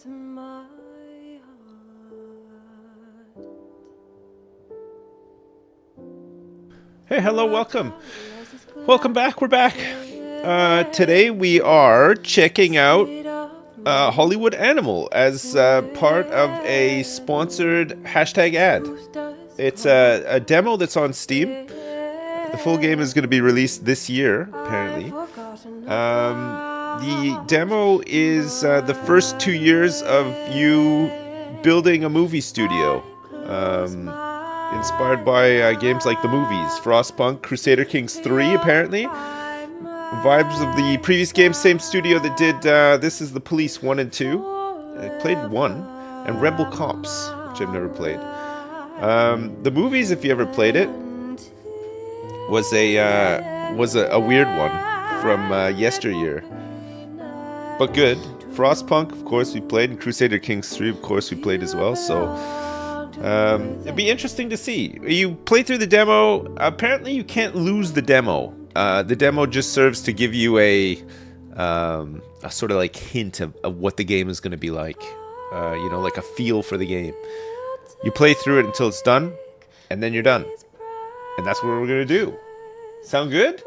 Hey, hello, welcome. Welcome back. We're back. Today we are checking out Hollywood Animal as part of a sponsored hashtag ad. It's a demo that's on Steam. The full game is going to be released this year, apparently. The demo is the first 2 years of you building a movie studio. Inspired by games like the movies, Frostpunk, Crusader Kings 3, apparently. Vibes of the previous game, same studio that did This Is the Police 1 and 2. I played 1, and Rebel Cops, which I've never played. The movies, if you ever played it, was a weird one from yesteryear. But good. Frostpunk, of course, we played, and Crusader Kings 3, of course, we played as well, so... it'd be interesting to see. You play through the demo. Apparently, you can't lose the demo. The demo just serves to give you a sort of like hint of what the game is going to be like. Like a feel for the game. You play through it until it's done, and then you're done. And that's what we're going to do. Sound good?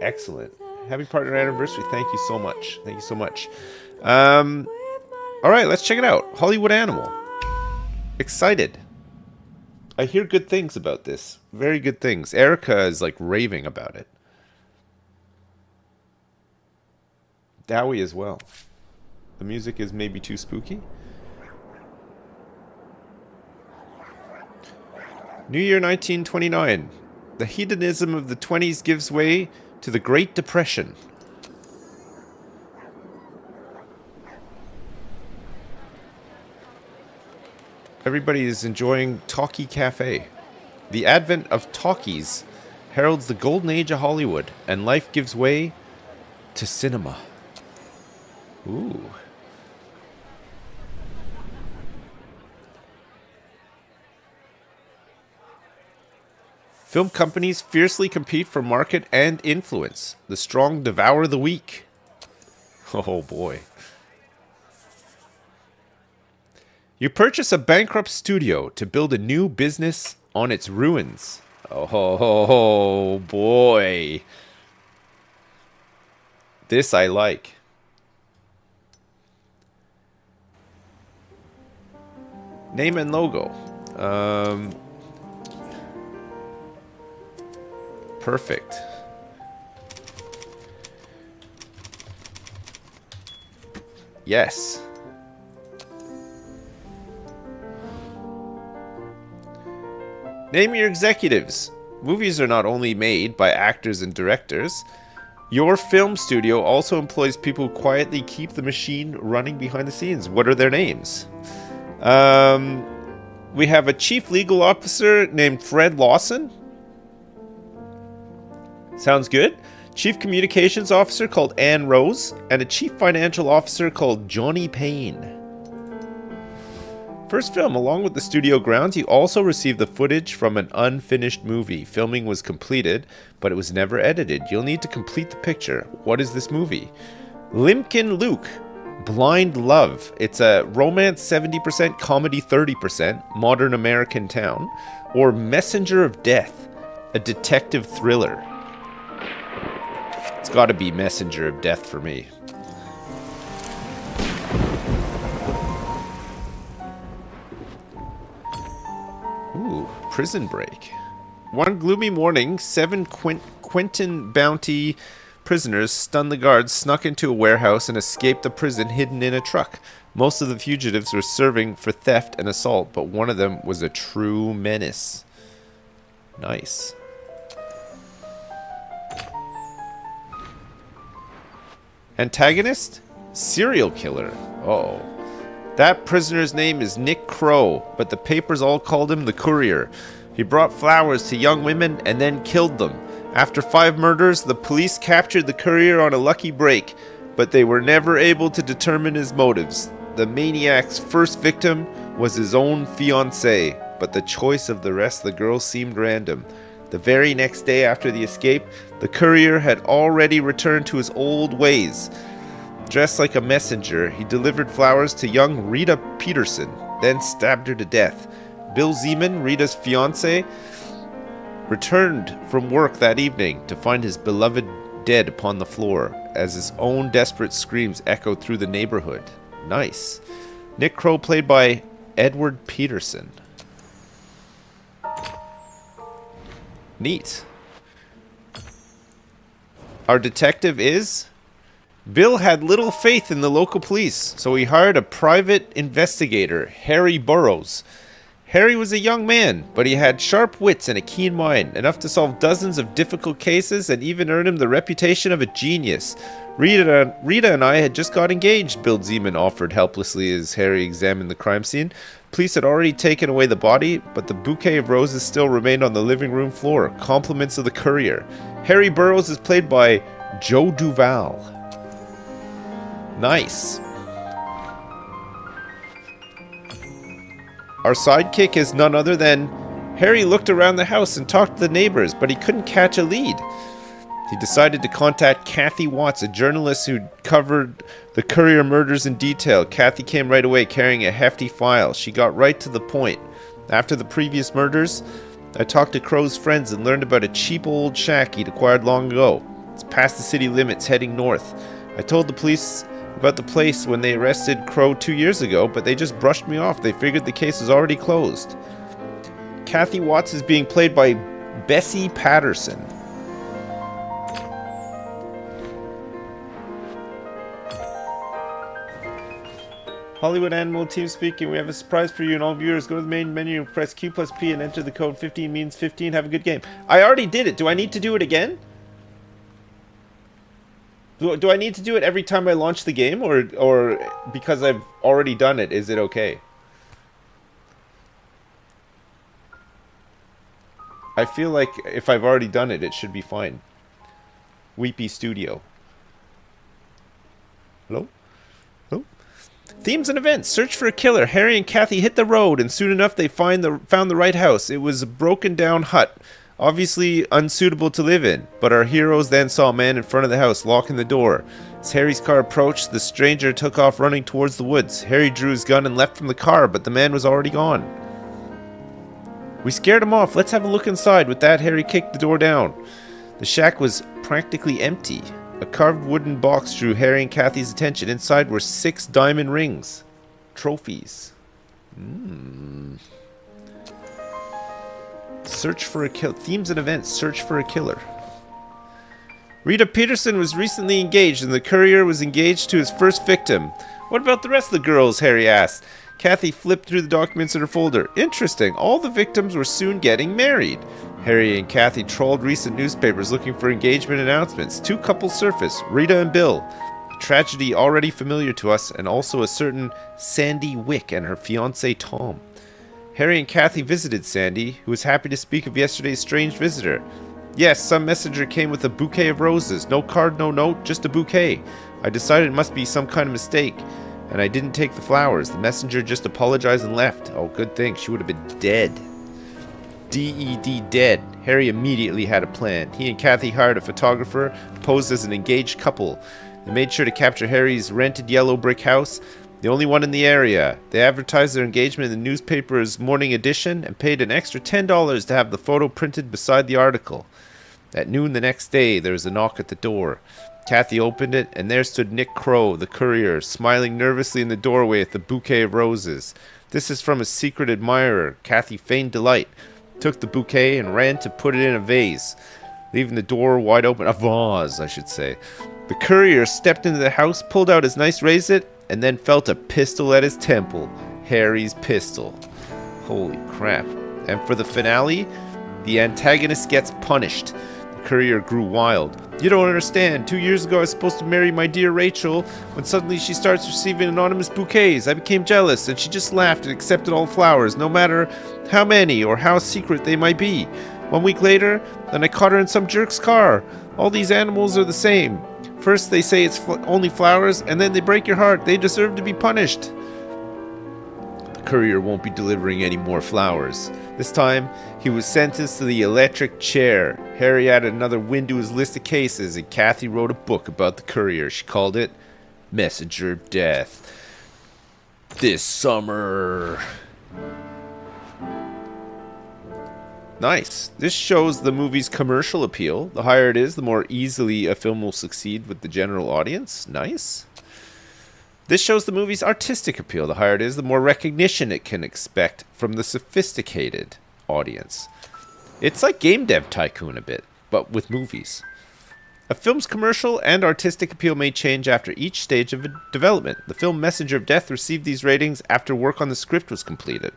Excellent. Happy partner anniversary. Thank you so much. Thank you so much. All right, let's check it out. Hollywood Animal. Excited. I hear good things about this. Very good things. Erica is like raving about it. Dowie as well. The music is maybe too spooky. New Year 1929. The hedonism of the 20s gives way to the Great Depression. Everybody is enjoying Talkie Cafe. The advent of talkies heralds the golden age of Hollywood, and life gives way to cinema. Ooh. Film companies fiercely compete for market and influence. The strong devour the weak. Oh boy. You purchase a bankrupt studio to build a new business on its ruins. Oh boy. This I like. Name and logo. Perfect. Yes. Name your executives. Movies are not only made by actors and directors. Your film studio also employs people who quietly keep the machine running behind the scenes. What are their names? We have a chief legal officer named Fred Lawson. Sounds good. Chief communications officer called Ann Rose. And a chief financial officer called Johnny Payne. First film, along with the studio grounds, you also received the footage from an unfinished movie. Filming was completed, but it was never edited. You'll need to complete the picture. What is this movie? Limkin Luke, Blind Love. It's a romance 70%, comedy 30%, modern American town. Or Messenger of Death, a detective thriller. It's got to be Messenger of Death for me. Ooh, Prison Break. One gloomy morning, 7 Quentin Bounty prisoners stunned the guards, snuck into a warehouse, and escaped the prison hidden in a truck. Most of the fugitives were serving for theft and assault, but one of them was a true menace. Nice. Antagonist? Serial killer. Oh. That prisoner's name is Nick Crow, but the papers all called him the Courier. He brought flowers to young women and then killed them. After 5 murders, the police captured the Courier on a lucky break, but they were never able to determine his motives. The maniac's first victim was his own fiancée, but the choice of the rest of the girls seemed random. The very next day after the escape, the Courier had already returned to his old ways. Dressed like a messenger, he delivered flowers to young Rita Peterson, then stabbed her to death. Bill Zeman, Rita's fiancé, returned from work that evening to find his beloved dead upon the floor, as his own desperate screams echoed through the neighborhood. Nice. Nick Crow, played by Edward Peterson. Neat. Our detective is... Bill had little faith in the local police, so he hired a private investigator, Harry Burroughs. Harry was a young man, but he had sharp wits and a keen mind, enough to solve dozens of difficult cases and even earn him the reputation of a genius. Rita and I had just got engaged, Bill Zeman offered helplessly as Harry examined the crime scene. Police had already taken away the body, but the bouquet of roses still remained on the living room floor, compliments of the courier. Harry Burroughs is played by Joe Duval. Nice. Our sidekick is none other than... Harry looked around the house and talked to the neighbors, but he couldn't catch a lead. He decided to contact Kathy Watts, a journalist who covered the Courier murders in detail. Kathy came right away carrying a hefty file. She got right to the point. After the previous murders, I talked to Crow's friends and learned about a cheap old shack he'd acquired long ago. It's past the city limits, heading north. I told the police about the place when they arrested Crow 2 years ago, but they just brushed me off. They figured the case was already closed. Kathy Watts is being played by Bessie Patterson. Hollywood Animal Team speaking. We have a surprise for you and all viewers. Go to the main menu, press Q plus P and enter the code 15 means 15. Have a good game. I already did it. Do I need to do it again? Do I need to do it every time I launch the game, or because I've already done it, is it okay? I feel like if I've already done it, it should be fine. Weepy Studio. Hello? Hello? Themes and events. Search for a killer. Harry and Kathy hit the road, and soon enough they found the right house. It was a broken down hut. Obviously unsuitable to live in, but our heroes then saw a man in front of the house locking the door. As Harry's car approached, the stranger took off running towards the woods. Harry drew his gun and left from the car, but the man was already gone. We scared him off. Let's have a look inside. With that, Harry kicked the door down. The shack was practically empty. A carved wooden box drew Harry and Kathy's attention. Inside were 6 diamond rings. Trophies. Search for a killer. Themes and events. Search for a killer. Rita Peterson was recently engaged, and the courier was engaged to his first victim. What about the rest of the girls? Harry asked. Kathy flipped through the documents in her folder. Interesting. All the victims were soon getting married. Harry and Kathy trawled recent newspapers looking for engagement announcements. 2 couples surfaced, Rita and Bill. A tragedy already familiar to us, and also a certain Sandy Wick and her fiancé Tom. Harry and Kathy visited Sandy, who was happy to speak of yesterday's strange visitor. Yes, some messenger came with a bouquet of roses. No card, no note, just a bouquet. I decided it must be some kind of mistake, and I didn't take the flowers. The messenger just apologized and left. Oh, good thing. She would have been dead. D.E.D. dead. Harry immediately had a plan. He and Kathy hired a photographer, posed as an engaged couple. They made sure to capture Harry's rented yellow brick house, the only one in the area. They advertised their engagement in the newspaper's morning edition and paid an extra $10 to have the photo printed beside the article. At noon the next day, there was a knock at the door. Kathy opened it, and there stood Nick Crow, the courier, smiling nervously in the doorway at the bouquet of roses. This is from a secret admirer. Kathy feigned delight, took the bouquet, and ran to put it in a vase, leaving the door wide open. A vase, I should say. The courier stepped into the house, pulled out his nice razor, and then felt a pistol at his temple. Harry's pistol. Holy crap. And for the finale, the antagonist gets punished. The courier grew wild. You don't understand. 2 years ago I was supposed to marry my dear Rachel, when suddenly she starts receiving anonymous bouquets. I became jealous, and she just laughed and accepted all flowers, no matter how many or how secret they might be. 1 week later, then I caught her in some jerk's car. All these animals are the same. First they say it's only flowers, and then they break your heart. They deserve to be punished. The courier won't be delivering any more flowers. This time, he was sentenced to the electric chair. Harry added another win to his list of cases, and Kathy wrote a book about the courier. She called it Messenger of Death. This summer. Nice. This shows the movie's commercial appeal. The higher it is, the more easily a film will succeed with the general audience. Nice. This shows the movie's artistic appeal. The higher it is, the more recognition it can expect from the sophisticated audience. It's like Game Dev Tycoon a bit, but with movies. A film's commercial and artistic appeal may change after each stage of development. The film Messenger of Death received these ratings after work on the script was completed.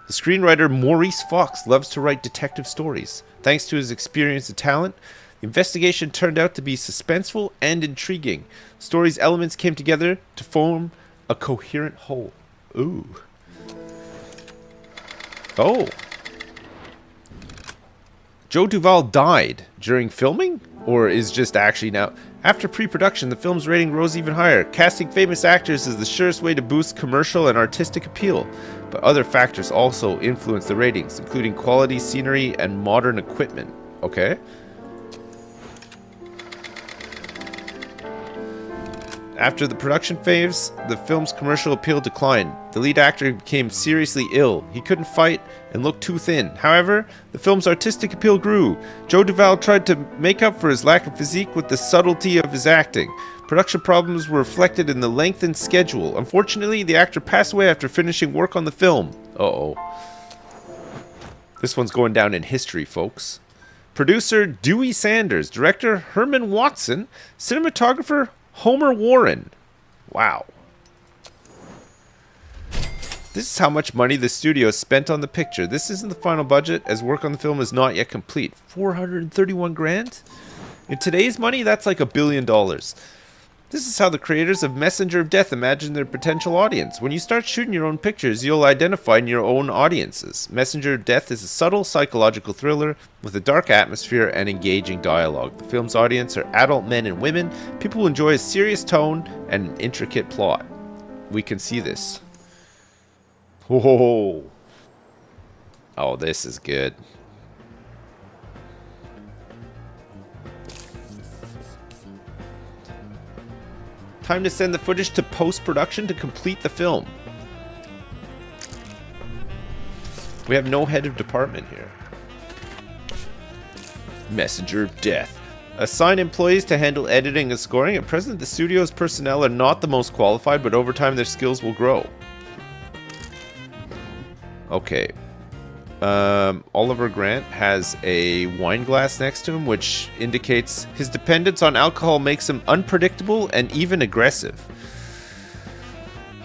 The screenwriter Maurice Fox loves to write detective stories. Thanks to his experience and talent, the investigation turned out to be suspenseful and intriguing. The story's elements came together to form a coherent whole. Ooh. Oh. Joe Duvall died during filming? Or is just actually now? After pre-production, the film's rating rose even higher. Casting famous actors is the surest way to boost commercial and artistic appeal. But other factors also influence the ratings, including quality, scenery, and modern equipment. Okay. After the production phase, the film's commercial appeal declined. The lead actor became seriously ill. He couldn't fight and looked too thin. However, the film's artistic appeal grew. Joe Duvall tried to make up for his lack of physique with the subtlety of his acting. Production problems were reflected in the lengthened schedule. Unfortunately, the actor passed away after finishing work on the film. Uh-oh. This one's going down in history, folks. Producer Dewey Sanders, director Herman Watson, cinematographer Homer Warren. Wow. This is how much money the studio spent on the picture. This isn't the final budget, as work on the film is not yet complete. 431 grand? In today's money, that's like $1 billion. This is how the creators of Messenger of Death imagine their potential audience. When you start shooting your own pictures, you'll identify your own audiences. Messenger of Death is a subtle psychological thriller with a dark atmosphere and engaging dialogue. The film's audience are adult men and women, people who enjoy a serious tone and an intricate plot. We can see this. Whoa. Oh, this is good. Time to send the footage to post-production to complete the film. We have no head of department here. Messenger of Death. Assign employees to handle editing and scoring. At present, the studio's personnel are not the most qualified, but over time their skills will grow. Okay. Oliver Grant has a wine glass next to him, which indicates his dependence on alcohol makes him unpredictable and even aggressive.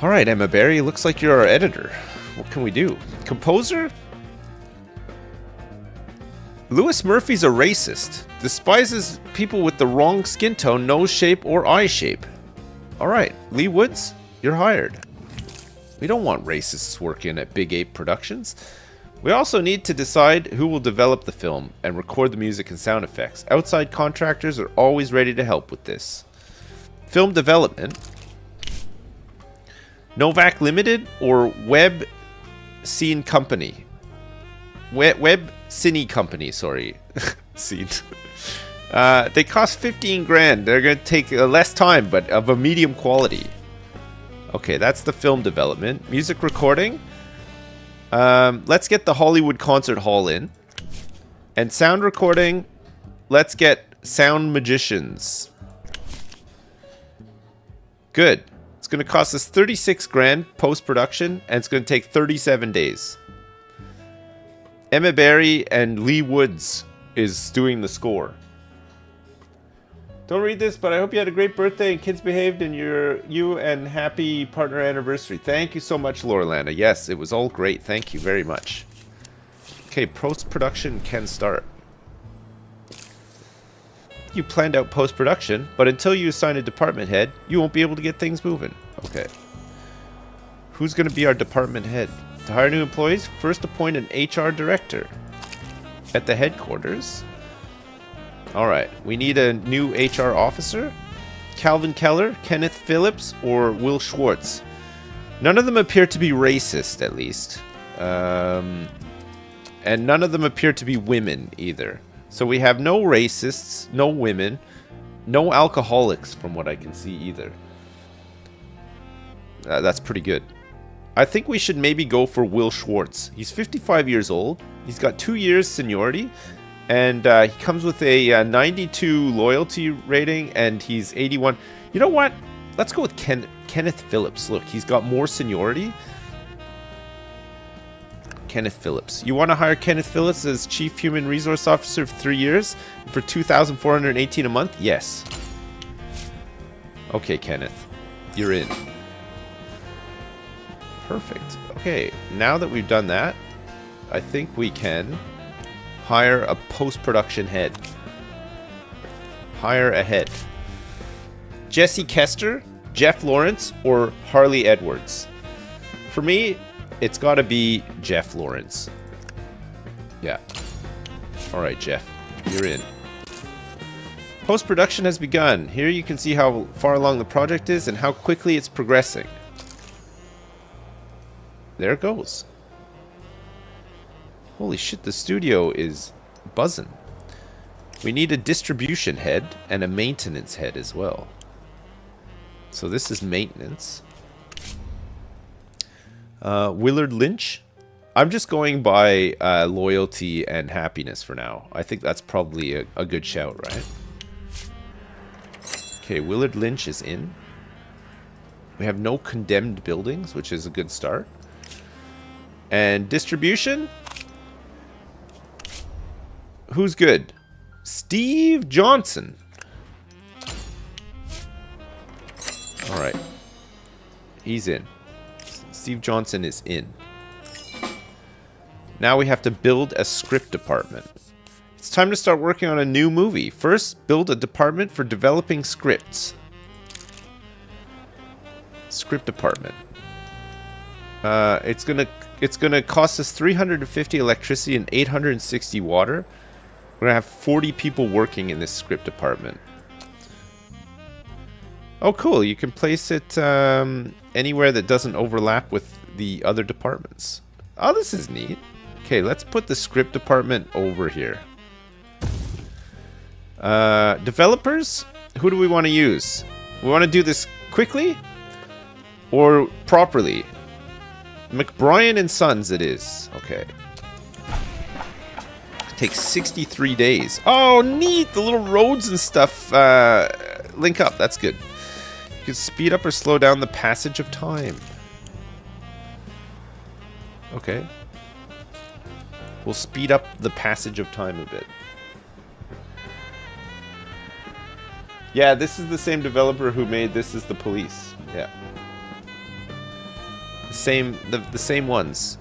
Alright, Emma Barry, looks like you're our editor. What can we do? Composer? Louis Murphy's a racist. Despises people with the wrong skin tone, nose shape, or eye shape. Alright, Lee Woods, you're hired. We don't want racists working at Big Ape Productions. We also need to decide who will develop the film and record the music and sound effects. Outside contractors are always ready to help with this. Film development. Novak Limited or Web Scene Company? Web Cine Company, sorry. Scene. They cost 15 grand. They're going to take less time, but of a medium quality. Okay, that's the film development. Music recording. Let's get the Hollywood Concert Hall in. And sound recording, let's get Sound Magicians. Good. It's going to cost us 36 grand post-production, and it's going to take 37 days. Emma Barry and Lee Woods is doing the score. Don't read this, but I hope you had a great birthday and kids behaved and you and happy partner anniversary. Thank you so much, Laurelana. Yes, it was all great. Thank you very much. Okay, post-production can start. You planned out post-production, but until you assign a department head, you won't be able to get things moving. Okay. Who's going to be our department head? To hire new employees, first appoint an HR director. At the headquarters... Alright, we need a new HR officer. Calvin Keller, Kenneth Phillips, or Will Schwartz. None of them appear to be racist, at least. And none of them appear to be women, either. So we have no racists, no women, no alcoholics, from what I can see, either. That's pretty good. I think we should maybe go for Will Schwartz. He's 55 years old. He's got 2 years seniority. And he comes with a 92 loyalty rating, and he's 81. You know what? Let's go with Kenneth Phillips. Look, he's got more seniority. Kenneth Phillips. You want to hire Kenneth Phillips as Chief Human Resource Officer for 3 years for $2,418 a month? Yes. Okay, Kenneth. You're in. Perfect. Okay, now that we've done that, I think we can hire a post-production head. Hire a head. Jesse Kester, Jeff Lawrence, or Harley Edwards? For me, it's got to be Jeff Lawrence. Yeah. Alright, Jeff. You're in. Post-production has begun. Here you can see how far along the project is and how quickly it's progressing. There it goes. Holy shit, the studio is buzzing. We need a distribution head and a maintenance head as well. So this is maintenance. Willard Lynch. I'm just going by loyalty and happiness for now. I think that's probably a good shout, right? Okay, Willard Lynch is in. We have no condemned buildings, which is a good start. And distribution? Who's good? Steve Johnson. Alright. He's in. Steve Johnson is in. Now we have to build a script department. It's time to start working on a new movie. First, build a department for developing scripts. Script department. It's gonna cost us 350 electricity and 860 water. We're gonna have 40 people working in this script department. Oh, cool! You can place it anywhere that doesn't overlap with the other departments. Oh, this is neat. Okay, let's put the script department over here. Developers? Who do we want to use? We want to do this quickly or properly? McBrien and Sons it is. Okay. It takes 63 days. Oh, neat! The little roads and stuff link up. That's good. You can speed up or slow down the passage of time. Okay. We'll speed up the passage of time a bit. Yeah, this is the same developer who made This Is the Police. Yeah. The same ones.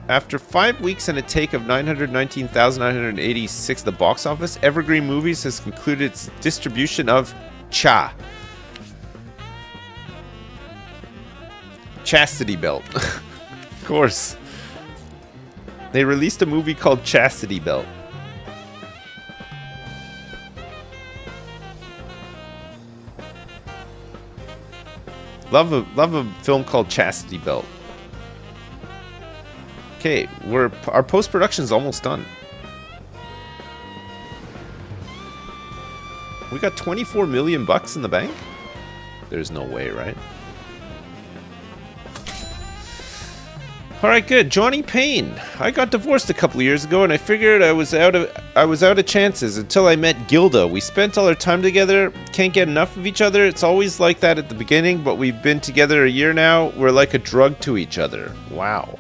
After 5 weeks and a take of 919,986 at the box office, Evergreen Movies has concluded its distribution of Cha. Chastity Belt. Of course. They released a movie called Chastity Belt. Love a film called Chastity Belt. Okay, our post-production is almost done. We got 24 million bucks in the bank? There's no way, right? Alright, good. Johnny Payne. I got divorced a couple of years ago and I figured I was out of chances until I met Gilda. We spent all our time together, can't get enough of each other. It's always like that at the beginning, but we've been together a year now. We're like a drug to each other. Wow.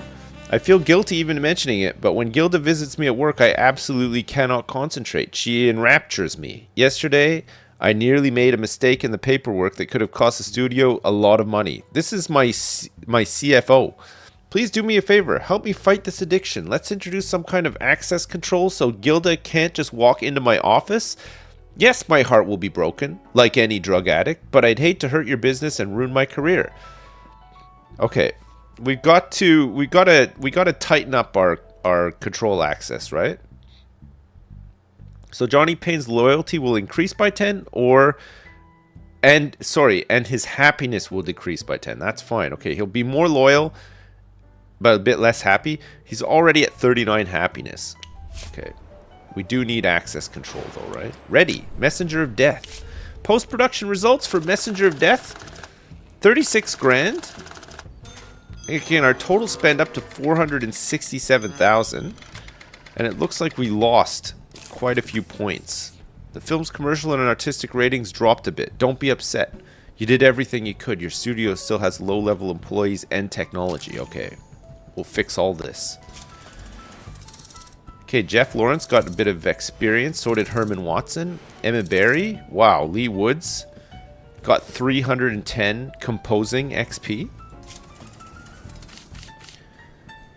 I feel guilty even mentioning it, but when Gilda visits me at work, I absolutely cannot concentrate. She enraptures me. Yesterday, I nearly made a mistake in the paperwork that could have cost the studio a lot of money. This is my CFO. Please do me a favor, help me fight this addiction. Let's introduce some kind of access control so Gilda can't just walk into my office. Yes, my heart will be broken, like any drug addict, but I'd hate to hurt your business and ruin my career. Okay, we gotta tighten up our control access, right? So Johnny Payne's loyalty will increase by 10 and his happiness will decrease by 10. That's fine. Okay, he'll be more loyal, but a bit less happy. He's already at 39 happiness. Okay. We do need access control though, right? Ready. Messenger of Death. Post-production results for Messenger of Death. 36 grand. Again, our total spend up to 467,000, and it looks like we lost quite a few points. The film's commercial and artistic ratings dropped a bit. Don't be upset. You did everything you could. Your studio still has low-level employees and technology. Okay, we'll fix all this. Okay, Jeff Lawrence got a bit of experience. So did Herman Watson. Emma Barry. Wow, Lee Woods got 310 composing XP.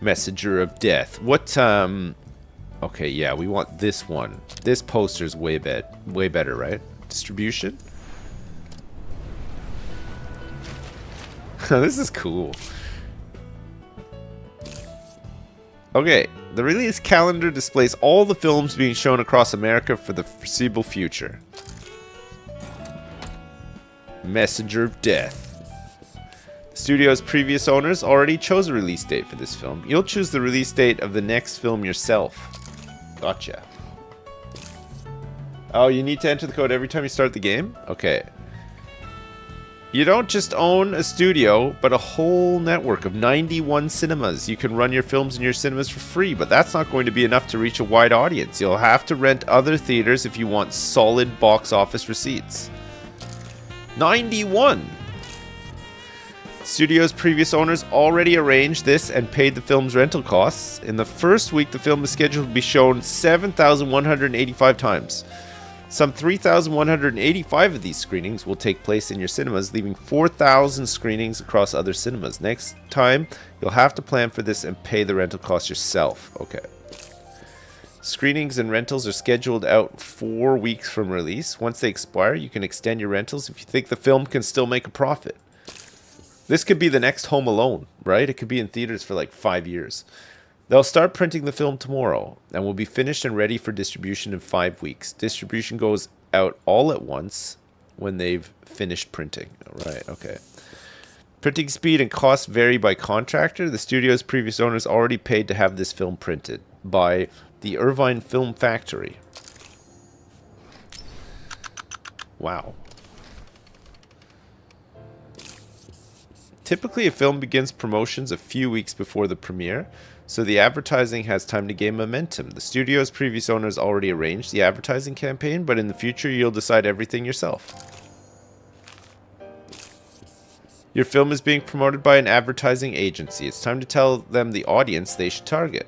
Messenger of Death. What, okay, yeah, we want this one. This poster's way better, right? Distribution? This is cool. Okay, the release calendar displays all the films being shown across America for the foreseeable future. Messenger of Death. The studio's previous owners already chose a release date for this film. You'll choose the release date of the next film yourself. Gotcha. Oh, you need to enter the code every time you start the game? Okay. You don't just own a studio, but a whole network of 91 cinemas. You can run your films in your cinemas for free, but that's not going to be enough to reach a wide audience. You'll have to rent other theaters if you want solid box office receipts. 91! Studio's previous owners already arranged this and paid the film's rental costs. In the first week, the film is scheduled to be shown 7,185 times. Some 3,185 of these screenings will take place in your cinemas, leaving 4,000 screenings across other cinemas. Next time, you'll have to plan for this and pay the rental costs yourself. Okay. Screenings and rentals are scheduled out 4 weeks from release. Once they expire, you can extend your rentals if you think the film can still make a profit. This could be the next Home Alone, right? It could be in theaters for like 5 years. They'll start printing the film tomorrow and will be finished and ready for distribution in 5 weeks. Distribution goes out all at once when they've finished printing. Right, okay. Printing speed and cost vary by contractor. The studio's previous owners already paid to have this film printed by the Irvine Film Factory. Wow. Typically, a film begins promotions a few weeks before the premiere, so the advertising has time to gain momentum. The studio's previous owners already arranged the advertising campaign, but in the future, you'll decide everything yourself. Your film is being promoted by an advertising agency. It's time to tell them the audience they should target.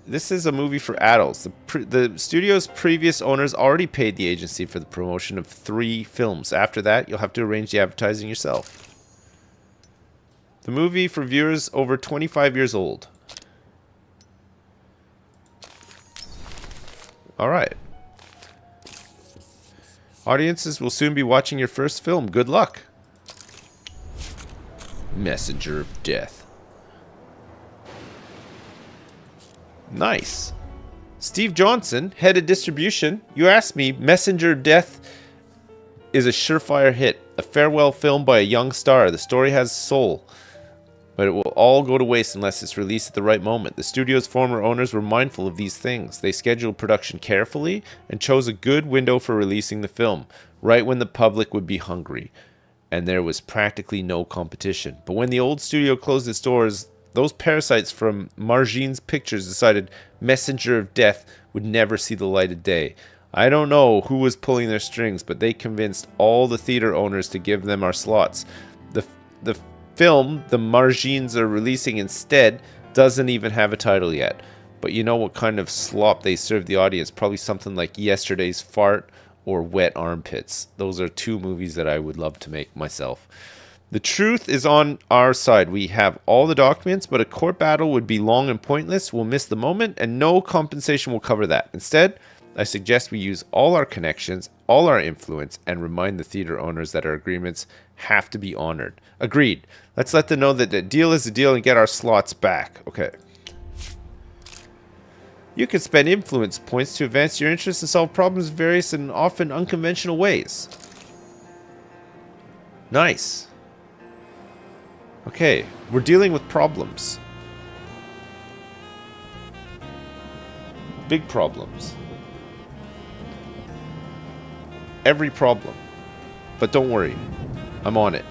This is a movie for adults. The studio's previous owners already paid the agency for the promotion of 3 films. After that, you'll have to arrange the advertising yourself. The movie for viewers over 25 years old. Alright. Audiences will soon be watching your first film. Good luck. Messenger of Death. Nice. Steve Johnson, head of distribution. You asked me, Messenger of Death is a surefire hit. A farewell film by a young star. The story has soul, but it will all go to waste unless it's released at the right moment. The studio's former owners were mindful of these things. They scheduled production carefully and chose a good window for releasing the film, right when the public would be hungry, and there was practically no competition. But when the old studio closed its doors, those parasites from Margines Pictures decided Messenger of Death would never see the light of day. I don't know who was pulling their strings, but they convinced all the theater owners to give them our slots. The film the Margines are releasing instead doesn't even have a title yet. But you know what kind of slop they serve the audience? Probably something like Yesterday's Fart or Wet Armpits. Those are 2 movies that I would love to make myself. The truth is on our side. We have all the documents, but a court battle would be long and pointless. We'll miss the moment, and no compensation will cover that. Instead, I suggest we use all our connections, all our influence, and remind the theater owners that our agreements have to be honored. Agreed. Let's let them know that the deal is a deal and get our slots back. Okay. You can spend influence points to advance your interests and solve problems in various and often unconventional ways. Nice. Okay, we're dealing with problems. Big problems. Every problem. But don't worry, I'm on it.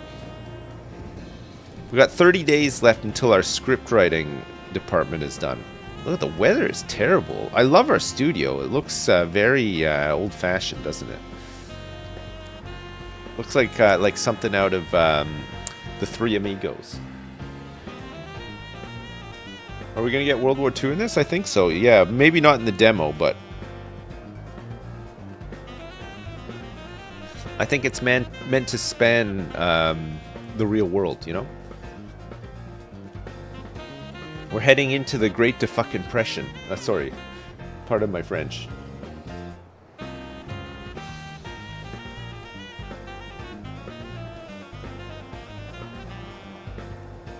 We've got 30 days left until our script writing department is done. Look, the weather is terrible. I love our studio. It looks very old-fashioned, doesn't it? Looks like something out of the Three Amigos. Are we gonna get World War II in this? I think so. Yeah, maybe not in the demo, but I think it's meant to span the real world. You know, we're heading into the Great Defucking-pression. Sorry, pardon my French.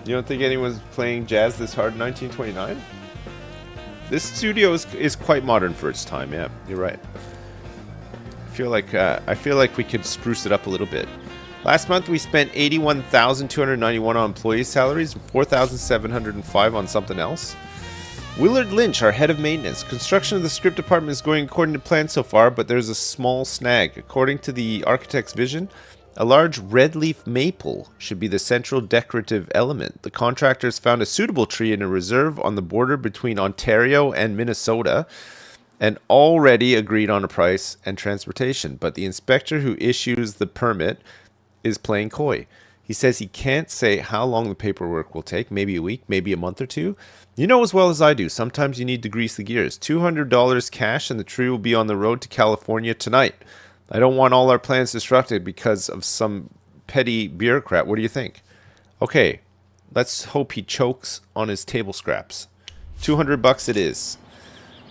You don't think anyone's playing jazz this hard in 1929? This studio is quite modern for its time. Yeah, you're right. I feel like we could spruce it up a little bit. Last month we spent $81,291 on employee salaries and $4,705 on something else. Willard Lynch, our head of maintenance. Construction of the script department is going according to plan so far, but there's a small snag. According to the architect's vision, a large red leaf maple should be the central decorative element. The contractors found a suitable tree in a reserve on the border between Ontario and Minnesota and already agreed on a price and transportation. But the inspector who issues the permit is playing coy. He says he can't say how long the paperwork will take, maybe a week, maybe a month or two. You know as well as I do, sometimes you need to grease the gears. $200 cash and the tree will be on the road to California tonight. I don't want all our plans disrupted because of some petty bureaucrat. What do you think? Okay, let's hope he chokes on his table scraps. $200 it is.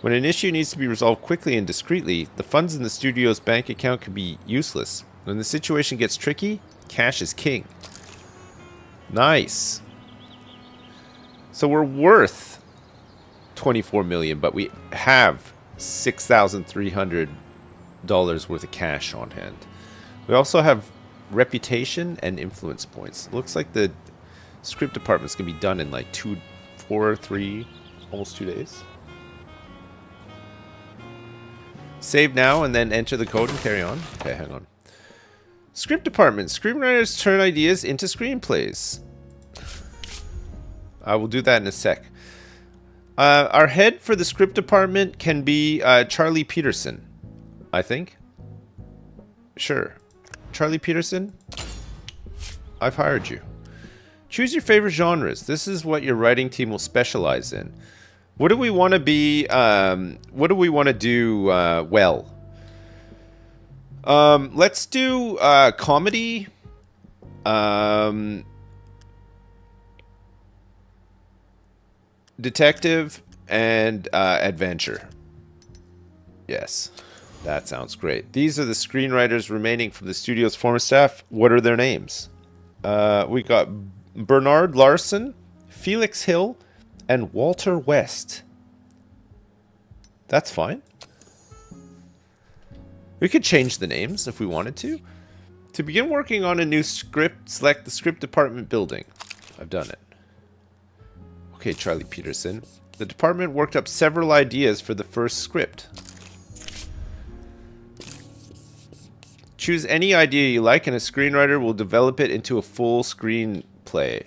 When an issue needs to be resolved quickly and discreetly, the funds in the studio's bank account can be useless. When the situation gets tricky, cash is king. Nice. So we're worth $24 million, but we have $6,300 worth of cash on hand. We also have reputation and influence points. Looks like the script department's gonna be done in like 3, almost 2 days. Save now and then enter the code and carry on. Okay, hang on. Script department. Screenwriters turn ideas into screenplays. I will do that in a sec. Our head for the script department can be Charlie Peterson, I think. Sure. Charlie Peterson, I've hired you. Choose your favorite genres. This is what your writing team will specialize in. What do we want to be, what do we want to do well? Let's do comedy, detective, and adventure. Yes, that sounds great. These are the screenwriters remaining from the studio's former staff. What are their names? We got Bernard Larson, Felix Hill, and Walter West. That's fine. We could change the names if we wanted to. To begin working on a new script, select the script department building. I've done it. Okay, Charlie Peterson. The department worked up several ideas for the first script. Choose any idea you like and a screenwriter will develop it into a full screenplay.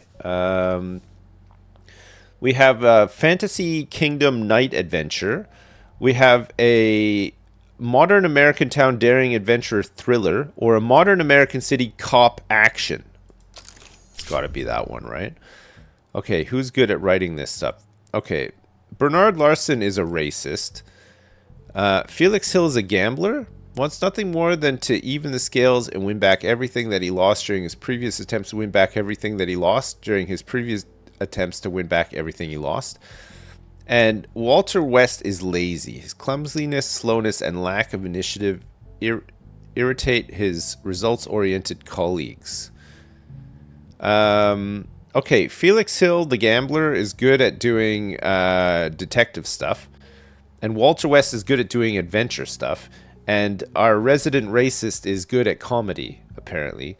We have a Fantasy Kingdom Night Adventure. We have a Modern American Town Daring Adventure Thriller, or a Modern American City Cop Action. It's got to be that one, right? Okay, who's good at writing this stuff? Okay, Bernard Larson is a racist. Felix Hill is a gambler. Wants nothing more than to even the scales and win back everything that he lost during his previous attempts to win back everything that he lost during his previous attempts to win back everything he lost. And Walter West is lazy. His clumsiness, slowness, and lack of initiative irritate his results-oriented colleagues. Okay, Felix Hill, the gambler, is good at doing detective stuff. And Walter West is good at doing adventure stuff. And our resident racist is good at comedy, apparently.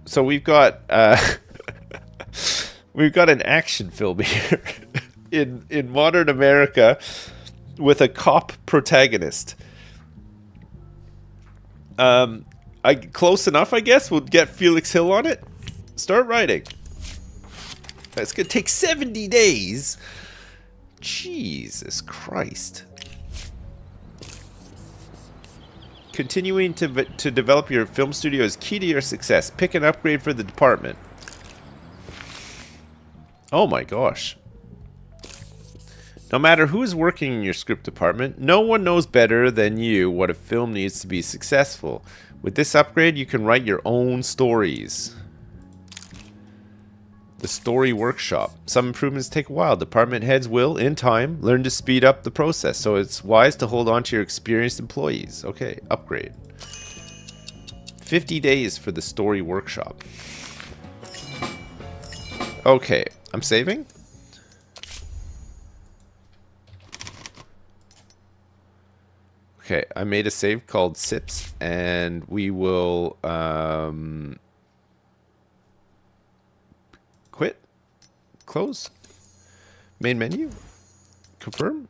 So we've got we've got an action film here in modern America with a cop protagonist. close enough, I guess. We'll get Felix Hill on it. Start writing. That's gonna take 70 days. Jesus Christ. Continuing to develop your film studio is key to your success. Pick an upgrade for the department. Oh my gosh. No matter who is working in your script department, no one knows better than you what a film needs to be successful. With this upgrade, you can write your own stories. The Story Workshop. Some improvements take a while. Department heads will, in time, learn to speed up the process, so it's wise to hold on to your experienced employees. Okay, upgrade. 50 days for the Story Workshop. Okay, I'm saving. Okay, I made a save called Sips, and we will quit, close, main menu, confirm.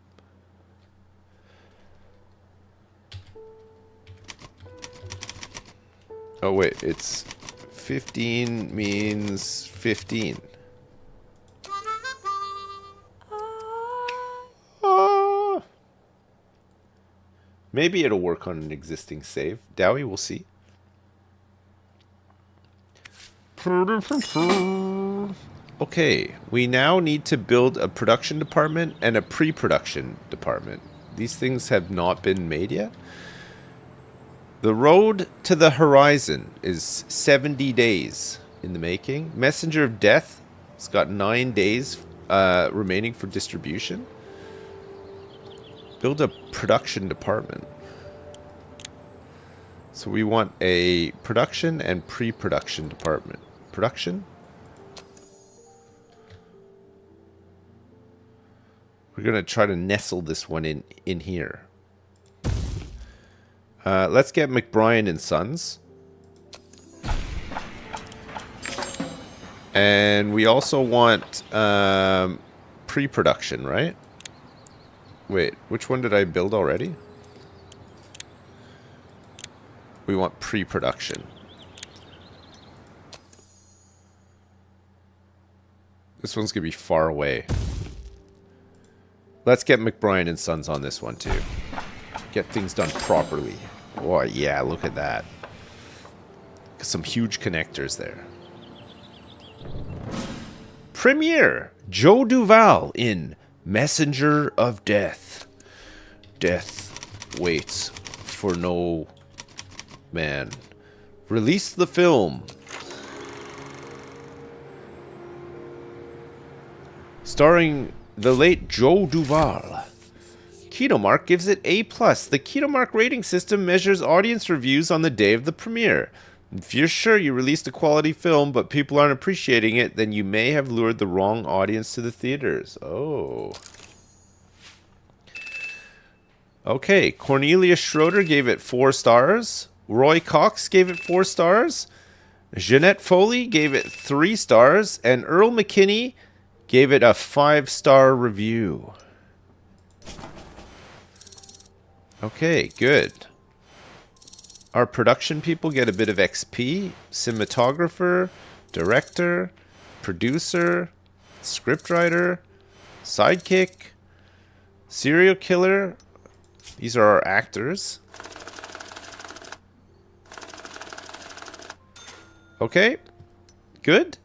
Oh wait, it's 15 means 15. Maybe it'll work on an existing save. Dowie, we'll see. Okay, we now need to build a production department and a pre-production department. These things have not been made yet. The Road to the Horizon is 70 days in the making. Messenger of Death has got 9 days remaining for distribution. Build a production department. So we want a production and pre-production department. Production. We're going to try to nestle this one in here. Let's get McBrien and Sons. And we also want pre-production, right? Wait, which one did I build already? We want pre-production. This one's gonna be far away. Let's get McBrien and Sons on this one too. Get things done properly. Oh yeah, look at that. Some huge connectors there. Premiere! Joe Duval in Messenger of Death. Death waits for no man. Release the film. Starring the late Joe Duval. Kinomark gives it A+. The Kinomark rating system measures audience reviews on the day of the premiere. If you're sure you released a quality film, but people aren't appreciating it, then you may have lured the wrong audience to the theaters. Oh. Okay, Cornelia Schroeder gave it 4 stars. Roy Cox gave it 4 stars. Jeanette Foley gave it 3 stars. And Earl McKinney gave it a 5-star review. Okay, good. Our production people get a bit of XP. Cinematographer, director, producer, scriptwriter, sidekick, serial killer. These are our actors. Okay, good.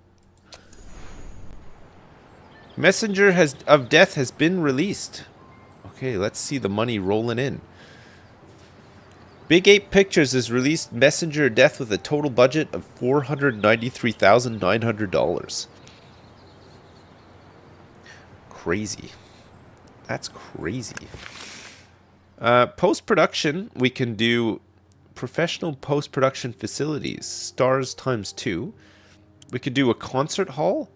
Messenger of Death has been released. Okay, let's see the money rolling in. Big Ape Pictures has released Messenger of Death with a total budget of $493,900. Crazy. That's crazy. Post-production, we can do professional post-production facilities. Stars times 2. We could do a concert hall.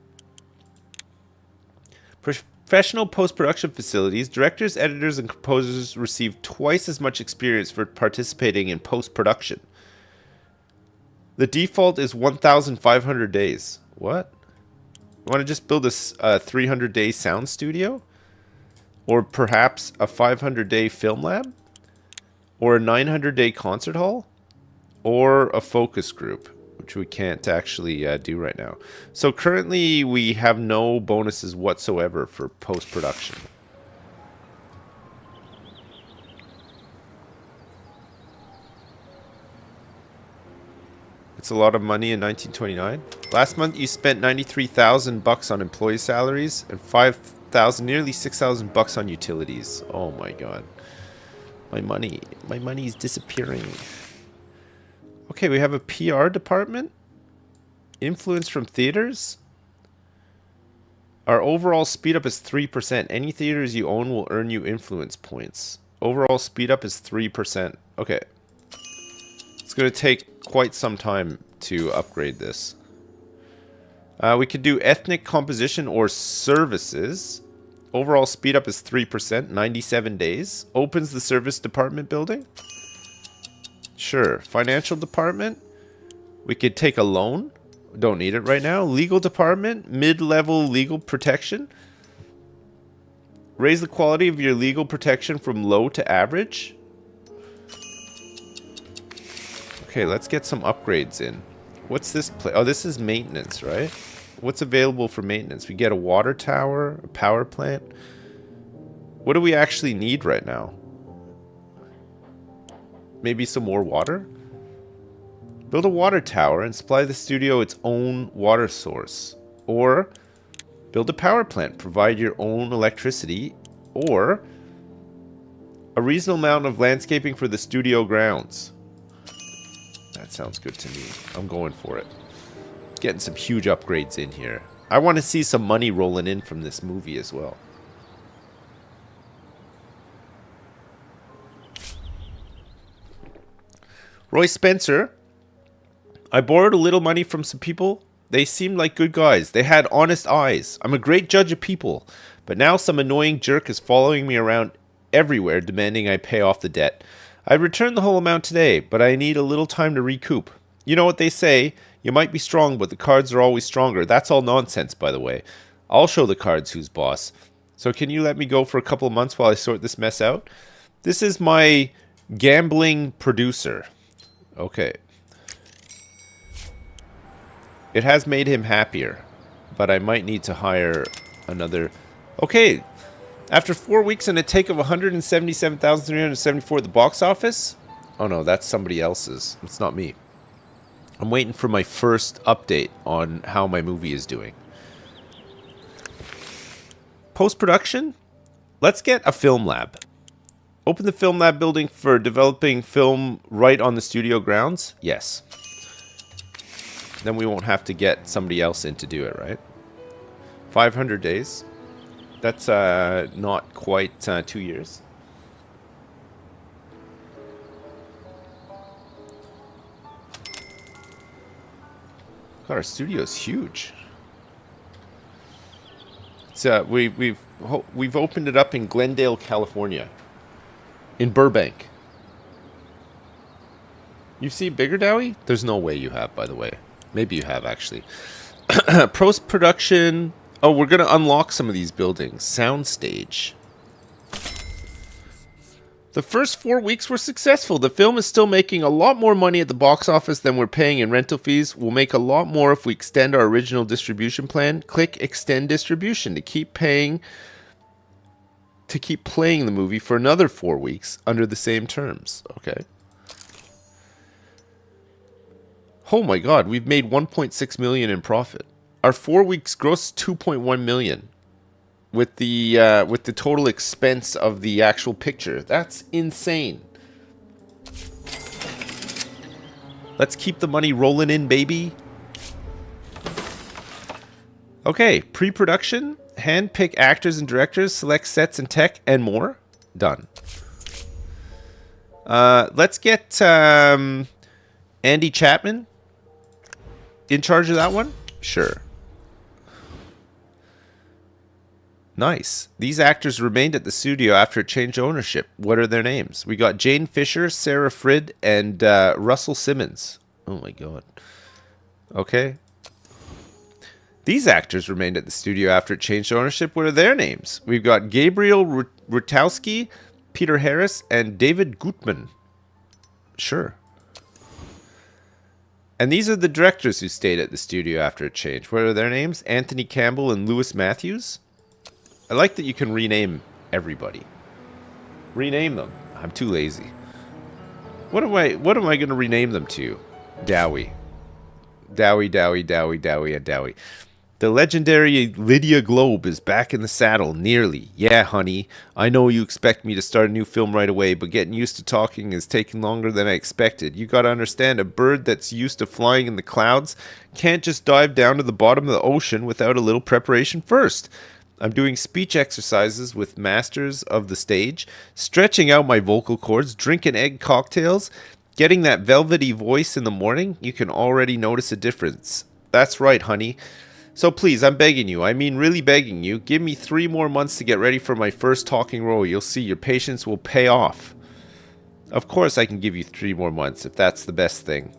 Professional post-production facilities, directors, editors, and composers receive twice as much experience for participating in post-production. The default is 1,500 days. What? You want to just build a 300-day sound studio? Or perhaps a 500-day film lab? Or a 900-day concert hall? or a focus group, which we can't actually do right now. So currently we have no bonuses whatsoever for post-production. It's a lot of money in 1929. Last month you spent 93,000 bucks on employee salaries and 5,000, nearly 6,000 bucks on utilities. Oh my god. My money is disappearing. Okay, we have a PR department. Influence from theaters. Our overall speed up is 3%. Any theaters you own will earn you influence points. Overall speed up is 3%. Okay. It's going to take quite some time to upgrade this. We could do ethnic composition or services. Overall speed up is 3%, 97 days. Opens the service department building. Sure. Financial department. We could take a loan. Don't need it right now. Legal department. Mid-level legal protection. Raise the quality of your legal protection from low to average. Okay, let's get some upgrades in. What's this place? Oh, this is maintenance, right? What's available for maintenance? We get a water tower, a power plant. What do we actually need right now? Maybe some more water? Build a water tower and supply the studio its own water source. Or build a power plant, provide your own electricity. Or a reasonable amount of landscaping for the studio grounds. That sounds good to me. I'm going for it. Getting some huge upgrades in here. I want to see some money rolling in from this movie as well. Roy Spencer. I borrowed a little money from some people. They seemed like good guys. They had honest eyes. I'm a great judge of people. But now some annoying jerk is following me around everywhere demanding I pay off the debt. I returned the whole amount today, but I need a little time to recoup. You know what they say, you might be strong, but the cards are always stronger. That's all nonsense, by the way. I'll show the cards who's boss. So can you let me go for a couple of months while I sort this mess out? This is my gambling producer. Okay. It has made him happier, but I might need to hire another... Okay. After 4 weeks and a take of 177,374 at the box office? Oh no, that's somebody else's. It's not me. I'm waiting for my first update on how my movie is doing. Post-production? Let's get a film lab. Open the film lab building for developing film right on the studio grounds? Yes. Then we won't have to get somebody else in to do it, right? 500 days. That's not quite 2 years. God, our studio's huge. It's we've opened it up in Glendale, California. In Burbank. You've seen bigger, Dowie? There's no way you have, by the way. Maybe you have, actually. Post-production... Oh, we're going to unlock some of these buildings. Soundstage. The first 4 weeks were successful. The film is still making a lot more money at the box office than we're paying in rental fees. We'll make a lot more if we extend our original distribution plan. Click Extend Distribution to keep playing the movie for another 4 weeks under the same terms. Okay. Oh my god, we've made 1.6 million in profit. Our 4 weeks gross 2.1 million with the total expense of the actual picture. That's insane. Let's keep the money rolling in, baby. Okay, pre-production, handpick actors and directors, select sets and tech, and more. Done. Let's get Andy Chapman in charge of that one. Sure. Nice. These actors remained at the studio after it changed ownership. What are their names? We got Jane Fisher, Sarah Frid, and Russell Simmons. Oh my god. Okay. These actors remained at the studio after it changed ownership. What are their names? We've got Gabriel Rutowski, Peter Harris, and David Gutman. Sure. And these are the directors who stayed at the studio after it changed. What are their names? Anthony Campbell and Lewis Matthews? I like that you can rename everybody. Rename them. I'm too lazy. What am I going to rename them to? Dowie. Dowie, Dowie, Dowie, Dowie, and Dowie. The legendary Lydia Globe is back in the saddle, nearly. Yeah, honey. I know you expect me to start a new film right away, but getting used to talking is taking longer than I expected. You gotta understand, a bird that's used to flying in the clouds can't just dive down to the bottom of the ocean without a little preparation first. I'm doing speech exercises with masters of the stage, stretching out my vocal cords, drinking egg cocktails, getting that velvety voice in the morning. You can already notice a difference. That's right, honey. So please, I'm begging you, I mean really begging you, give me 3 more months to get ready for my first talking role. You'll see your patience will pay off. Of course I can give you 3 more months if that's the best thing.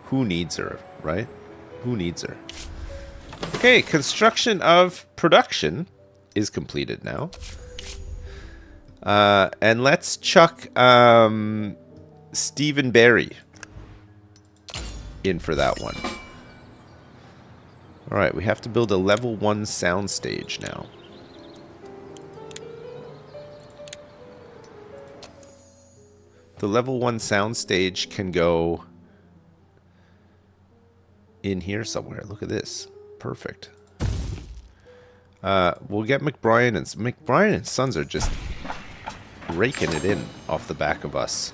Who needs her, right? Who needs her? Okay, construction of production is completed now. And let's chuck Stephen Barry in for that one. Alright, we have to build a level 1 soundstage now. The level 1 soundstage can go in here somewhere. Look at this. Perfect. We'll get McBrien and Sons are just raking it in off the back of us.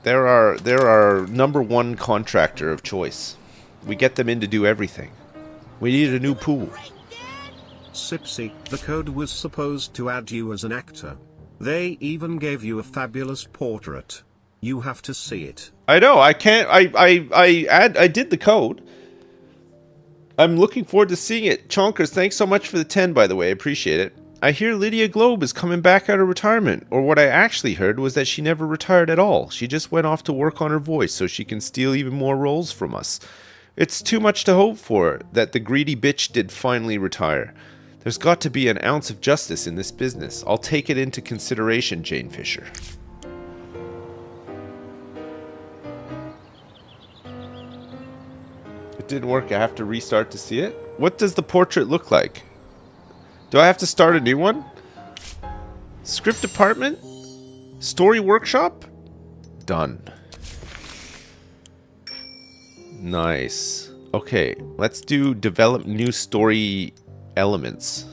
They're our #1 contractor of choice. We get them in to do everything. We need a new pool. Sipsy, the code was supposed to add you as an actor. They even gave you a fabulous portrait. You have to see it. I know, I can't, I did the code. I'm looking forward to seeing it. Chonkers, thanks so much for the 10, by the way, I appreciate it. I hear Lydia Globe is coming back out of retirement, or what I actually heard was that she never retired at all. She just went off to work on her voice so she can steal even more roles from us. It's too much to hope for that the greedy bitch did finally retire. There's got to be an ounce of justice in this business. I'll take it into consideration, Jane Fisher. It didn't work. I have to restart to see it. What does the portrait look like? Do I have to start a new one? Script department? Story workshop? Done. Nice. Okay, let's do develop new story elements.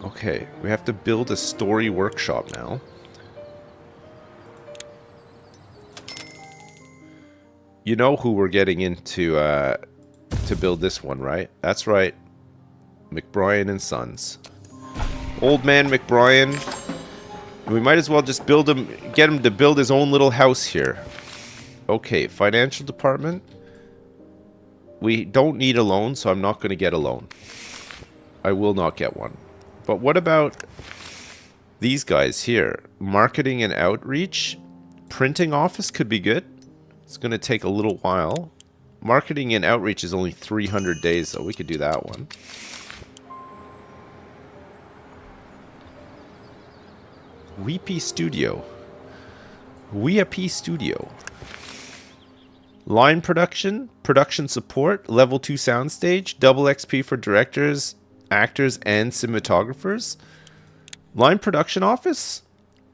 Okay, we have to build a story workshop now. You know who we're getting into to build this one, right? That's right. McBrien and Sons. Old man McBrien. We might as well just build him, get him to build his own little house here. Okay, financial department. We don't need a loan, so I'm not going to get a loan. I will not get one. But what about these guys here? Marketing and outreach. Printing office could be good. It's going to take a little while. Marketing and outreach is only 300 days, so we could do that one. Weepy Studio. Weepy Studio. Line production, production support, level 2 soundstage, double XP for directors, actors, and cinematographers. Line production office,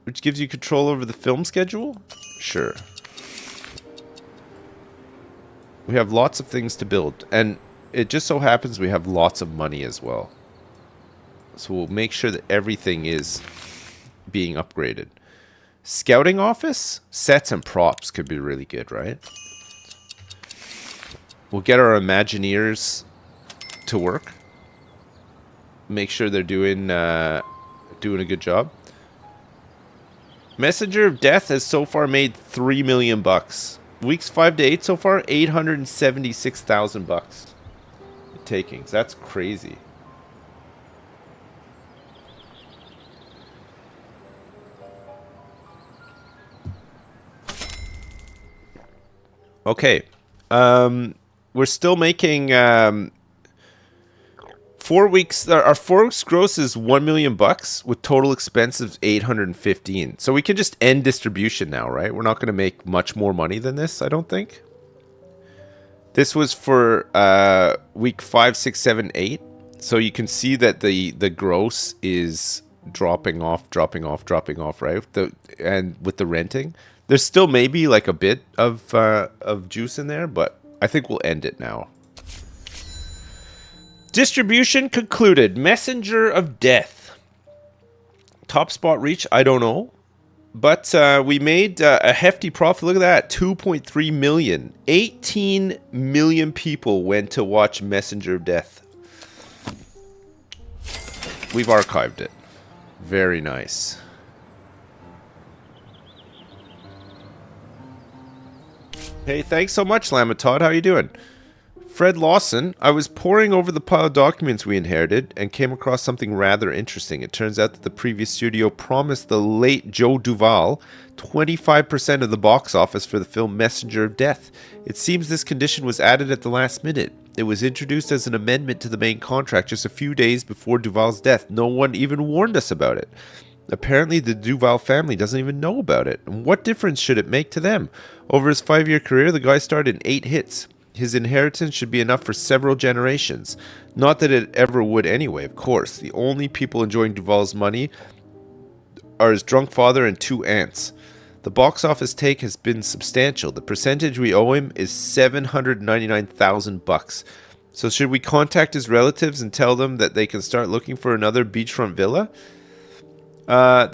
which gives you control over the film schedule. Sure. We have lots of things to build, and it just so happens we have lots of money as well. So we'll make sure that everything is being upgraded. Scouting office, sets and props could be really good, right? We'll get our Imagineers to work. Make sure they're doing a good job. Messenger of Death has so far made $3 million. Weeks 5 to 8 so far, $876,000 takings. That's crazy. Okay. We're still making 4 weeks, our 4 weeks gross is $1 million with total expense of 815. So we can just end distribution now, right? We're not going to make much more money than this, I don't think. This was for week 5, 6, 7, 8. So you can see that the gross is dropping off, right? And with the renting, there's still maybe like a bit of juice in there, but I think we'll end it now. Distribution concluded. Messenger of Death. Top spot reach, I don't know. But we made a hefty profit. Look at that, 2.3 million. 18 million people went to watch Messenger of Death. We've archived it. Very nice. Hey, thanks so much, Lamatod. How you doing? Fred Lawson, I was poring over the pile of documents we inherited and came across something rather interesting. It turns out that the previous studio promised the late Joe Duvall 25% of the box office for the film Messenger of Death. It seems this condition was added at the last minute. It was introduced as an amendment to the main contract just a few days before Duvall's death. No one even warned us about it. Apparently, the Duvall family doesn't even know about it. And what difference should it make to them? Over his 5-year career, the guy starred in 8 hits. His inheritance should be enough for several generations. Not that it ever would anyway, of course. The only people enjoying Duvall's money are his drunk father and 2 aunts. The box office take has been substantial. The percentage we owe him is $799,000. So should we contact his relatives and tell them that they can start looking for another beachfront villa?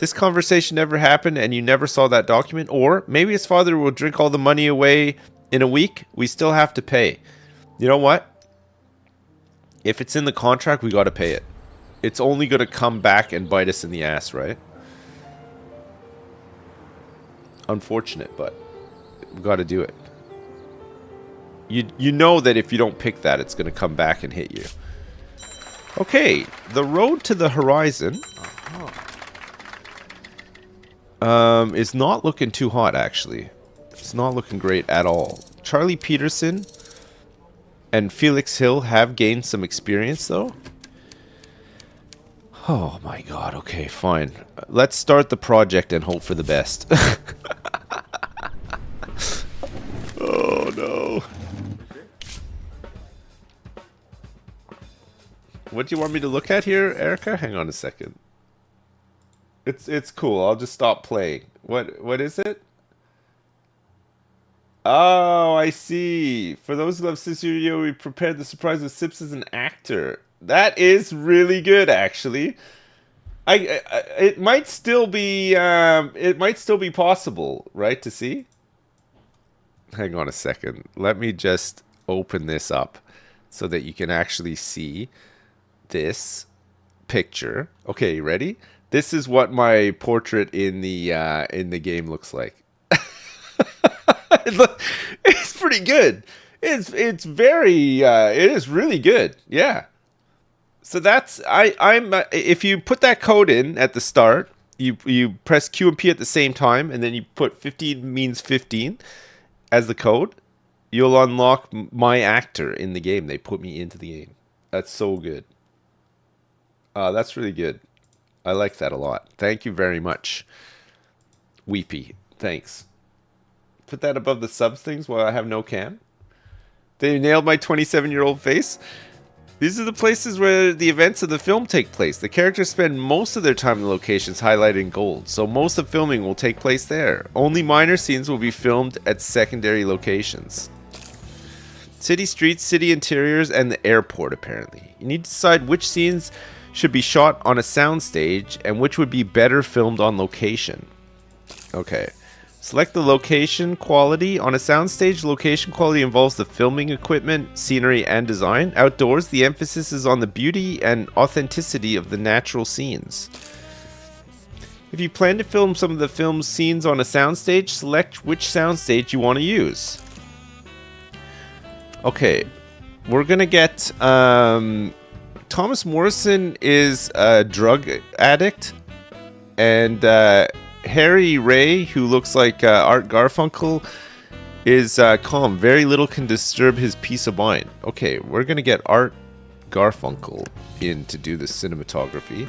This conversation never happened and you never saw that document. Or maybe his father will drink all the money away in a week. We still have to pay. You know what? If it's in the contract, we got to pay it. It's only going to come back and bite us in the ass, right? Unfortunate, but we got to do it. You know that if you don't pick that, it's going to come back and hit you. Okay, the road to the horizon is not looking too hot, actually. It's not looking great at all. Charlie Peterson and Felix Hill have gained some experience, though. Oh my god, okay, fine. Let's start the project and hope for the best. Oh no. What do you want me to look at here, Erica? Hang on a second. It's cool. I'll just stop playing. What is it? Oh, I see. For those who love Sim Studio, we prepared the surprise with Sips as an actor. That is really good, actually. It might still be possible, right, to see? Hang on a second. Let me just open this up so that you can actually see this picture. Okay, you ready? This is what my portrait in the game looks like. It's pretty good. It's very it is really good. Yeah. So that's I'm if you put that code in at the start, you press Q and P at the same time, and then you put 15 means 15 as the code, you'll unlock my actor in the game. They put me into the game. That's so good. That's really good. I like that a lot. Thank you very much, Weepy. Thanks. Put that above the subs things while I have no cam. They nailed my 27-year-old face. These are the places where the events of the film take place. The characters spend most of their time in the locations highlighted in gold, so most of filming will take place there. Only minor scenes will be filmed at secondary locations. City streets, city interiors, and the airport, apparently. You need to decide which scenes should be shot on a soundstage and which would be better filmed on location. Okay. Select the location quality. On a soundstage, location quality involves the filming equipment, scenery, and design. Outdoors, the emphasis is on the beauty and authenticity of the natural scenes. If you plan to film some of the film's scenes on a soundstage, select which soundstage you want to use. Okay, we're gonna get Thomas Morrison is a drug addict, and Harry Ray, who looks like Art Garfunkel, is calm. Very little can disturb his peace of mind. Okay, we're gonna get Art Garfunkel in to do the cinematography.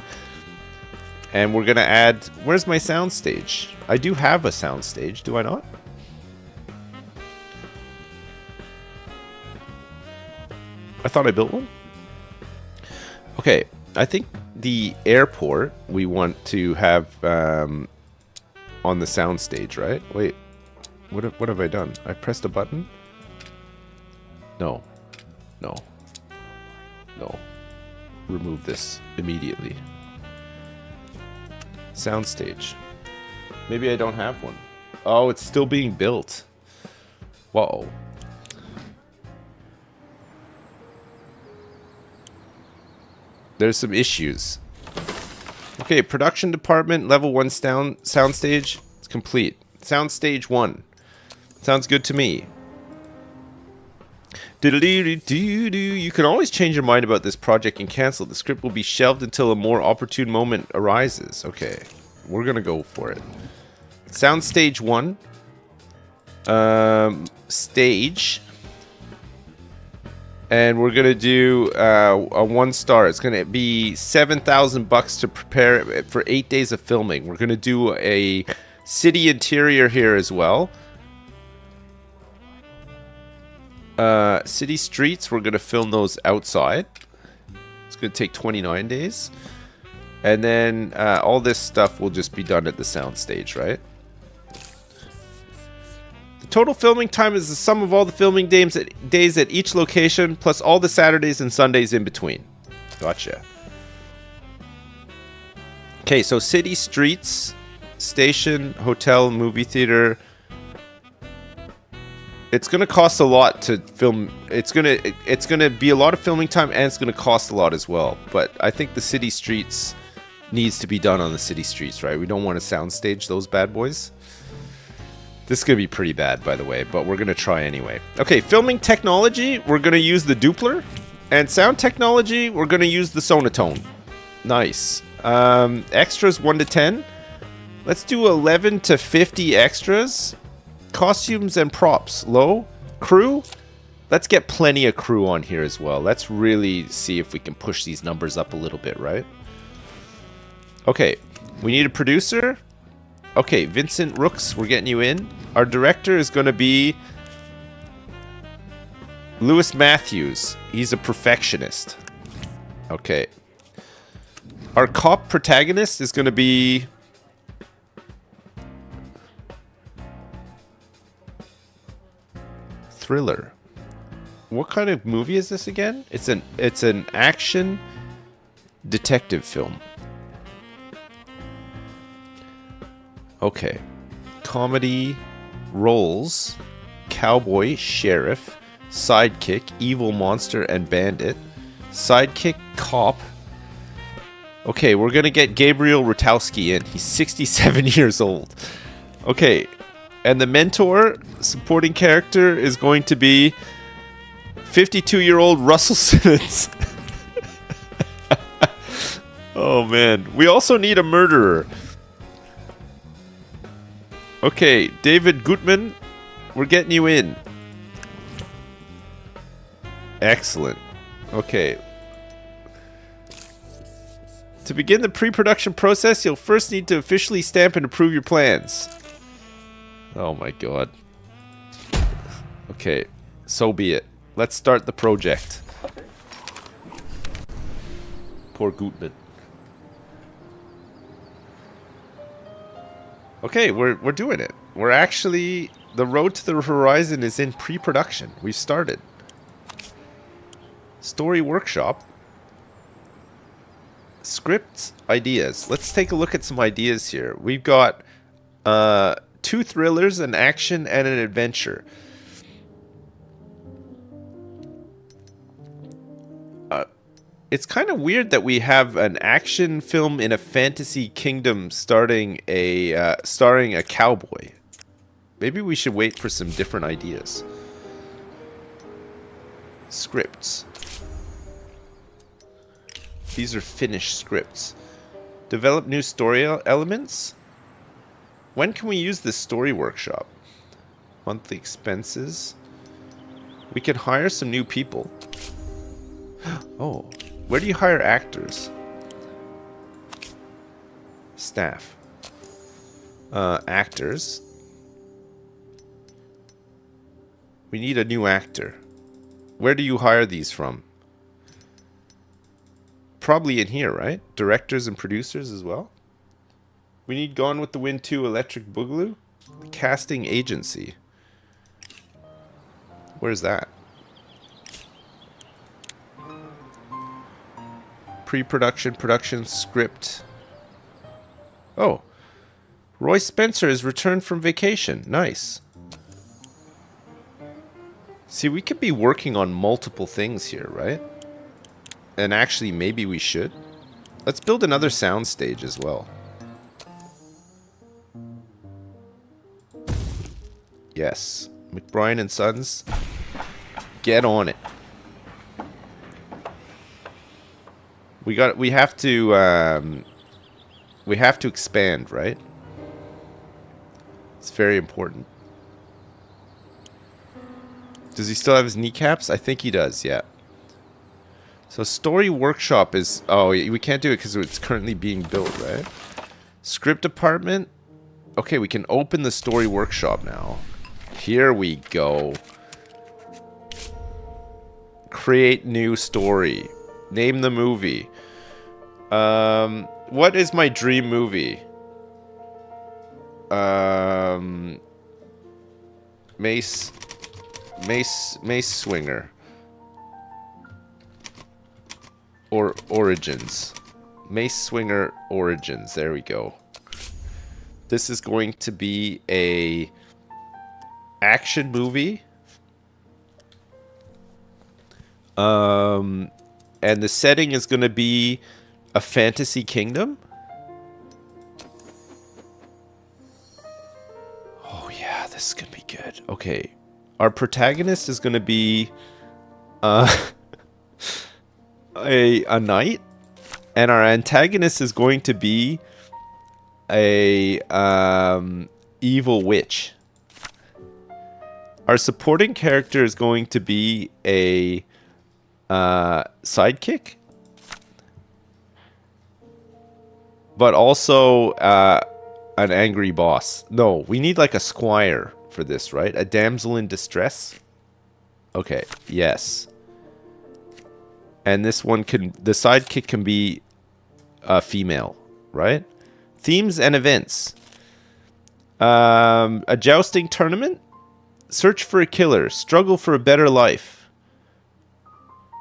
And we're going to add... Where's my soundstage? I do have a soundstage, do I not? I thought I built one. Okay, I think the airport we want to have on the soundstage, right? Wait, what have I done? I pressed a button? No. No. No. Remove this immediately. Soundstage. Maybe I don't have one. Oh, it's still being built. Whoa. There's some issues. Okay, production department, level 1 soundstage. It's complete. Soundstage 1. Sounds good to me. You can always change your mind about this project and cancel. The script will be shelved until a more opportune moment arises. Okay, we're gonna go for it. Soundstage 1. Stage. And we're gonna do a 1 star. It's gonna be $7,000 to prepare it for 8 days of filming. We're gonna do a city interior here as well. City streets, we're gonna film those outside. It's gonna take 29 days. And then all this stuff will just be done at the soundstage, right? The total filming time is the sum of all the filming days at each location, plus all the Saturdays and Sundays in between. Gotcha. Okay, so city streets, station, hotel, movie theater. It's gonna cost a lot to film. It's gonna be a lot of filming time, and it's gonna cost a lot as well. But I think the city streets needs to be done on the city streets, right? We don't want to soundstage those bad boys. This is gonna be pretty bad, by the way, but we're gonna try anyway. Okay, filming technology, we're gonna use the Doppler, and sound technology, we're gonna use the Sonotone. Nice. Extras 1 to 10. Let's do 11 to 50 extras. Costumes and props, low. Crew, let's get plenty of crew on here as well. Let's really see if we can push these numbers up a little bit, right? Okay, we need a producer. Okay, Vincent Rooks, we're getting you in. Our director is going to be Lewis Matthews. He's a perfectionist. Okay. Our cop protagonist is going to be... Thriller. What kind of movie is this again? It's an action detective film. Okay. Comedy roles: cowboy, sheriff, sidekick, evil monster, and bandit. Sidekick, cop. Okay, we're gonna get Gabriel Rutowski in. He's 67 years old. Okay. And the mentor, supporting character, is going to be 52-year-old Russell Simmons. Oh, man. We also need a murderer. Okay, David Gutman, we're getting you in. Excellent. Okay. To begin the pre-production process, you'll first need to officially stamp and approve your plans. Oh my god. Okay, so be it. Let's start the project. Poor Gutman. Okay, we're doing it. We're actually... The Road to the Horizon is in pre-production. We've started. Story workshop. Script ideas. Let's take a look at some ideas here. We've got 2 thrillers, an action, and an adventure. It's kind of weird that we have an action film in a fantasy kingdom starring a cowboy. Maybe we should wait for some different ideas. Scripts. These are finished scripts. Develop new story elements. When can we use this story workshop? Monthly expenses. We can hire some new people. Oh, where do you hire actors? Staff. Actors. We need a new actor. Where do you hire these from? Probably in here, right? Directors and producers as well. We need Gone with the Wind 2 Electric Boogaloo. The casting agency. Where's that? Pre-production, production, script. Oh. Roy Spencer has returned from vacation. Nice. See, we could be working on multiple things here, right? And actually, maybe we should. Let's build another soundstage as well. Yes. McBrien and Sons. Get on it. We have to expand, right? It's very important. Does he still have his kneecaps? I think he does, yeah. So story workshop is... Oh, we can't do it because it's currently being built, right? Script department. Okay, we can open the story workshop now. Here we go. Create new story. Name the movie. What is my dream movie? Mace Swinger. Or Origins. Mace Swinger Origins. There we go. This is going to be a action movie. And the setting is going to be a fantasy kingdom. Oh yeah, this is going to be good. Okay. Our protagonist is going to be a knight, and our antagonist is going to be a evil witch. Our supporting character is going to be a sidekick, but also an angry boss. No, we need like a squire for this, right? A damsel in distress. Okay, yes. And this one can, the sidekick can be a female, right? Themes and events. A jousting tournament. Search for a killer. Struggle for a better life.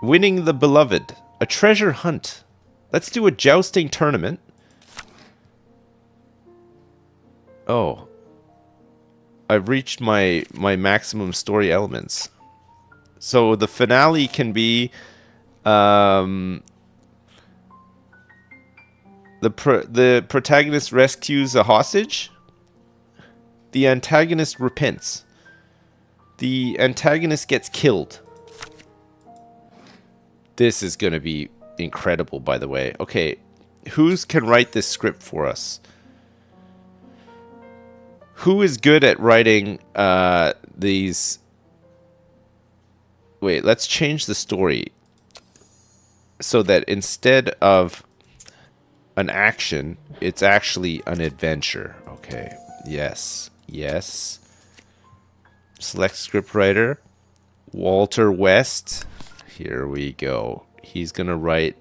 Winning the beloved. A treasure hunt. Let's do a jousting tournament. Oh. I've reached my maximum story elements. So the finale can be the protagonist rescues a hostage. The antagonist repents. The antagonist gets killed. This is going to be incredible, by the way. Okay, who can write this script for us? Who is good at writing these... Wait, let's change the story so that instead of an action, it's actually an adventure. Okay, yes, yes. Select scriptwriter, Walter West. Here we go. He's going to write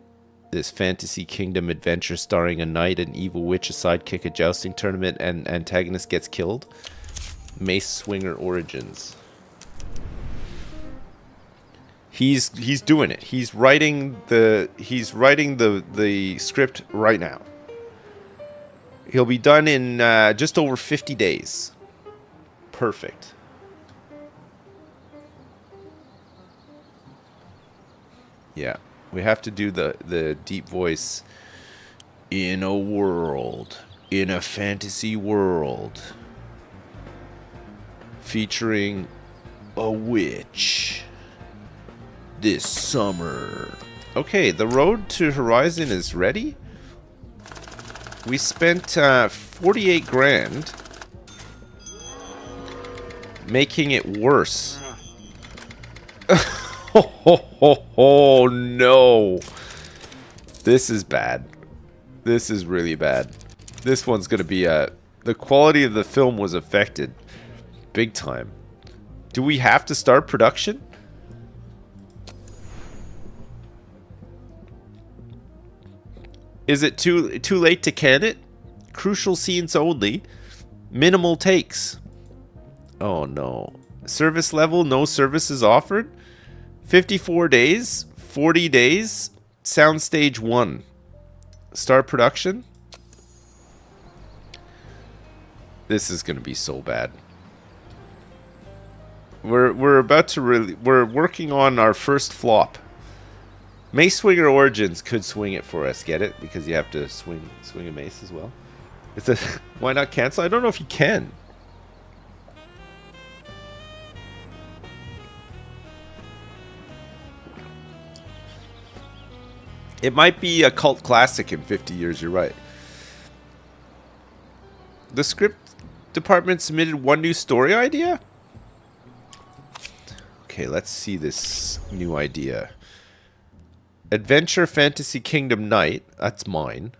this fantasy kingdom adventure starring a knight, an evil witch, a sidekick, a jousting tournament, and antagonist gets killed. Mace Swinger Origins. He's doing it. He's writing the script right now. He'll be done in just over 50 days. Perfect. Yeah, we have to do the deep voice. In a world, in a fantasy world, featuring a witch. This summer. Okay, the road to Horizon is ready. We spent 48 grand making it worse. Oh no. This is bad. This is really bad. This one's going to be the quality of the film was affected big time. Do we have to start production? Is it too late to can it? Crucial scenes only. Minimal takes. Oh no. Service level, no services offered. 54 days, 40 days. Soundstage 1. Start production. This is going to be so bad. We're about to we're working on our first flop. Mace Swinger Origins could swing it for us, get it? Because you have to swing a mace as well. It's a why not cancel? I don't know if you can. It might be a cult classic in 50 years, you're right. The script department submitted one new story idea? Okay, let's see this new idea. Adventure Fantasy Kingdom Night. That's mine.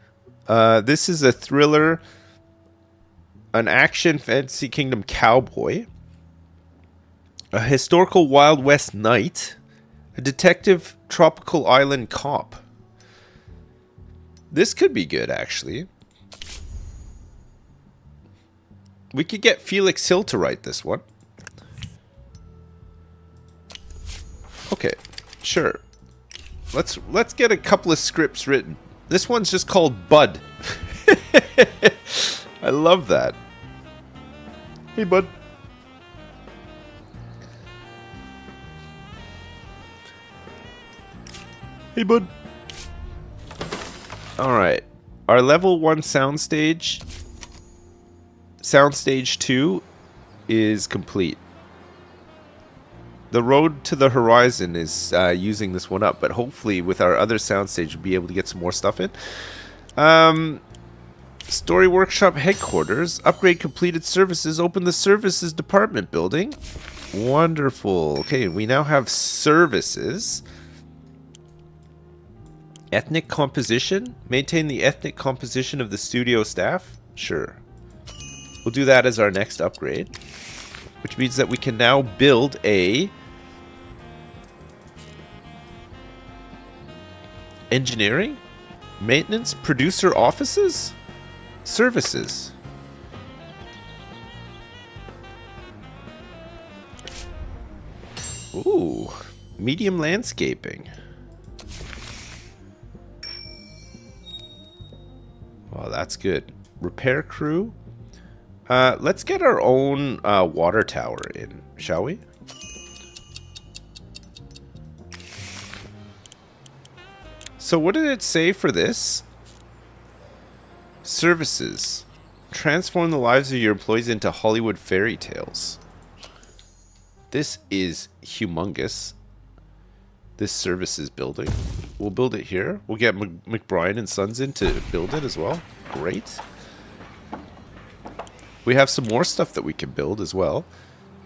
This is a thriller. An action Fantasy Kingdom cowboy. A historical Wild West knight. A detective tropical island cop. This could be good, actually. We could get Felix Hill to write this one. Okay, sure. Let's get a couple of scripts written. This one's just called Bud. I love that. Hey, Bud. Hey, Bud. Alright. Our level 1 soundstage. Soundstage 2 is complete. The Road to the Horizon is using this one up, but hopefully with our other soundstage we'll be able to get some more stuff in. Story Workshop Headquarters. Upgrade completed services. Open the services department building. Wonderful. Okay, we now have services. Ethnic composition. Maintain the ethnic composition of the studio staff. Sure. We'll do that as our next upgrade. Which means that we can now build a engineering, maintenance, producer offices, services. Ooh, medium landscaping. Well, that's good. Repair crew. Let's get our own water tower in, shall we? So what did it say for this? Services. Transform the lives of your employees into Hollywood fairy tales. This is humongous. This services building. We'll build it here. We'll get McBride and Sons in to build it as well. Great. We have some more stuff that we can build as well.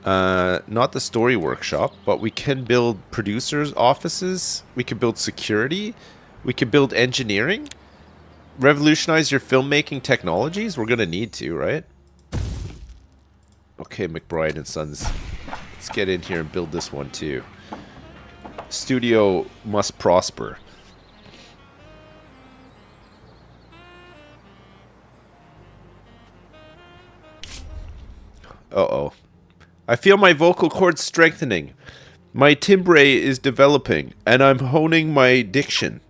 Not the story workshop, but we can build producers' offices. We can build security. We can build engineering. Revolutionize your filmmaking technologies. We're going to need to, right? Okay, McBride and Sons. Let's get in here and build this one too. Studio must prosper. Uh-oh. I feel my vocal cords strengthening. My timbre is developing, and I'm honing my diction.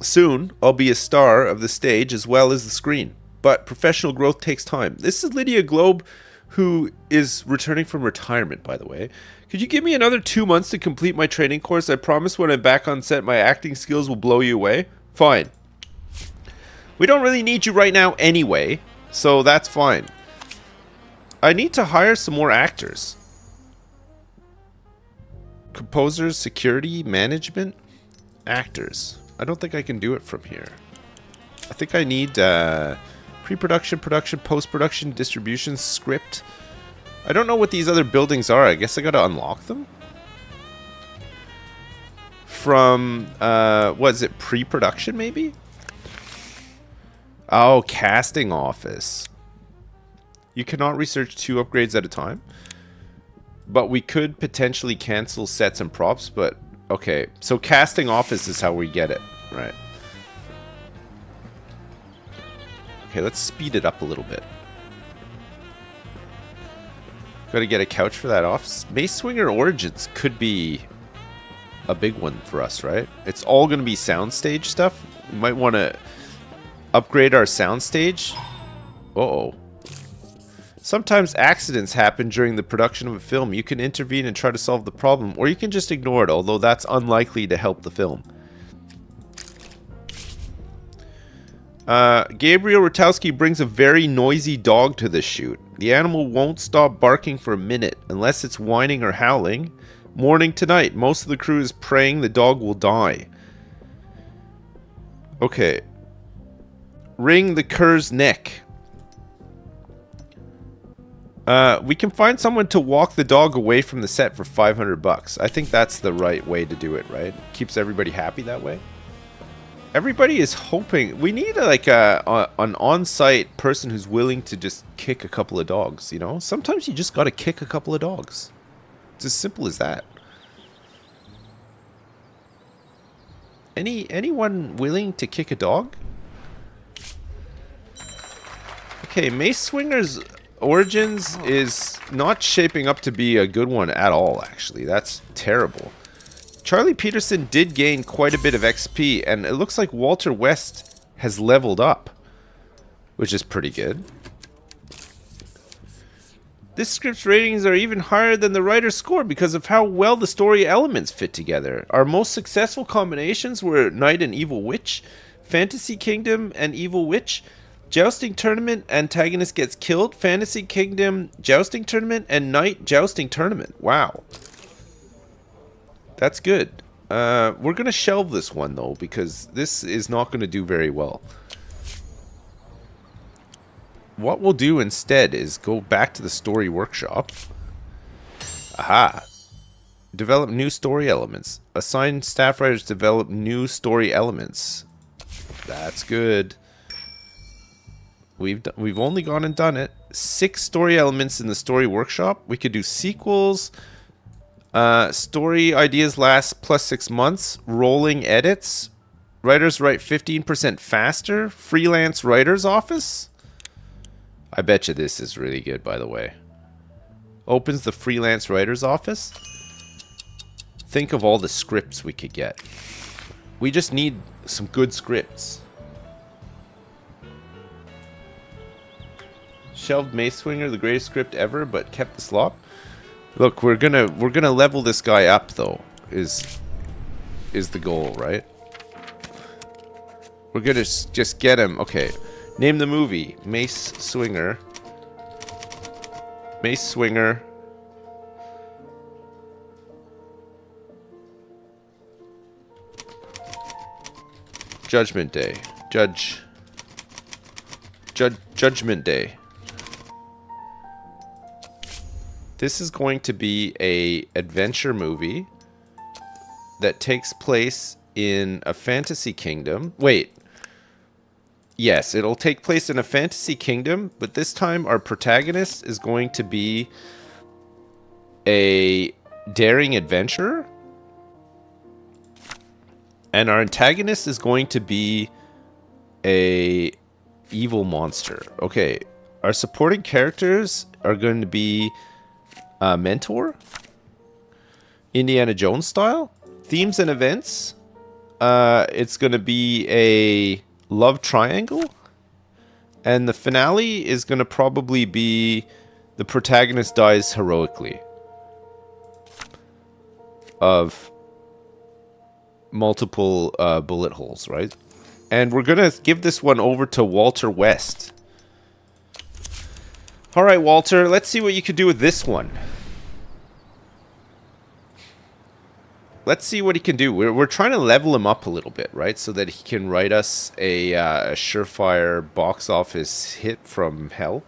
Soon, I'll be a star of the stage as well as the screen. But professional growth takes time. This is Lydia Globe, who is returning from retirement, by the way. Could you give me another 2 months to complete my training course? I promise when I'm back on set, my acting skills will blow you away. Fine. We don't really need you right now anyway, so that's fine. I need to hire some more actors. Composers, security, management, actors. I don't think I can do it from here. I think I need pre-production, production, post-production, distribution, script. I don't know what these other buildings are. I guess I gotta unlock them. from, what is it, pre-production maybe? Oh, casting office. You cannot research 2 upgrades at a time. But we could potentially cancel sets and props, but okay. So casting office is how we get it, right? Okay, let's speed it up a little bit. Gotta get a couch for that office. Mace Swinger Origins could be a big one for us, right? It's all gonna be soundstage stuff. We might want to upgrade our soundstage. Uh-oh. Sometimes accidents happen during the production of a film. You can intervene and try to solve the problem, or you can just ignore it, although that's unlikely to help the film. Gabriel Rutowski brings a very noisy dog to the shoot. The animal won't stop barking for a minute unless it's whining or howling. Morning to night, most of the crew is praying the dog will die. Okay. Wring the cur's neck. We can find someone to walk the dog away from the set for $500. I think that's the right way to do it, right? Keeps everybody happy that way. Everybody is hoping. We need like an on-site person who's willing to just kick a couple of dogs, you know? Sometimes you just gotta kick a couple of dogs. It's as simple as that. Anyone willing to kick a dog? Okay, Mace Swinger's Origins is not shaping up to be a good one at all, actually. That's terrible. Charlie Peterson did gain quite a bit of XP, and it looks like Walter West has leveled up, which is pretty good. This script's ratings are even higher than the writer's score because of how well the story elements fit together. Our most successful combinations were Knight and Evil Witch, Fantasy Kingdom and Evil Witch, Jousting Tournament, antagonist gets killed, Fantasy Kingdom, Jousting Tournament, and Knight Jousting Tournament. Wow. That's good. We're going to shelve this one, though, because this is not going to do very well. What we'll do instead is go back to the story workshop. Aha. Develop new story elements. Assign staff writers to develop new story elements. That's good. We've only gone and done it. 6 story elements in the story workshop. We could do sequels. Story ideas last plus 6 months. Rolling edits. Writers write 15% faster. Freelance writer's office. I bet you this is really good, by the way. Opens the freelance writer's office. Think of all the scripts we could get. We just need some good scripts. Shelved Mace Swinger, the greatest script ever, but kept the slop. Look, we're gonna level this guy up, though. Is the goal, right? We're gonna just get him. Okay, name the movie. Mace Swinger. Mace Swinger. Judgment Day. Judgment Day. This is going to be a adventure movie that takes place in a fantasy kingdom. Wait. Yes, it'll take place in a fantasy kingdom, but this time our protagonist is going to be a daring adventurer. And our antagonist is going to be a evil monster. Okay, our supporting characters are going to be mentor, Indiana Jones style. Themes and events. It's going to be a love triangle. And the finale is going to probably be the protagonist dies heroically. Of multiple bullet holes, right? And we're going to give this one over to Walter West. Alright, Walter, let's see what you can do with this one. Let's see what he can do. We're trying to level him up a little bit, right? So that he can write us a surefire box office hit from hell.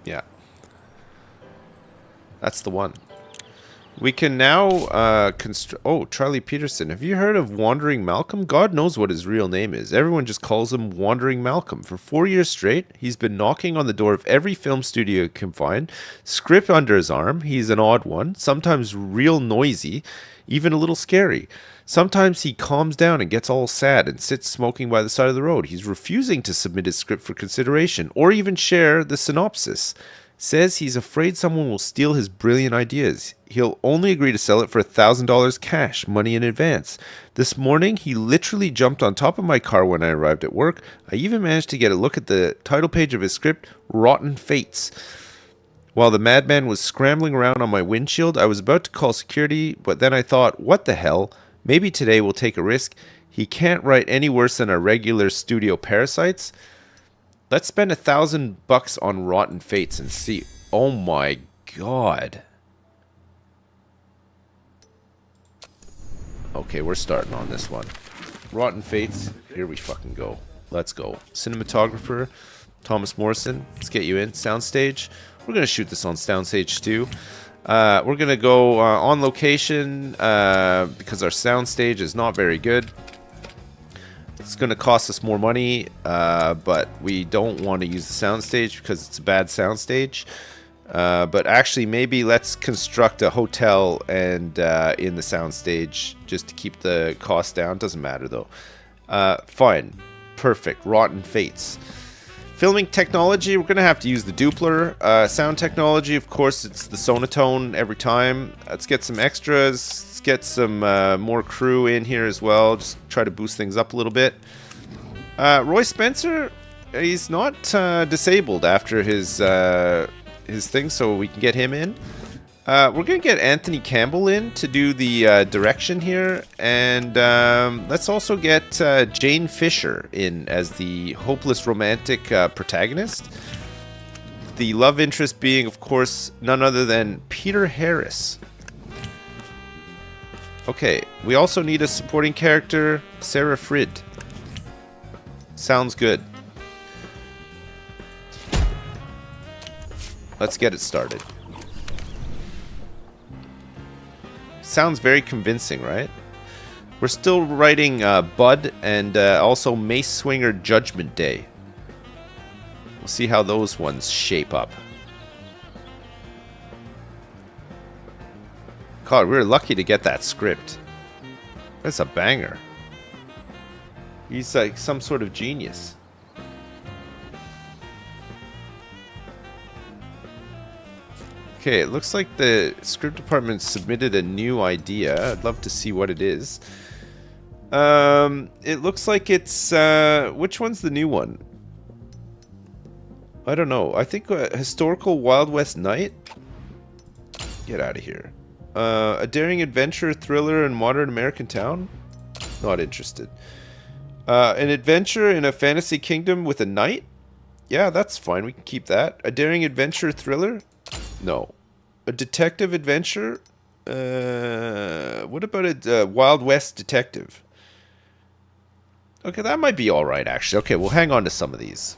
Yeah. That's the one. We can now oh, Charlie Peterson. Have you heard of Wandering Malcolm? God knows what his real name is. Everyone just calls him Wandering Malcolm. For 4 years straight, he's been knocking on the door of every film studio he can find. Script under his arm. He's an odd one. Sometimes real noisy. Even a little scary. Sometimes he calms down and gets all sad and sits smoking by the side of the road. He's refusing to submit his script for consideration or even share the synopsis. Says he's afraid someone will steal his brilliant ideas. He'll only agree to sell it for $1,000 cash, money in advance. This morning, he literally jumped on top of my car when I arrived at work. I even managed to get a look at the title page of his script, Rotten Fates. While the madman was scrambling around on my windshield, I was about to call security, but then I thought, what the hell? Maybe today we'll take a risk. He can't write any worse than our regular studio parasites. Let's spend $1,000 on Rotten Fates and see. Oh my god. Okay, we're starting on this one. Rotten Fates. Here we fucking go. Let's go. Cinematographer, Thomas Morrison. Let's get you in. Soundstage. We're going to shoot this on Soundstage too. We're going to go on location because our soundstage is not very good. It's going to cost us more money, but we don't want to use the soundstage because it's a bad soundstage. But actually, maybe let's construct a hotel and in the soundstage just to keep the cost down. Doesn't matter though. Fine, perfect. Rotten Fates. Filming technology, we're going to have to use the Doppler. Sound technology, of course, it's the Sonotone every time. Let's get some extras. Let's get some more crew in here as well. Just try to boost things up a little bit. Roy Spencer, he's not disabled after his thing, so we can get him in. We're going to get Anthony Campbell in to do the direction here. And let's also get Jane Fisher in as the hopeless romantic protagonist. The love interest being, of course, none other than Peter Harris. Okay, we also need a supporting character, Sarah Frid. Sounds good. Let's get it started. Sounds very convincing, right? We're still writing Bud and also Mace Swinger Judgment Day. We'll see how those ones shape up. God, we were lucky to get that script. That's a banger. He's like some sort of genius. Okay, it looks like the script department submitted a new idea. I'd love to see what it is. It looks like it's... which one's the new one? I don't know. I think Historical Wild West Night? Get out of here. A daring adventure, thriller, and modern American town? Not interested. An adventure in a fantasy kingdom with a knight? Yeah, that's fine. We can keep that. A daring adventure, thriller? No. A detective adventure? What about a Wild West detective? Okay, that might be alright, actually. Okay, we'll hang on to some of these.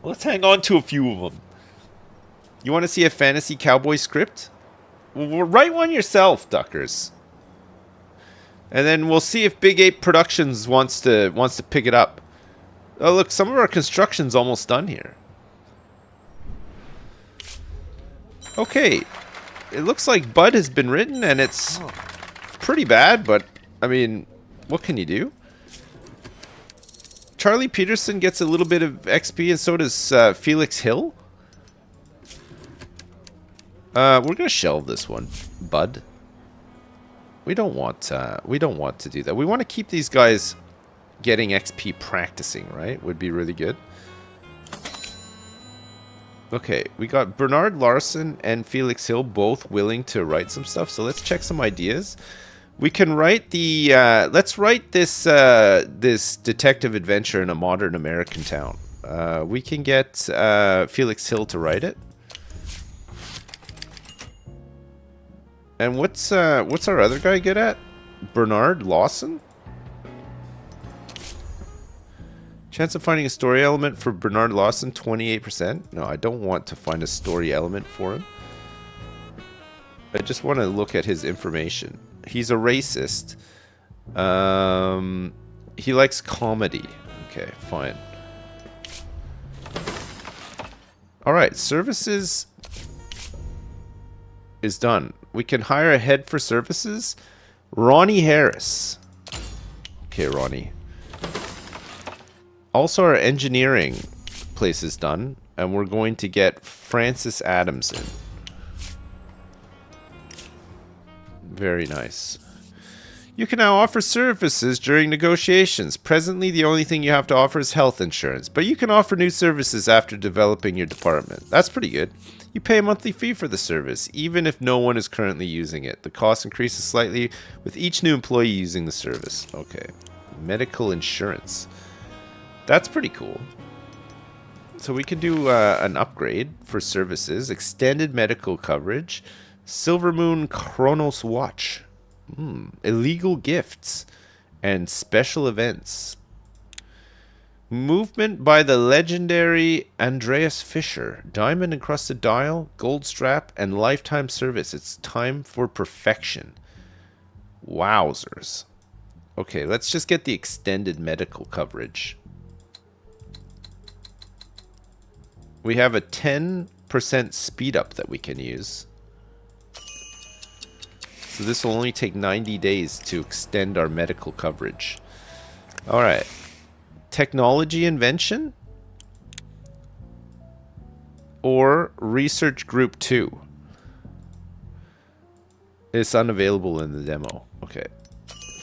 Let's hang on to a few of them. You want to see a fantasy cowboy script? Well, write one yourself, Duckers. And then we'll see if Big Ape Productions wants to pick it up. Oh, look, some of our construction's almost done here. Okay, it looks like Bud has been written, and it's pretty bad, but, I mean, what can you do? Charlie Peterson gets a little bit of XP, and so does Felix Hill. We're gonna shelve this one, Bud. We don't want to do that. We want to keep these guys getting XP practicing, right? Would be really good. Okay, we got Bernard Larson and Felix Hill both willing to write some stuff. So let's check some ideas. We can write the let's write this this detective adventure in a modern American town. We can get Felix Hill to write it. And what's our other guy good at? Bernard Lawson? Chance of finding a story element for Bernard Lawson, 28%. No, I don't want to find a story element for him. I just want to look at his information. He's a racist. He likes comedy. Okay, fine. Alright, services is done. We can hire a head for services. Ronnie Harris. Okay, Ronnie. Also, our engineering place is done. And we're going to get Francis Adamson. Very nice. You can now offer services during negotiations. Presently, the only thing you have to offer is health insurance, but you can offer new services after developing your department. That's pretty good. You pay a monthly fee for the service, even if no one is currently using it. The cost increases slightly with each new employee using the service. Okay. Medical insurance. That's pretty cool. So we can do an upgrade for services. Extended medical coverage. Silver Moon Chronos Watch. Illegal gifts and special events. Movement by the legendary Andreas Fischer. Diamond encrusted dial, gold strap, and lifetime service. It's time for perfection. Wowzers. Okay, let's just get the extended medical coverage. We have a 10% speed up that we can use. So this will only take 90 days to extend our medical coverage. Alright. Technology invention? Or research group 2? It's unavailable in the demo. Okay.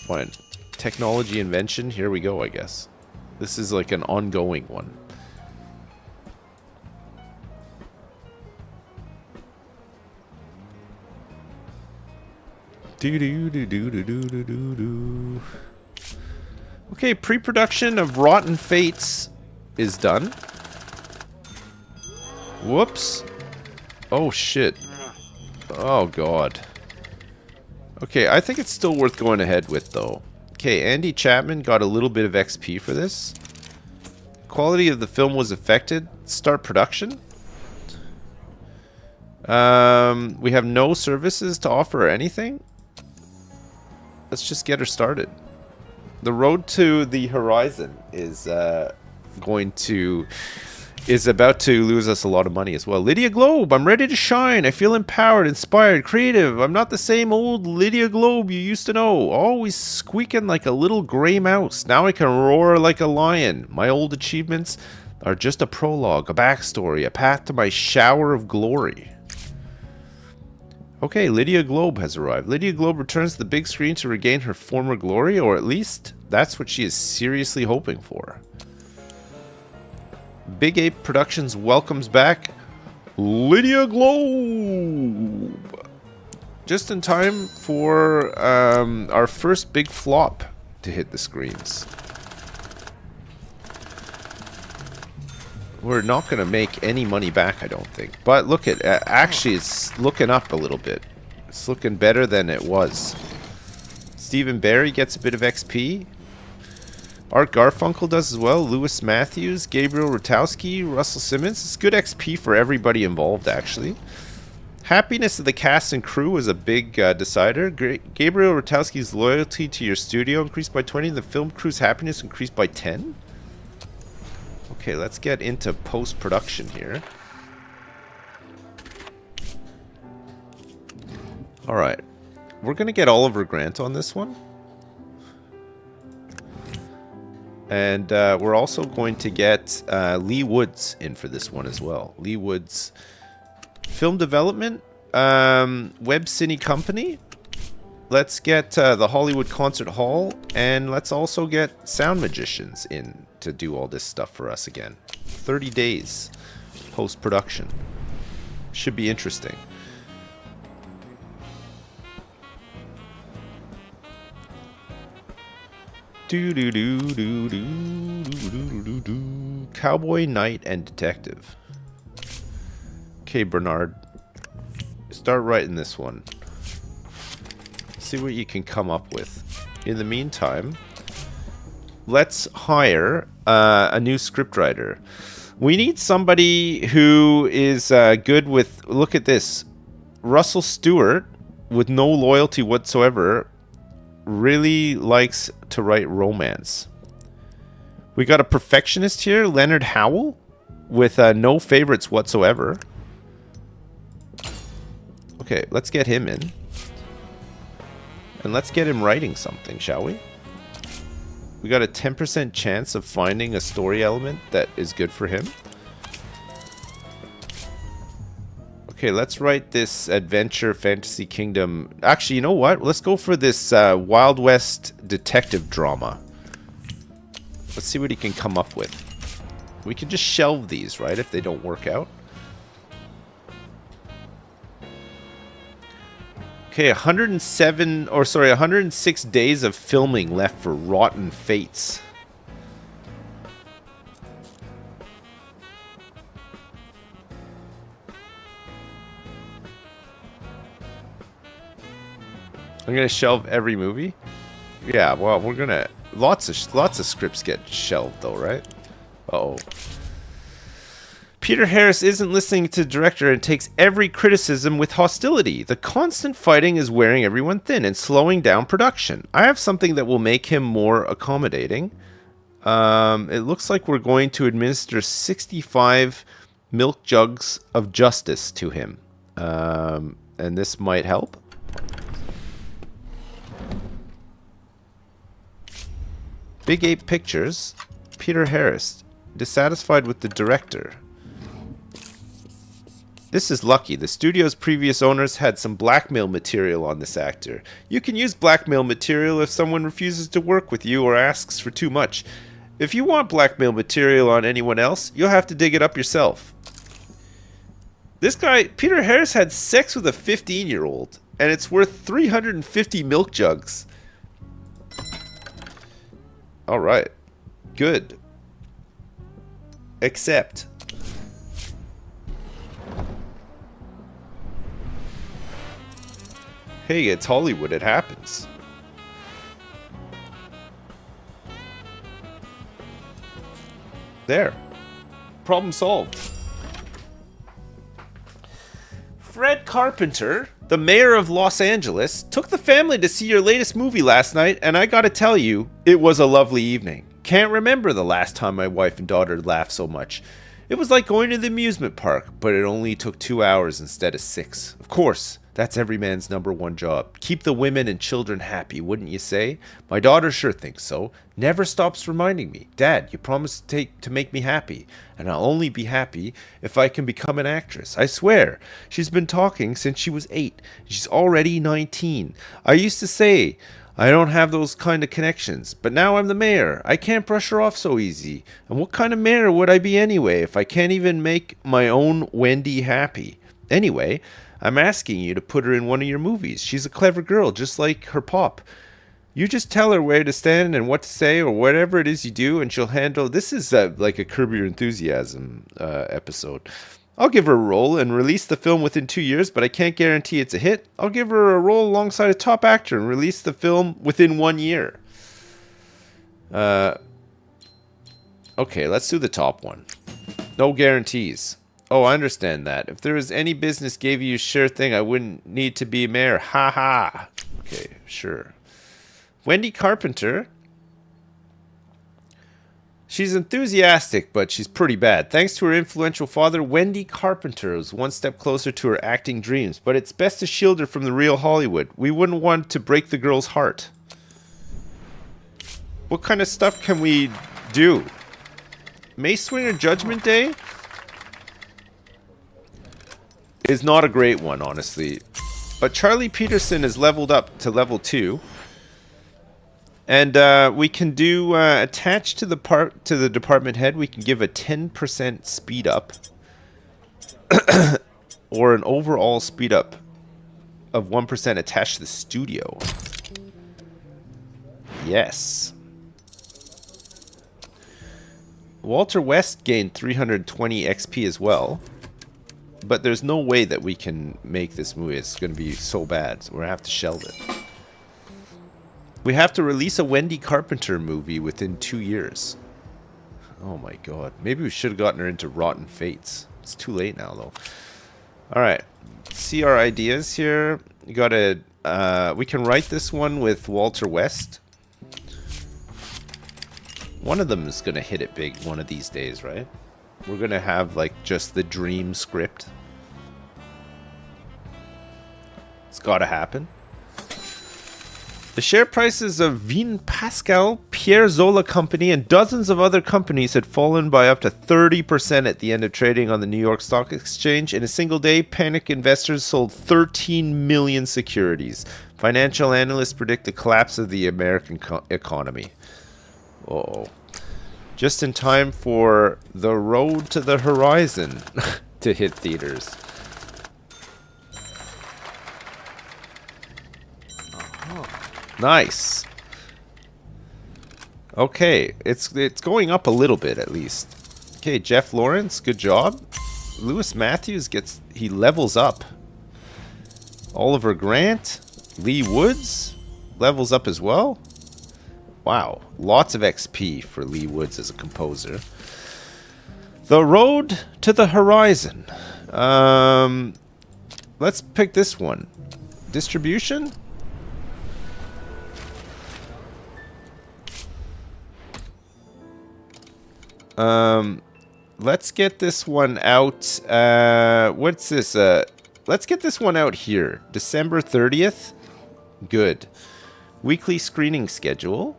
Fine. Technology invention, here we go, I guess. This is like an ongoing one. Okay, pre-production of Rotten Fates is done. Whoops. Oh, shit. Oh, God. Okay, I think it's still worth going ahead with, though. Okay, Andy Chapman got a little bit of XP for this. Quality of the film was affected. Start production. We have no services to offer or anything. Let's just get her started. The road to the horizon is about to lose us a lot of money as well. Lydia Globe, I'm ready to shine. I feel empowered, inspired, creative. I'm not the same old Lydia Globe you used to know. Always squeaking like a little gray mouse. Now I can roar like a lion. My old achievements are just a prologue, a backstory, a path to my shower of glory. Okay, Lydia Globe has arrived. Lydia Globe returns to the big screen to regain her former glory, or at least that's what she is seriously hoping for. Big Ape Productions welcomes back Lydia Globe. Just in time for our first big flop to hit the screens. We're not going to make any money back, I don't think. But look at actually, it's looking up a little bit. It's looking better than it was. Stephen Barry gets a bit of XP. Art Garfunkel does as well. Lewis Matthews, Gabriel Rutowski, Russell Simmons. It's good XP for everybody involved, actually. Happiness of the cast and crew was a big decider. Gabriel Rutowski's loyalty to your studio increased by 20. The film crew's happiness increased by 10. Okay, let's get into post-production here. Alright. We're going to get Oliver Grant on this one. And we're also going to get Lee Woods in for this one as well. Lee Woods. Film development. Web Cine Company. Let's get the Hollywood Concert Hall. And let's also get Sound Magicians in to do all this stuff for us again. 30 days post-production. Should be interesting. Cowboy, Knight, and Detective. Okay, Bernard. Start writing this one. See what you can come up with. In the meantime, let's hire a new scriptwriter. We need somebody who is good with... Look at this. Russell Stewart with no loyalty whatsoever, really likes to write romance. We got a perfectionist here, Leonard Howell, with no favorites whatsoever. Okay, let's get him in. And let's get him writing something, shall we? We got a 10% chance of finding a story element that is good for him. Okay, let's write this adventure fantasy kingdom. Actually, you know what? Let's go for this Wild West detective drama. Let's see what he can come up with. We can just shelve these, right, if they don't work out. Okay, 106 days of filming left for Rotten Fates. I'm gonna shelve every movie. Yeah, well, we're gonna lots of scripts get shelved though, right? Uh-oh. Peter Harris isn't listening to the director and takes every criticism with hostility. The constant fighting is wearing everyone thin and slowing down production. I have something that will make him more accommodating. It looks like we're going to administer 65 milk jugs of justice to him. And this might help. Big Ape Pictures, Peter Harris, dissatisfied with the director. This is lucky. The studio's previous owners had some blackmail material on this actor. You can use blackmail material if someone refuses to work with you or asks for too much. If you want blackmail material on anyone else, you'll have to dig it up yourself. This guy, Peter Harris, had sex with a 15-year-old, and it's worth 350 milk jugs. Alright. Good. Except. Hey, it's Hollywood. It happens. There. Problem solved. Fred Carpenter, the mayor of Los Angeles, took the family to see your latest movie last night, and I gotta tell you, it was a lovely evening. Can't remember the last time my wife and daughter laughed so much. It was like going to the amusement park, but it only took 2 hours instead of 6. Of course, that's every man's #1 job. Keep the women and children happy, wouldn't you say? My daughter sure thinks so. Never stops reminding me, Dad, you promised to make me happy, and I'll only be happy if I can become an actress. I swear. She's been talking since she was 8. She's already 19. I used to say I don't have those kind of connections, but now I'm the mayor. I can't brush her off so easy. And what kind of mayor would I be anyway if I can't even make my own Wendy happy? Anyway, I'm asking you to put her in one of your movies. She's a clever girl, just like her pop. You just tell her where to stand and what to say or whatever it is you do, and she'll handle... This is like a Curb Your Enthusiasm episode. I'll give her a role and release the film within 2 years, but I can't guarantee it's a hit. I'll give her a role alongside a top actor and release the film within 1 year. Okay, let's do the top one. No guarantees. Oh, I understand that. If there was any business gave you a sure thing, I wouldn't need to be mayor. Ha ha. Okay, sure. Wendy Carpenter. She's enthusiastic, but she's pretty bad. Thanks to her influential father, Wendy Carpenter is one step closer to her acting dreams, but it's best to shield her from the real Hollywood. We wouldn't want to break the girl's heart. What kind of stuff can we do? Mace Swinger Judgment Day is not a great one, honestly. But Charlie Peterson is leveled up to level 2. And we can do attached to the department head. We can give a 10% speed up, or an overall speed up of 1% attached to the studio. Yes. Walter West gained 320 XP as well, but there's no way that we can make this movie. It's going to be so bad, so we're going to have to shelve it. We have to release a Wendy Carpenter movie within 2 years. Oh my god. Maybe we should have gotten her into Rotten Fates. It's too late now, though. Alright. See our ideas here. You gotta, we can write this one with Walter West. One of them is gonna hit it big one of these days, right? We're gonna have like just the dream script. It's gotta happen. The share prices of Vin Pascal, Pierre Zola Company, and dozens of other companies had fallen by up to 30% at the end of trading on the New York Stock Exchange. In a single day, panic investors sold 13 million securities. Financial analysts predict the collapse of the American economy. Uh-oh. Just in time for The Road to the Horizon to hit theaters. Nice. Okay, it's going up a little bit at least. Okay, Jeff Lawrence, good job. Lewis Matthews he levels up. Oliver Grant, Lee Woods levels up as well. Wow, lots of XP for Lee Woods as a composer. The Road to the Horizon. Let's pick this one. Distribution? Let's get this one out. What's this? Let's get this one out here. December 30th. Good. Weekly screening schedule.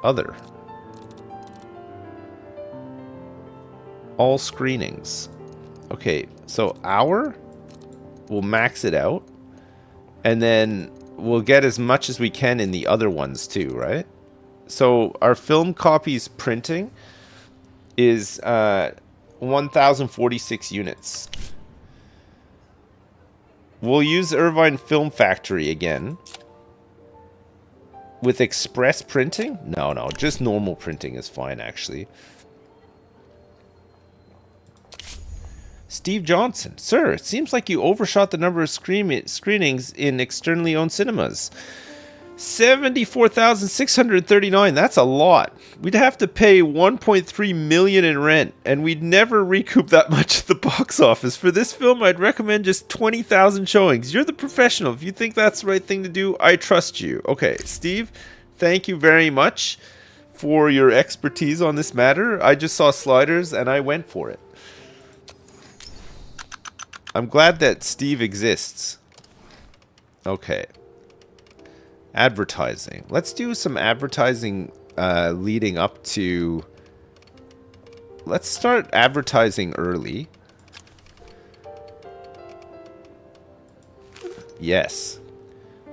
Other. All screenings. Okay, so hour. We'll max it out. And then we'll get as much as we can in the other ones too, right? So our film copies printing is 1,046 units. We'll use Irvine Film Factory again. With express printing? No, just normal printing is fine actually. Steve Johnson. Sir, it seems like you overshot the number of screenings in externally owned cinemas. 74,639. That's a lot. We'd have to pay 1.3 million in rent, and we'd never recoup that much at the box office. For this film, I'd recommend just 20,000 showings. You're the professional. If you think that's the right thing to do, I trust you. Okay, Steve, thank you very much for your expertise on this matter. I just saw Sliders, and I went for it. I'm glad that Steve exists. Okay. Advertising. Let's do some advertising leading up to... Let's start advertising early. Yes.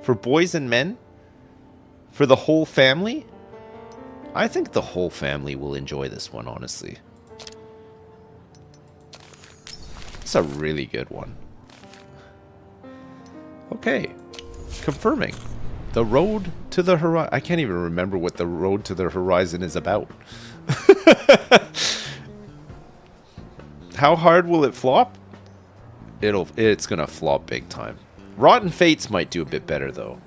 For boys and men? For the whole family? I think the whole family will enjoy this one, honestly. It's a really good one. Okay. Confirming. The Road to the Horizon. I can't even remember what The Road to the Horizon is about. How hard will it flop? It's gonna flop big time. Rotten Fates might do a bit better though.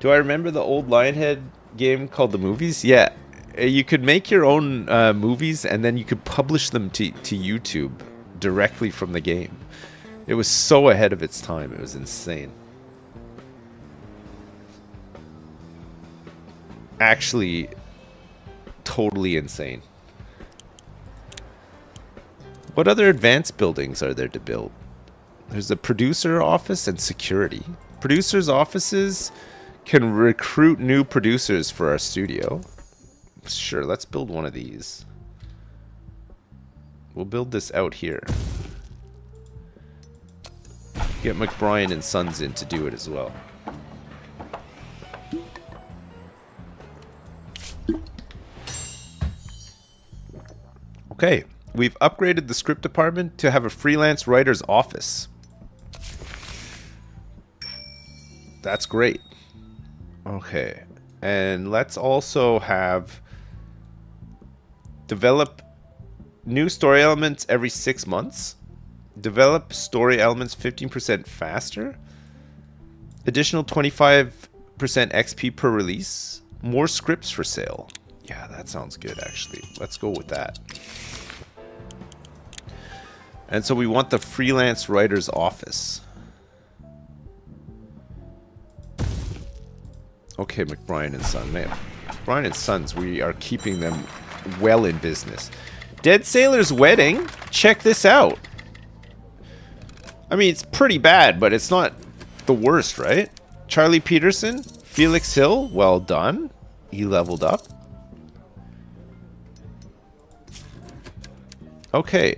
Do I remember the old Lionhead game called The Movies? Yeah. You could make your own movies and then you could publish them to YouTube directly from the game. It was so ahead of its time. It was insane. Actually, totally insane. What other advanced buildings are there to build? There's a producer office and security. Producers' offices can recruit new producers for our studio. Sure, let's build one of these. We'll build this out here. Get McBrien and Sons in to do it as well. Okay, we've upgraded the script department to have a freelance writer's office. That's great. Okay, and let's also have develop new story elements every 6 months. Develop story elements 15% faster. Additional 25% XP per release. More scripts for sale. Yeah, that sounds good actually. Let's go with that. And so we want the freelance writer's office. Okay, McBrien and Son. Man, McBrien and Sons, we are keeping them well in business. Dead Sailor's Wedding? Check this out. I mean, it's pretty bad, but it's not the worst, right? Charlie Peterson, Felix Hill, well done. He leveled up. Okay.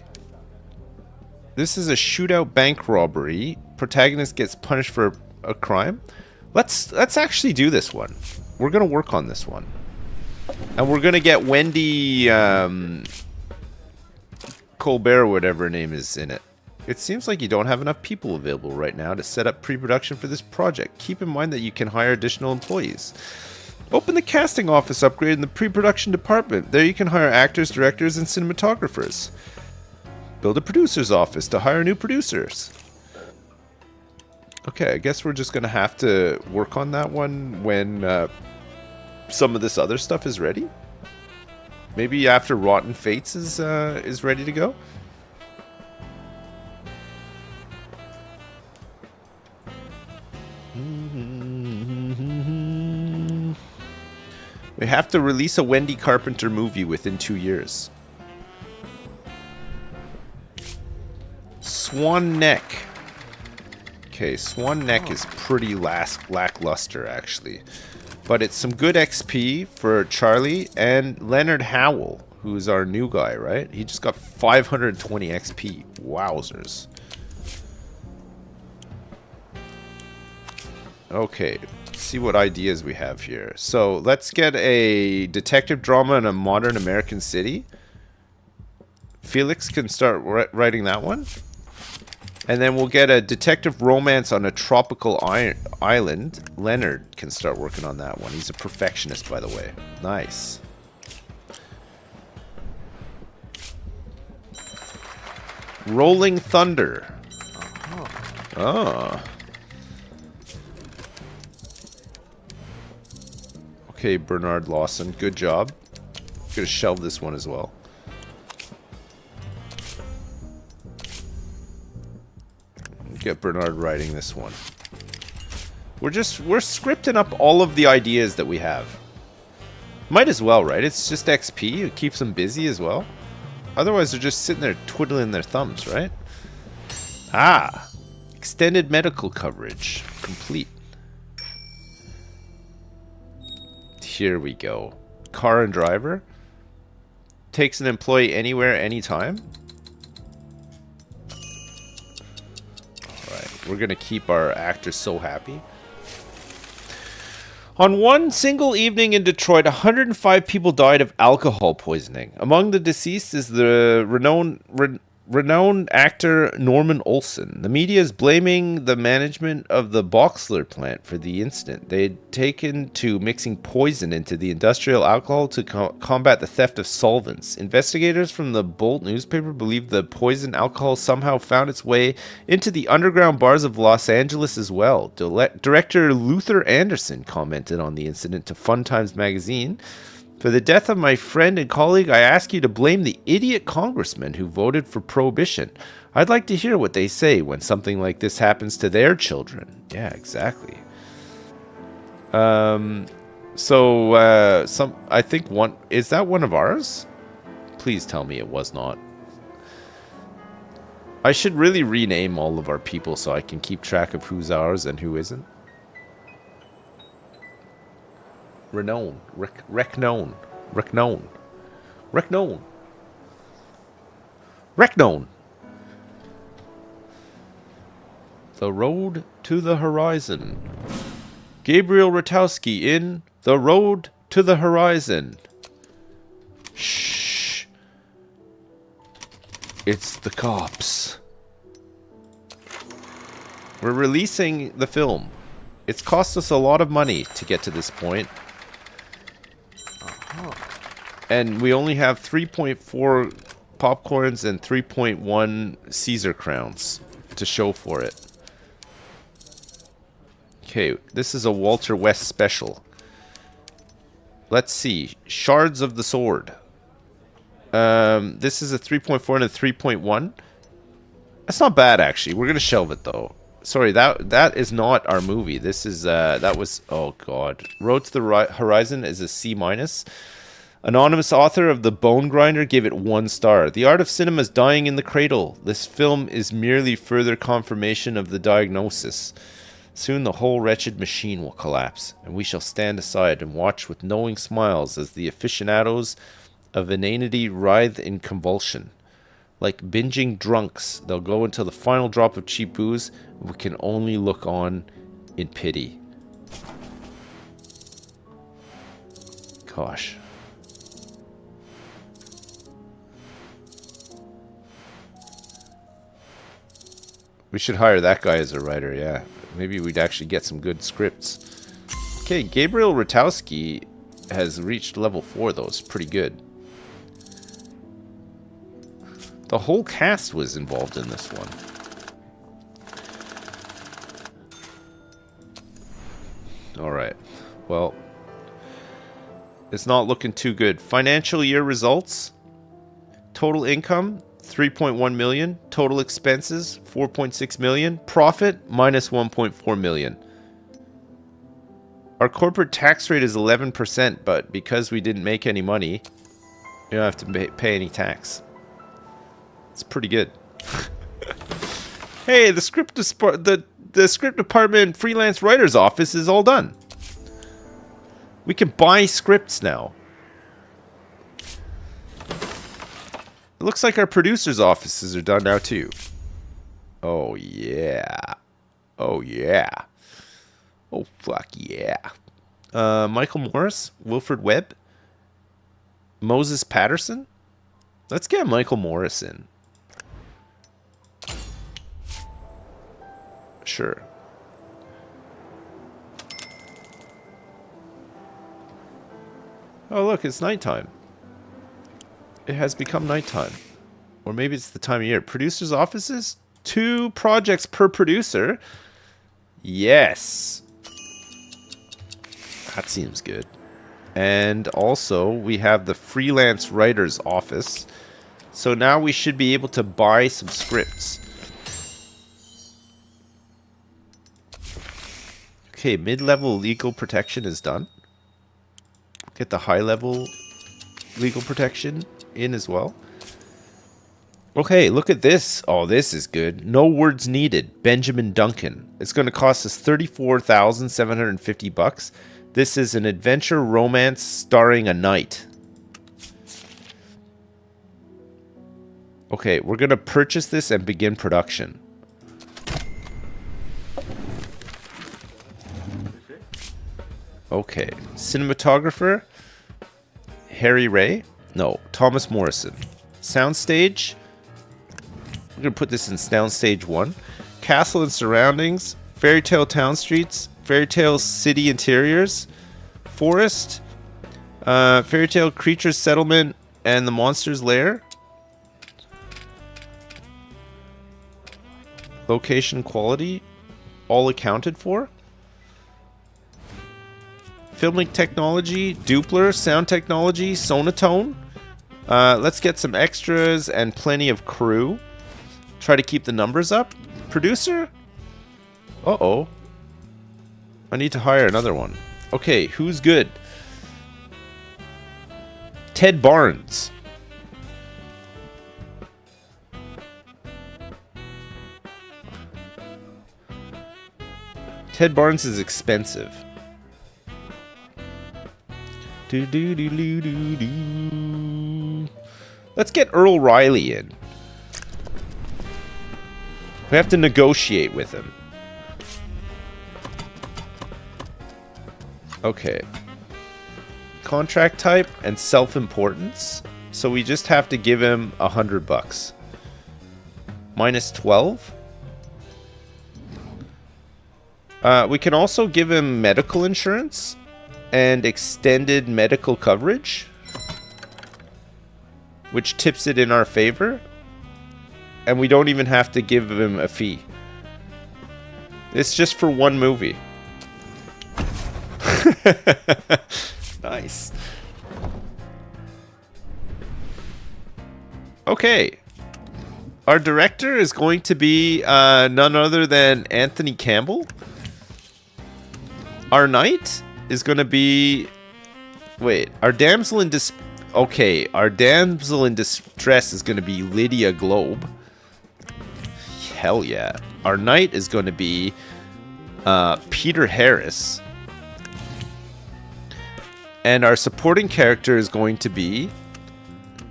This is a shootout bank robbery. Protagonist gets punished for a crime. Let's actually do this one. We're gonna work on this one. And we're gonna get Wendy Colbert, or whatever her name is, in it. It seems like you don't have enough people available right now to set up pre-production for this project. Keep in mind that you can hire additional employees. Open the casting office upgrade in the pre-production department. There you can hire actors, directors, and cinematographers. Build a producer's office to hire new producers. Okay, I guess we're just going to have to work on that one when some of this other stuff is ready. Maybe after Rotten Fates is ready to go. We have to release a Wendy Carpenter movie within 2 years. Swan Neck. Okay, Swan Neck is pretty lackluster, actually. But it's some good XP for Charlie and Leonard Howell, who's our new guy, right? He just got 520 XP. Wowzers. Okay, let's see what ideas we have here. So let's get a detective drama in a modern American city. Felix can start writing that one. And then we'll get a detective romance on a tropical island. Leonard can start working on that one. He's a perfectionist, by the way. Nice. Rolling Thunder. Oh. Okay, Bernard Lawson. Good job. Gonna shelve this one as well. Get Bernard writing this one. We're scripting up all of the ideas that we have. Might as well, right? It's just XP. It keeps them busy as well. Otherwise, they're just sitting there twiddling their thumbs, right? Ah, extended medical coverage complete. Here we go. Car and driver takes an employee anywhere, anytime. We're going to keep our actors so happy. On one single evening in Detroit, 105 people died of alcohol poisoning. Among the deceased is the renowned actor Norman Olson. The media is blaming the management of the Boxler plant for the incident. They'd taken to mixing poison into the industrial alcohol to combat the theft of solvents. Investigators from the Bolt newspaper believe the poisoned alcohol somehow found its way into the underground bars of Los Angeles as well. Director Luther Anderson commented on the incident to Fun Times magazine. For the death of my friend and colleague, I ask you to blame the idiot congressman who voted for prohibition. I'd like to hear what they say when something like this happens to their children. Yeah, exactly. I think one... Is that one of ours? Please tell me it was not. I should really rename all of our people so I can keep track of who's ours and who isn't. Renown. Reknown. The Road to the Horizon. Gabriel Ratowski in The Road to the Horizon. Shh. It's the cops. We're releasing the film. It's cost us a lot of money to get to this point. And we only have 3.4 popcorns and 3.1 Caesar crowns to show for it. Okay, this is a Walter West special. Let's see. Shards of the Sword. This is a 3.4 and a 3.1. That's not bad, actually. We're gonna shelve it though. Sorry, that is not our movie. This is that was, oh god. Road to the Horizon is a C minus. Anonymous author of The Bone Grinder gave it 1 star. The art of cinema is dying in the cradle. This film is merely further confirmation of the diagnosis. Soon the whole wretched machine will collapse, and we shall stand aside and watch with knowing smiles as the aficionados of inanity writhe in convulsion. Like binging drunks, they'll go until the final drop of cheap booze, and we can only look on in pity. Gosh. We should hire that guy as a writer, yeah. Maybe we'd actually get some good scripts. Okay, Gabriel Ratowski has reached level 4, though. It's pretty good. The whole cast was involved in this one. Alright. Well, it's not looking too good. Financial year results. Total income, 3.1 million. Total expenses, 4.6 million. Profit, minus 1.4 million. Our corporate tax rate is 11%, but because we didn't make any money, we don't have to pay any tax. It's pretty good. Hey, the script department freelance writer's office is all done. We can buy scripts now. It looks like our producer's offices are done now too. Oh yeah. Oh yeah. Oh fuck yeah. Michael Morris, Wilfred Webb, Moses Patterson. Let's get Michael Morris in. Sure. Oh look, it's nighttime. It has become nighttime. Or maybe it's the time of year. Producers' offices? 2 projects per producer? Yes. That seems good. And also, we have the freelance writer's office. So now we should be able to buy some scripts. Okay, mid-level legal protection is done. Get the high-level legal protection in as well. Okay, look at this. Oh, this is good. No words needed. Benjamin Duncan. It's going to cost us $34,750. This is an adventure romance starring a knight. Okay, we're going to purchase this and begin production. Okay, cinematographer, Harry Ray. No, Thomas Morrison. Soundstage. We're going to put this in Soundstage 1. Castle and surroundings. Fairy Tale Town Streets. Fairy Tale City Interiors. Forest. Fairy Tale Creatures Settlement and the Monster's Lair. Location quality. All accounted for. Filming technology, Doppler, sound technology, Sonotone. Let's get some extras and plenty of crew. Try to keep the numbers up. Producer? Uh-oh. I need to hire another one. Okay, who's good? Ted Barnes. Ted Barnes is expensive. Let's get Earl Riley in. We have to negotiate with him. Okay. Contract type and self-importance. So we just have to give him $100. Minus 12. We can also give him medical insurance and extended medical coverage, which tips it in our favor. And we don't even have to give him a fee. It's just for one movie. Nice. Okay. Our director is going to be none other than Anthony Campbell. Our knight is going to be... Wait, our damsel in distress... Okay, our damsel in distress is going to be Lydia Globe. Hell yeah. Our knight is going to be Peter Harris. And our supporting character is going to be...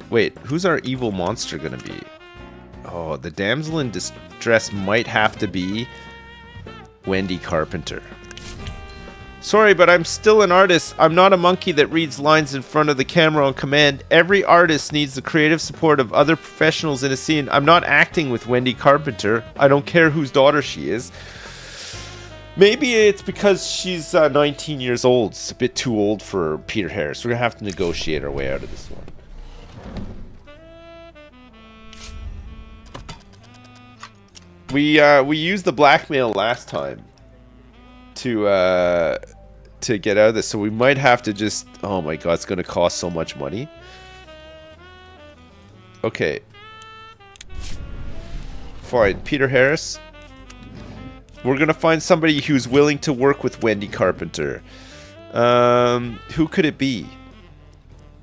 Wait, who's our evil monster going to be? Oh, the damsel in distress might have to be Wendy Carpenter. Sorry, but I'm still an artist. I'm not a monkey that reads lines in front of the camera on command. Every artist needs the creative support of other professionals in a scene. I'm not acting with Wendy Carpenter. I don't care whose daughter she is. Maybe it's because she's 19 years old. It's a bit too old for Peter Harris. We're going to have to negotiate our way out of this one. We used the blackmail last time to get out of this, so we might have to just... Oh my god, it's going to cost so much money. Okay. Fine, Peter Harris. We're going to find somebody who's willing to work with Wendy Carpenter. Who could it be?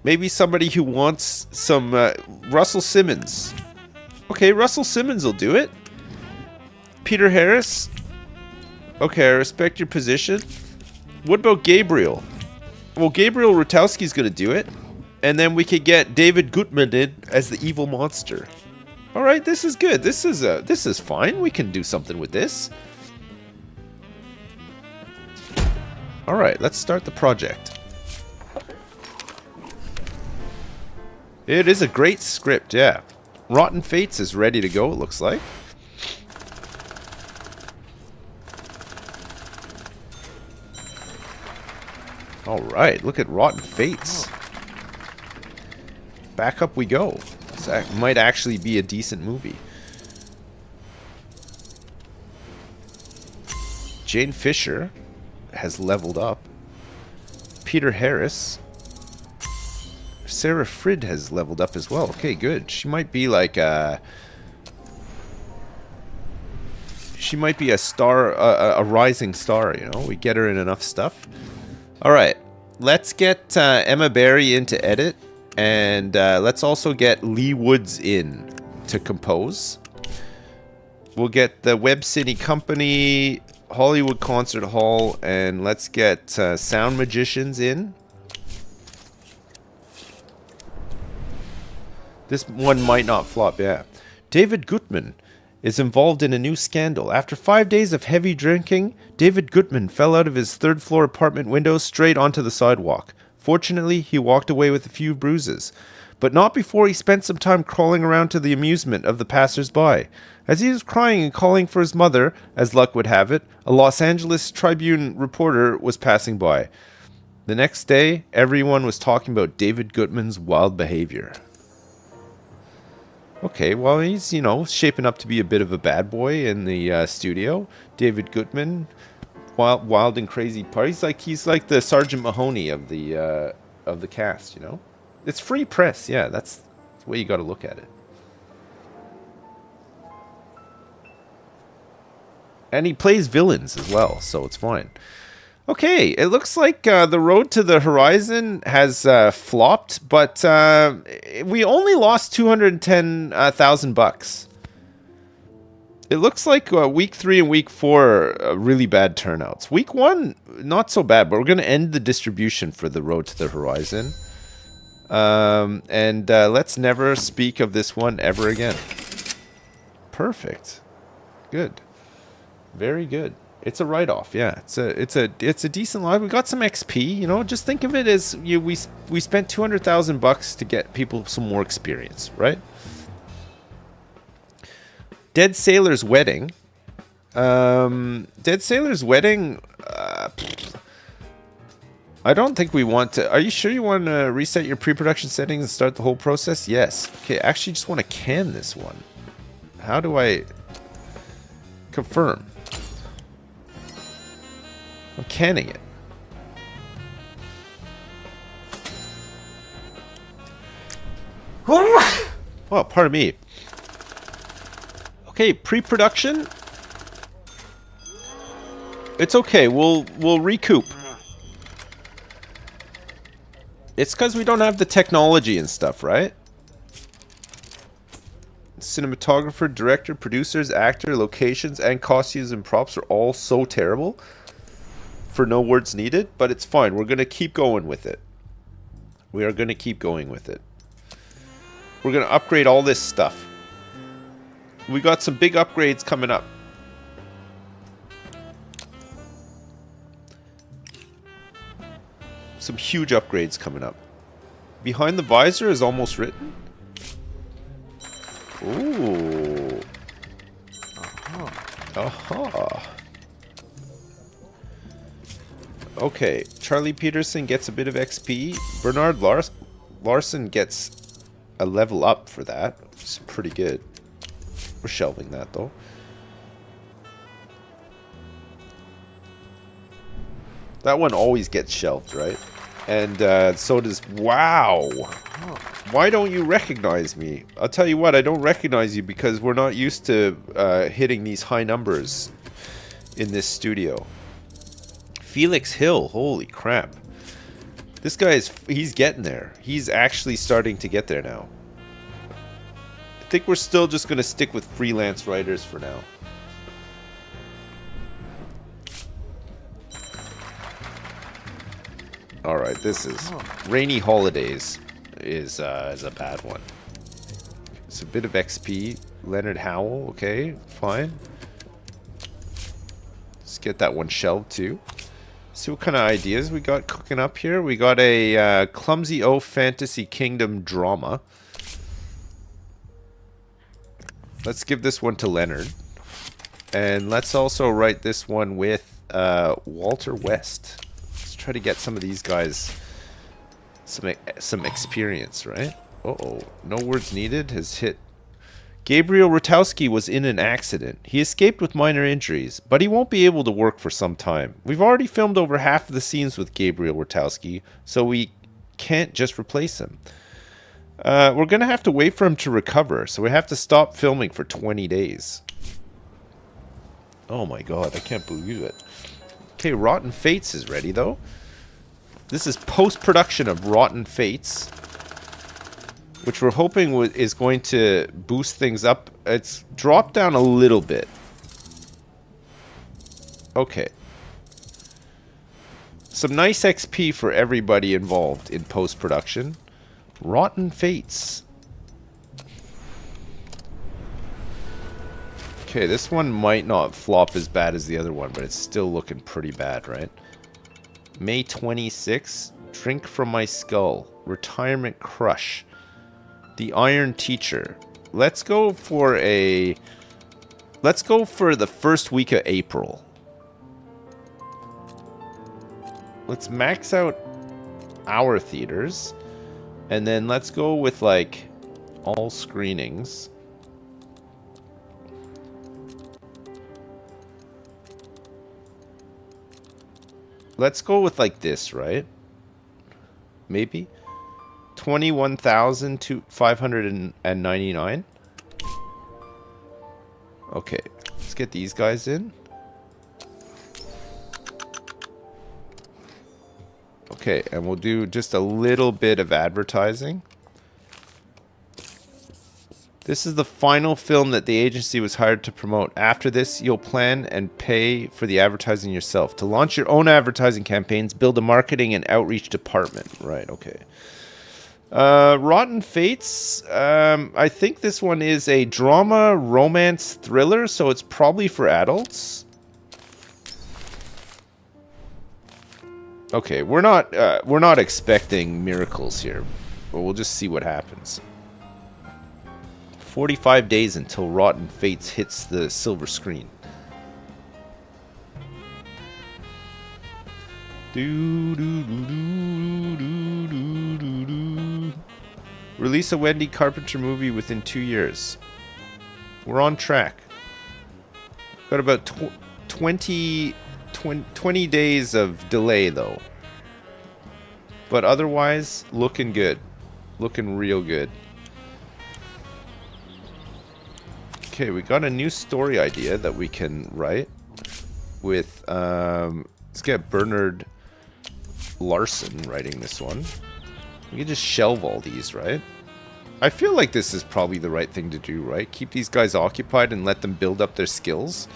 Maybe somebody who wants some... Russell Simmons. Okay, Russell Simmons will do it. Peter Harris? Okay, I respect your position. What about Gabriel? Well, Gabriel Rutowski's gonna do it. And then we could get David Gutman in as the evil monster. Alright, this is good. This is fine. We can do something with this. Alright, let's start the project. It is a great script, yeah. Rotten Fates is ready to go, it looks like. Alright, look at Rotten Fates. Back up we go. This might actually be a decent movie. Jane Fisher has leveled up. Peter Harris. Sarah Frid has leveled up as well. Okay, good. She might be like a... She might be a star, a rising star, you know? We get her in enough stuff. Alright, let's get Emma Barry in to edit, and let's also get Lee Woods in to compose. We'll get the Web City Company, Hollywood Concert Hall, and let's get Sound Magicians in. This one might not flop, yeah. David Gutman is involved in a new scandal. After 5 days of heavy drinking, David Gutman fell out of his third-floor apartment window straight onto the sidewalk. Fortunately, he walked away with a few bruises, but not before he spent some time crawling around to the amusement of the passers-by. As he was crying and calling for his mother, as luck would have it, a Los Angeles Tribune reporter was passing by. The next day, everyone was talking about David Gutman's wild behavior. Okay, well, he's, you know, shaping up to be a bit of a bad boy in the studio. David Gutman, wild and crazy party. He's like the Sergeant Mahoney of the cast, you know? It's free press, yeah, that's the way you got to look at it. And he plays villains as well, so it's fine. Okay, it looks like The Road to the Horizon has flopped, but we only lost $210,000. It looks like week 3 and week 4 are really bad turnouts. Week 1, not so bad, but we're going to end the distribution for The Road to the Horizon. And let's never speak of this one ever again. Perfect. Good. Very good. It's a write-off, yeah. It's a decent live. We got some XP, you know. Just think of it as we spent $200,000 to get people some more experience, right? Dead Sailor's Wedding. Dead Sailor's Wedding. I don't think we want to. Are you sure you want to reset your pre-production settings and start the whole process? Yes. Okay. Actually, just want to can this one. How do I confirm? I'm canning it. Oh, pardon me. Okay, pre-production. It's okay. We'll recoup. It's because we don't have the technology and stuff, right? Cinematographer, director, producers, actor, locations, and costumes and props are all so terrible. For no words needed, but it's fine. We're gonna keep going with it. We are gonna keep going with it. We're gonna upgrade all this stuff. We got some big upgrades coming up. Some huge upgrades coming up. Behind the visor is almost written. Ooh. Aha. Okay, Charlie Peterson gets a bit of XP. Bernard Larson gets a level up for that. It's pretty good. We're shelving that though. That one always gets shelved, right? And so does... Wow! Why don't you recognize me? I'll tell you what, I don't recognize you because we're not used to hitting these high numbers in this studio. Felix Hill, holy crap. This guy he's getting there. He's actually starting to get there now. I think we're still just going to stick with freelance writers for now. Alright, this is... Rainy Holidays is a bad one. It's a bit of XP. Leonard Howell, okay, fine. Let's get that one shelved too. See what kind of ideas we got cooking up here. We got a Clumsy O Fantasy Kingdom drama. Let's give this one to Leonard. And let's also write this one with Walter West. Let's try to get some of these guys some experience, right? Uh-oh. No words needed has hit. Gabriel Rutowski was in an accident. He escaped with minor injuries, but he won't be able to work for some time. We've already filmed over half of the scenes with Gabriel Rutowski, so we can't just replace him. We're going to have to wait for him to recover, so we have to stop filming for 20 days. Oh my god, I can't believe it. Okay, Rotten Fates is ready, though. This is post-production of Rotten Fates, which we're hoping is going to boost things up. It's dropped down a little bit. Okay. Some nice XP for everybody involved in post-production. Rotten Fates. Okay, this one might not flop as bad as the other one, but it's still looking pretty bad, right? May 26, Drink from My Skull, Retirement Crush, The Iron Teacher. Let's go for the first week of April. Let's max out our theaters, and then let's go with like all screenings. Let's go with like this, right? Maybe 21,599. Okay, let's get these guys in. Okay, and we'll do just a little bit of advertising. This is the final film that the agency was hired to promote. After this, you'll plan and pay for the advertising yourself. To launch your own advertising campaigns, build a marketing and outreach department. Right, okay. Rotten Fates. I think this one is a drama, romance, thriller, so it's probably for adults. Okay, we're not expecting miracles here, but we'll just see what happens. 45 days until Rotten Fates hits the silver screen. Release a Wendy Carpenter movie within 2 years. We're on track. Got about 20 days of delay though. But otherwise, looking good. Looking real good. Okay, we got a new story idea that we can write with, let's get Bernard Larson writing this one. We can just shelve all these, right? I feel like this is probably the right thing to do, right? Keep these guys occupied and let them build up their skills.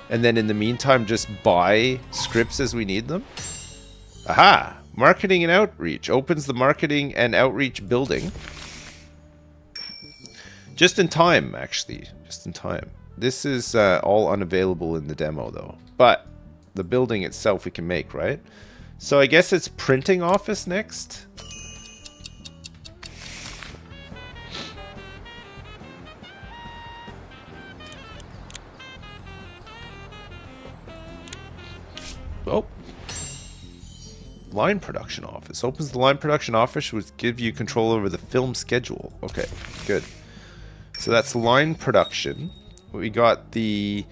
And then in the meantime, just buy scripts as we need them. Aha! Marketing and outreach. Opens the marketing and outreach building. Just in time, actually. Just in time. This is all unavailable in the demo, though. But the building itself we can make, right? So I guess it's printing office next. Oh. Line production office. Opens the line production office, which gives you control over the film schedule. Okay, good. So that's line production. We got the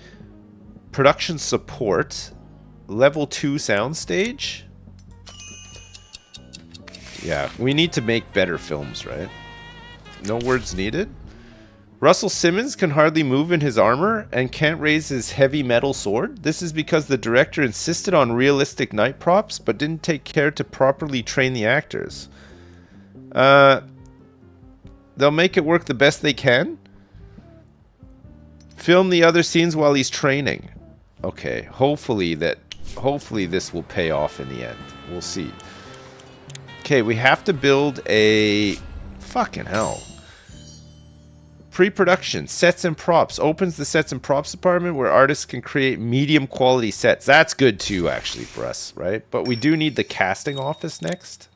production support. Level 2 soundstage. Yeah, we need to make better films, right? No words needed. Russell Simmons can hardly move in his armor and can't raise his heavy metal sword. This is because the director insisted on realistic night props, but didn't take care to properly train the actors. They'll make it work the best they can. Film the other scenes while he's training. Okay, hopefully this will pay off in the end. We'll see. Okay, we have to build a... Fucking hell. Pre-production, sets and props. Opens the sets and props department where artists can create medium quality sets. That's good too, actually, for us, right? But we do need the casting office next.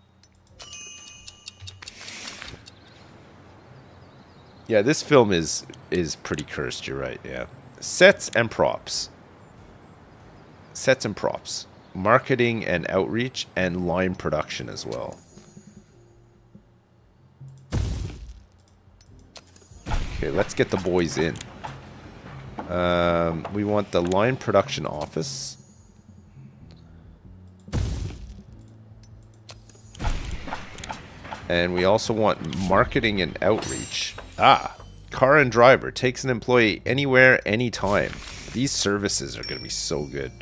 Yeah, this film is pretty cursed, you're right, yeah. Sets and props. Sets and props. Marketing and outreach and line production as well. Okay, let's get the boys in. We want the line production office. And we also want marketing and outreach. Ah, car and driver. Takes an employee anywhere, anytime. These services are going to be so good.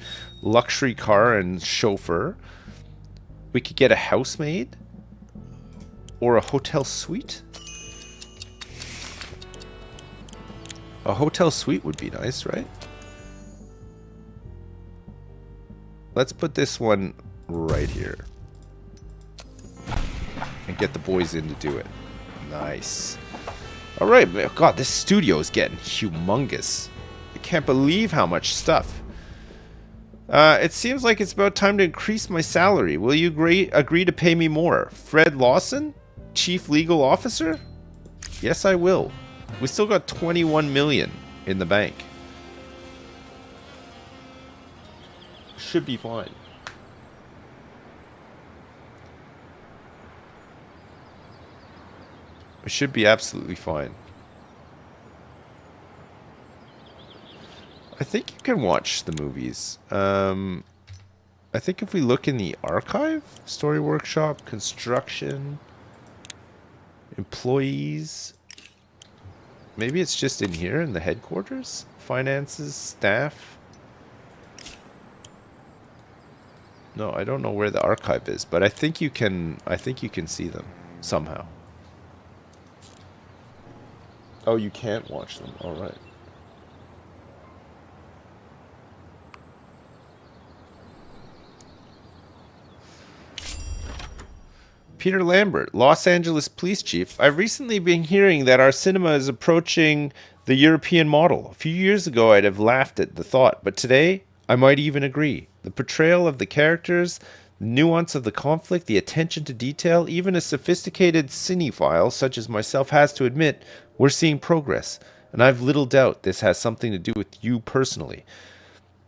Luxury car and chauffeur. We could get a housemaid. Or a hotel suite. A hotel suite would be nice, right? Let's put this one right here. And get the boys in to do it. Nice. Alright, God, this studio is getting humongous. I can't believe how much stuff. It seems like it's about time to increase my salary. Will you agree to pay me more? Fred Lawson? Chief Legal Officer? Yes, I will. We still got 21 million in the bank. Should be fine. It should be absolutely fine. I think you can watch the movies. I think if we look in the archive, story workshop, construction, employees, maybe it's just in here in the headquarters, finances, staff. No, I don't know where the archive is, but I think you can see them somehow. Oh, you can't watch them. All right. Peter Lambert, Los Angeles Police Chief. I've recently been hearing that our cinema is approaching the European model. A few years ago, I'd have laughed at the thought, but today, I might even agree. The portrayal of the characters, the nuance of the conflict, the attention to detail, even a sophisticated cinephile such as myself has to admit, we're seeing progress. And I've little doubt this has something to do with you personally.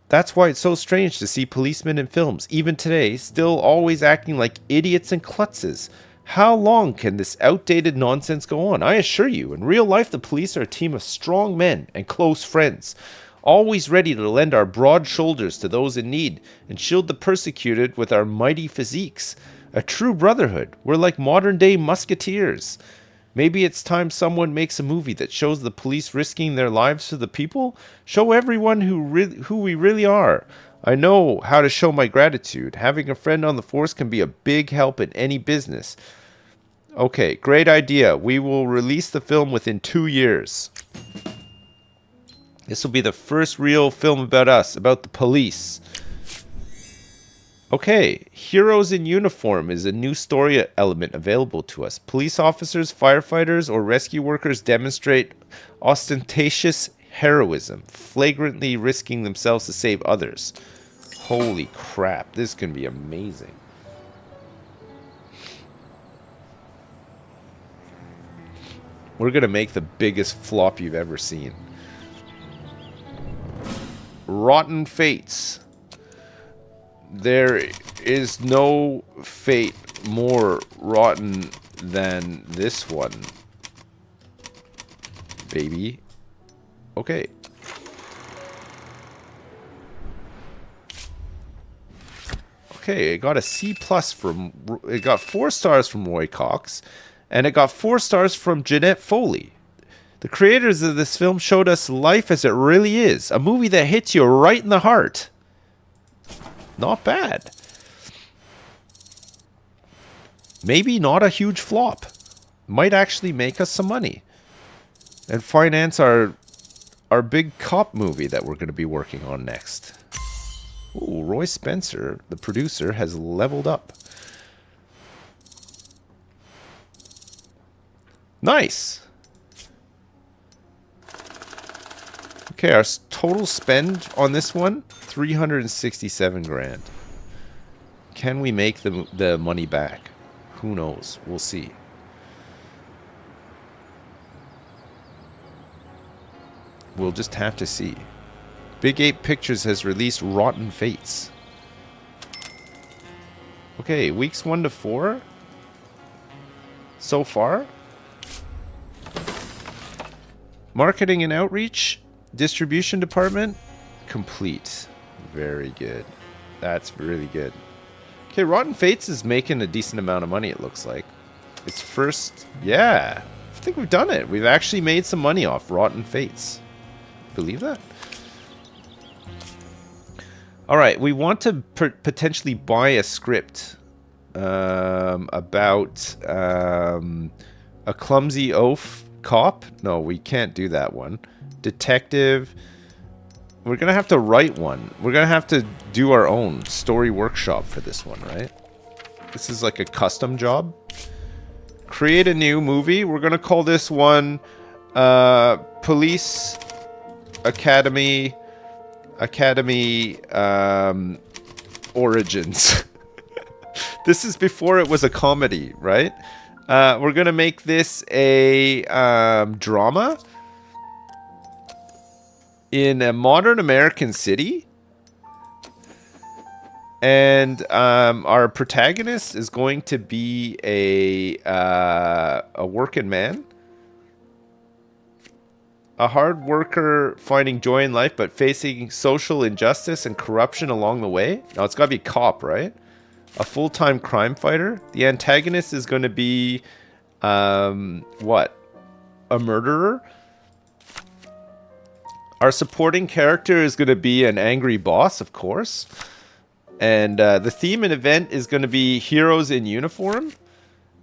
That's why it's so strange to see policemen in films, even today, still always acting like idiots and klutzes. How long can this outdated nonsense go on? I assure you, in real life, the police are a team of strong men and close friends, always ready to lend our broad shoulders to those in need and shield the persecuted with our mighty physiques. A true brotherhood. We're like modern-day musketeers. Maybe it's time someone makes a movie that shows the police risking their lives for the people. Show everyone who we really are. I know how to show my gratitude. Having a friend on the force can be a big help in any business. Okay, great idea. We will release the film within 2 years. This will be the first real film about us, about the police. Okay, Heroes in Uniform is a new story element available to us. Police officers, firefighters, or rescue workers demonstrate ostentatious heroism, flagrantly risking themselves to save others. Holy crap, this can be amazing. We're going to make the biggest flop you've ever seen. Rotten Fates. There is no fate more rotten than this one, baby. Okay. Okay, it got a C+ from... It got 4 stars from Roy Cox, and it got 4 stars from Jeanette Foley. The creators of this film showed us life as it really is. A movie that hits you right in the heart. Not bad. Maybe not a huge flop. Might actually make us some money. And finance our big cop movie that we're going to be working on next. Ooh, Roy Spencer, the producer, has leveled up. Nice. Okay, our total spend on this one, 367 grand. Can we make the money back? Who knows? We'll see. We'll just have to see. Big Ape Pictures has released Rotten Fates. Okay, weeks 1 to 4. So far. Marketing and outreach. Distribution department. Complete. Very good. That's really good. Okay, Rotten Fates is making a decent amount of money, it looks like. It's first... Yeah. I think we've done it. We've actually made some money off Rotten Fates. Believe that? Alright, we want to potentially buy a script about a clumsy oaf cop. No, we can't do that one. Detective. We're going to have to write one. We're going to have to do our own story workshop for this one, right? This is like a custom job. Create a new movie. We're going to call this one Police Academy Origins. This is before it was a comedy, right? We're going to make this a drama in a modern American city. And our protagonist is going to be a working man. A hard worker finding joy in life, but facing social injustice and corruption along the way. Now, it's got to be a cop, right? A full-time crime fighter. The antagonist is going to be, what? A murderer. Our supporting character is going to be an angry boss, of course. And the theme and event is going to be Heroes in Uniform.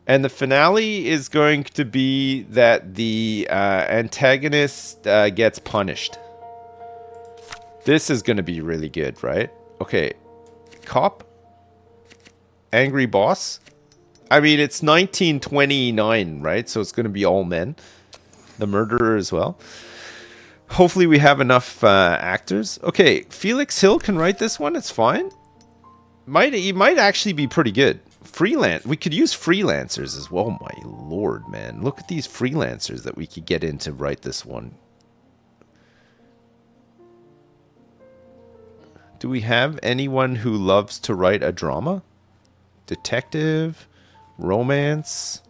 And the finale is going to be that the antagonist gets punished. This is going to be really good, right? Okay. Cop. Angry boss. I mean, it's 1929, right? So it's going to be all men. The murderer as well. Hopefully we have enough actors. Okay, Felix Hill can write this one. It's fine. He might actually be pretty good. We could use freelancers as well. My lord, man. Look at these freelancers that we could get in to write this one. Do we have anyone who loves to write a drama? Detective? Romance?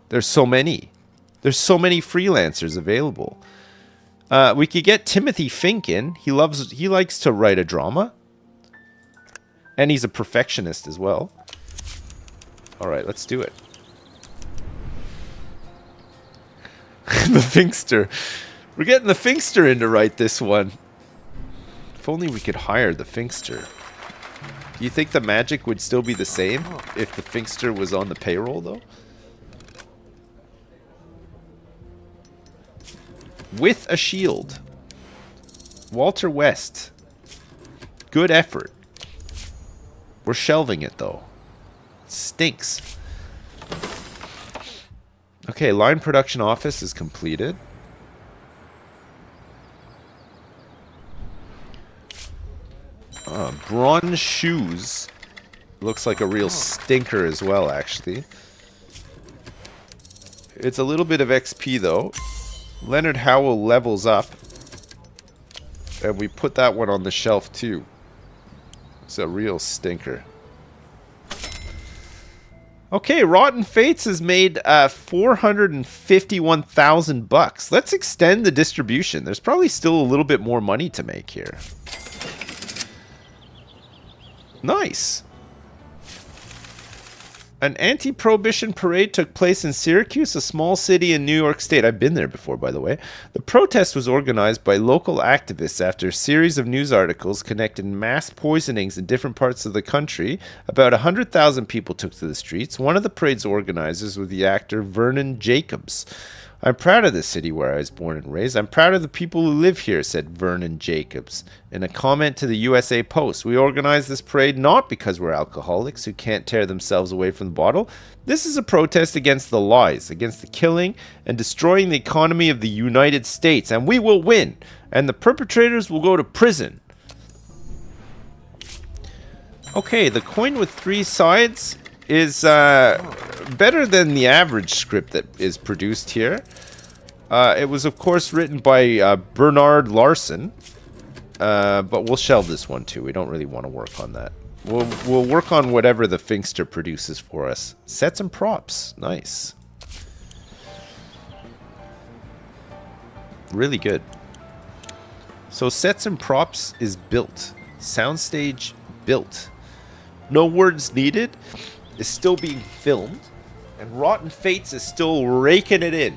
There's so many. There's so many freelancers available. We could get Timothy Fink in. He likes to write a drama. And he's a perfectionist as well. Alright, let's do it. the Finkster. We're getting the Finkster in to write this one. If only we could hire the Finkster. Do you think the magic would still be the same if the Finkster was on the payroll, though? With a shield. Walter West. Good effort. We're shelving it, though. It stinks. Okay, line production office is completed. Bronze shoes. Looks like a real stinker as well, actually. It's a little bit of XP, though. Leonard Howell levels up. And we put that one on the shelf, too. It's a real stinker. Okay, Rotten Fates has made 451,000 bucks. Let's extend the distribution. There's probably still a little bit more money to make here. Nice. An anti-prohibition parade took place in Syracuse, a small city in New York State. I've been there before, by the way. The protest was organized by local activists after a series of news articles connected mass poisonings in different parts of the country. About 100,000 people took to the streets. One of the parade's organizers was the actor Vernon Jacobs. I'm proud of the city where I was born and raised. I'm proud of the people who live here, said Vernon Jacobs. In a comment to the USA Post, we organized this parade not because we're alcoholics who can't tear themselves away from the bottle. This is a protest against the lies, against the killing and destroying the economy of the United States. And we will win. And the perpetrators will go to prison. Okay, the coin with 3 sides is better than the average script that is produced here. It was, of course, written by Bernard Larson, but we'll shelve this one too. We don't really want to work on that. We'll work on whatever the Finkster produces for us. Sets and props, nice, really good. So sets and props is built, soundstage built, no words needed. Is still being filmed, and Rotten Fates is still raking it in.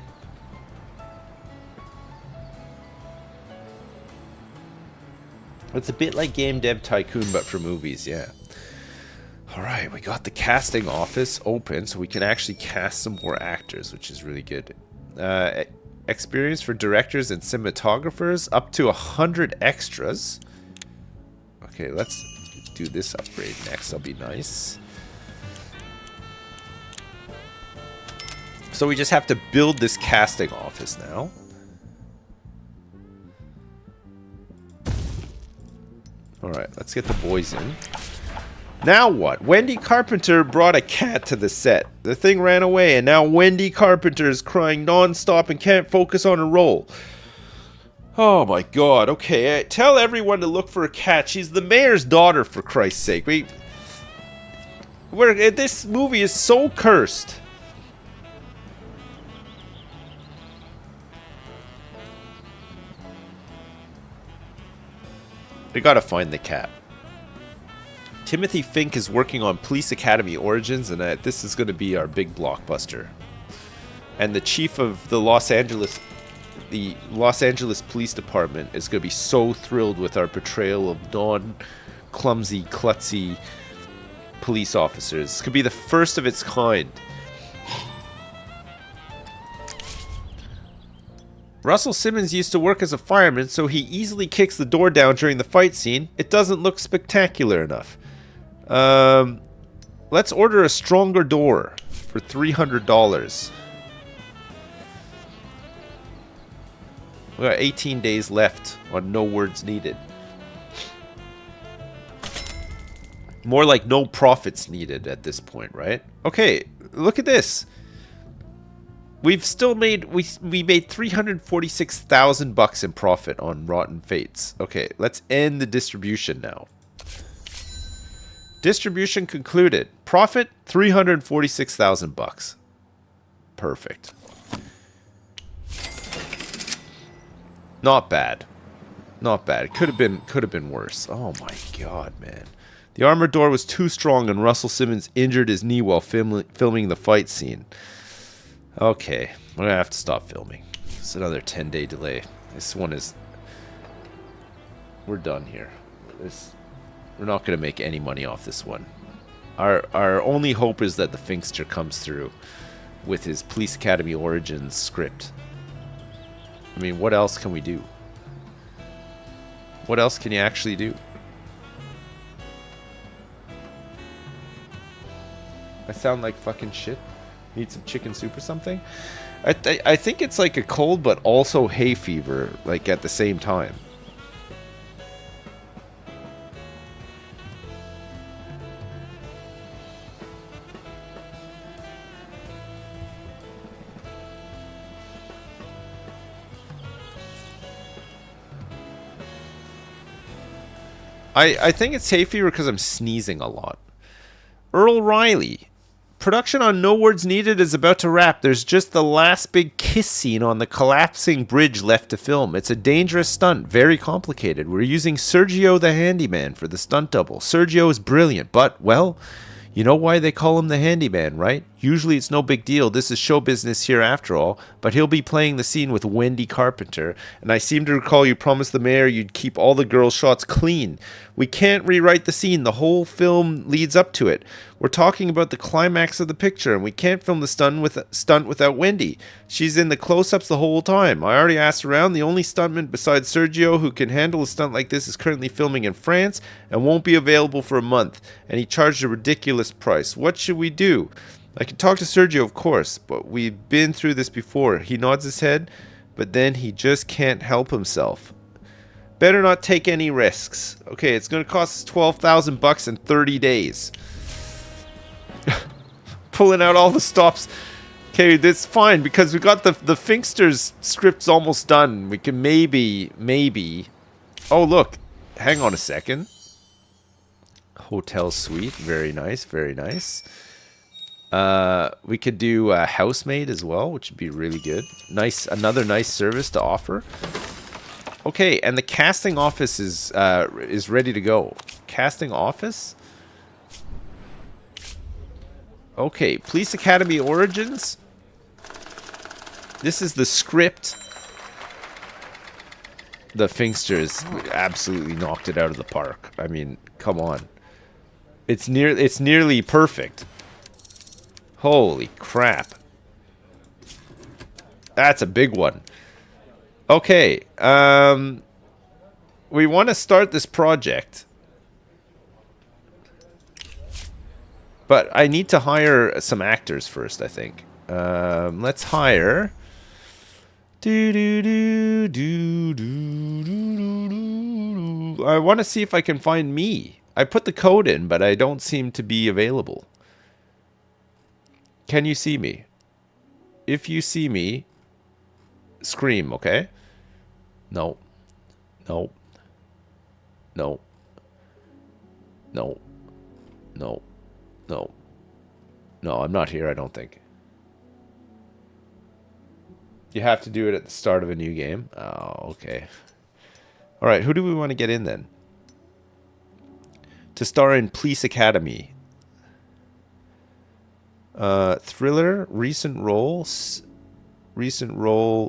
It's a bit like Game Dev Tycoon, but for movies, yeah. Alright, we got the casting office open, so we can actually cast some more actors, which is really good. Experience for directors and cinematographers, up to 100 extras. Okay, let's do this upgrade next, that'll be nice. So we just have to build this casting office now. Alright, let's get the boys in. Now what? Wendy Carpenter brought a cat to the set. The thing ran away, and now Wendy Carpenter is crying non-stop and can't focus on her role. Oh my god, okay. Tell everyone to look for a cat. She's the mayor's daughter, for Christ's sake. This movie is so cursed. We gotta find the cat. Timothy Fink is working on Police Academy Origins, and this is gonna be our big blockbuster. And the chief of the Los Angeles Police Department is gonna be so thrilled with our portrayal of non-clumsy, klutzy police officers. This could be the first of its kind. Russell Simmons used to work as a fireman, so he easily kicks the door down during the fight scene. It doesn't look spectacular enough. Let's order a stronger door for $300. We got 18 days left on no words needed. More like no profits needed at this point, right? Okay, look at this. We've still made we made 346,000 bucks in profit on Rotten Fates. Okay, let's end the distribution now. Distribution concluded. Profit 346,000 bucks. Perfect. Not bad. Not bad. Could have been worse. Oh my god, man. The armored door was too strong and Russell Simmons injured his knee while filming the fight scene. Okay, we're gonna have to stop filming. It's another 10-day delay. This one is... We're done here. We're not going to make any money off this one. Our only hope is that the Finkster comes through with his Police Academy Origins script. I mean, what else can we do? What else can you actually do? I sound like fucking shit. Need some chicken soup or something? I think it's like a cold, but also hay fever, like at the same time. I think it's hay fever because I'm sneezing a lot. Earl Riley. Production on No Words Needed is about to wrap. There's just the last big kiss scene on the collapsing bridge left to film. It's a dangerous stunt, very complicated. We're using Sergio the Handyman for the stunt double. Sergio is brilliant, but, well, you know why they call him the Handyman, right? Usually it's no big deal. This is show business here after all. But he'll be playing the scene with Wendy Carpenter. And I seem to recall you promised the mayor you'd keep all the girls' shots clean. We can't rewrite the scene. The whole film leads up to it. We're talking about the climax of the picture, and we can't film the stunt without Wendy. She's in the close-ups the whole time. I already asked around. The only stuntman besides Sergio who can handle a stunt like this is currently filming in France and won't be available for a month. And he charged a ridiculous price. What should we do? I can talk to Sergio, of course, but we've been through this before. He nods his head, but then he just can't help himself. Better not take any risks. Okay, it's going to cost us $12,000 in 30 days. Pulling out all the stops. Okay, that's fine because we got the Finkster's script's almost done. We can maybe. Oh, look. Hang on a second. Hotel suite. Very nice, very nice. We could do a housemaid as well, which would be really good. Nice, another nice service to offer. Okay, and the casting office is ready to go. Casting office? Okay, Police Academy Origins. This is the script. The Finksters absolutely knocked it out of the park. I mean, come on. It's nearly perfect. Holy crap. That's a big one. Okay, we want to start this project. But I need to hire some actors first, I think. Let's hire... I want to see if I can find me. I put the code in, but I don't seem to be available. Can you see me? If you see me, scream, okay? No. No. No. No. No. No. No, I'm not here, I don't think. You have to do it at the start of a new game? Oh, okay. Alright, who do we want to get in then? To star in Police Academy. Thriller, recent role,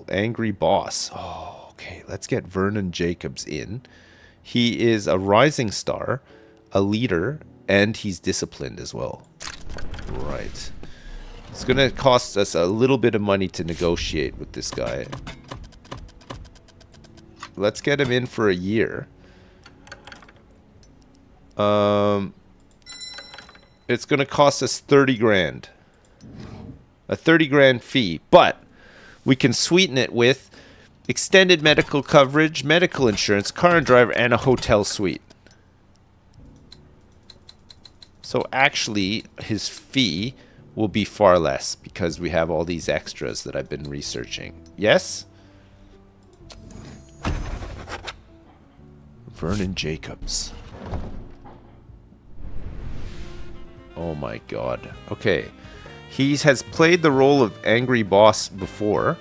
Angry Boss. Oh, okay, let's get Vernon Jacobs in. He is a rising star, a leader, and he's disciplined as well. Right. It's going to cost us a little bit of money to negotiate with this guy. Let's get him in for a year. It's going to cost us 30 grand. A 30 grand fee, but we can sweeten it with extended medical coverage, medical insurance, car and driver, and a hotel suite. So actually, his fee will be far less because we have all these extras that I've been researching. Yes? Vernon Jacobs. Oh my god. Okay. He has played the role of Angry Boss before.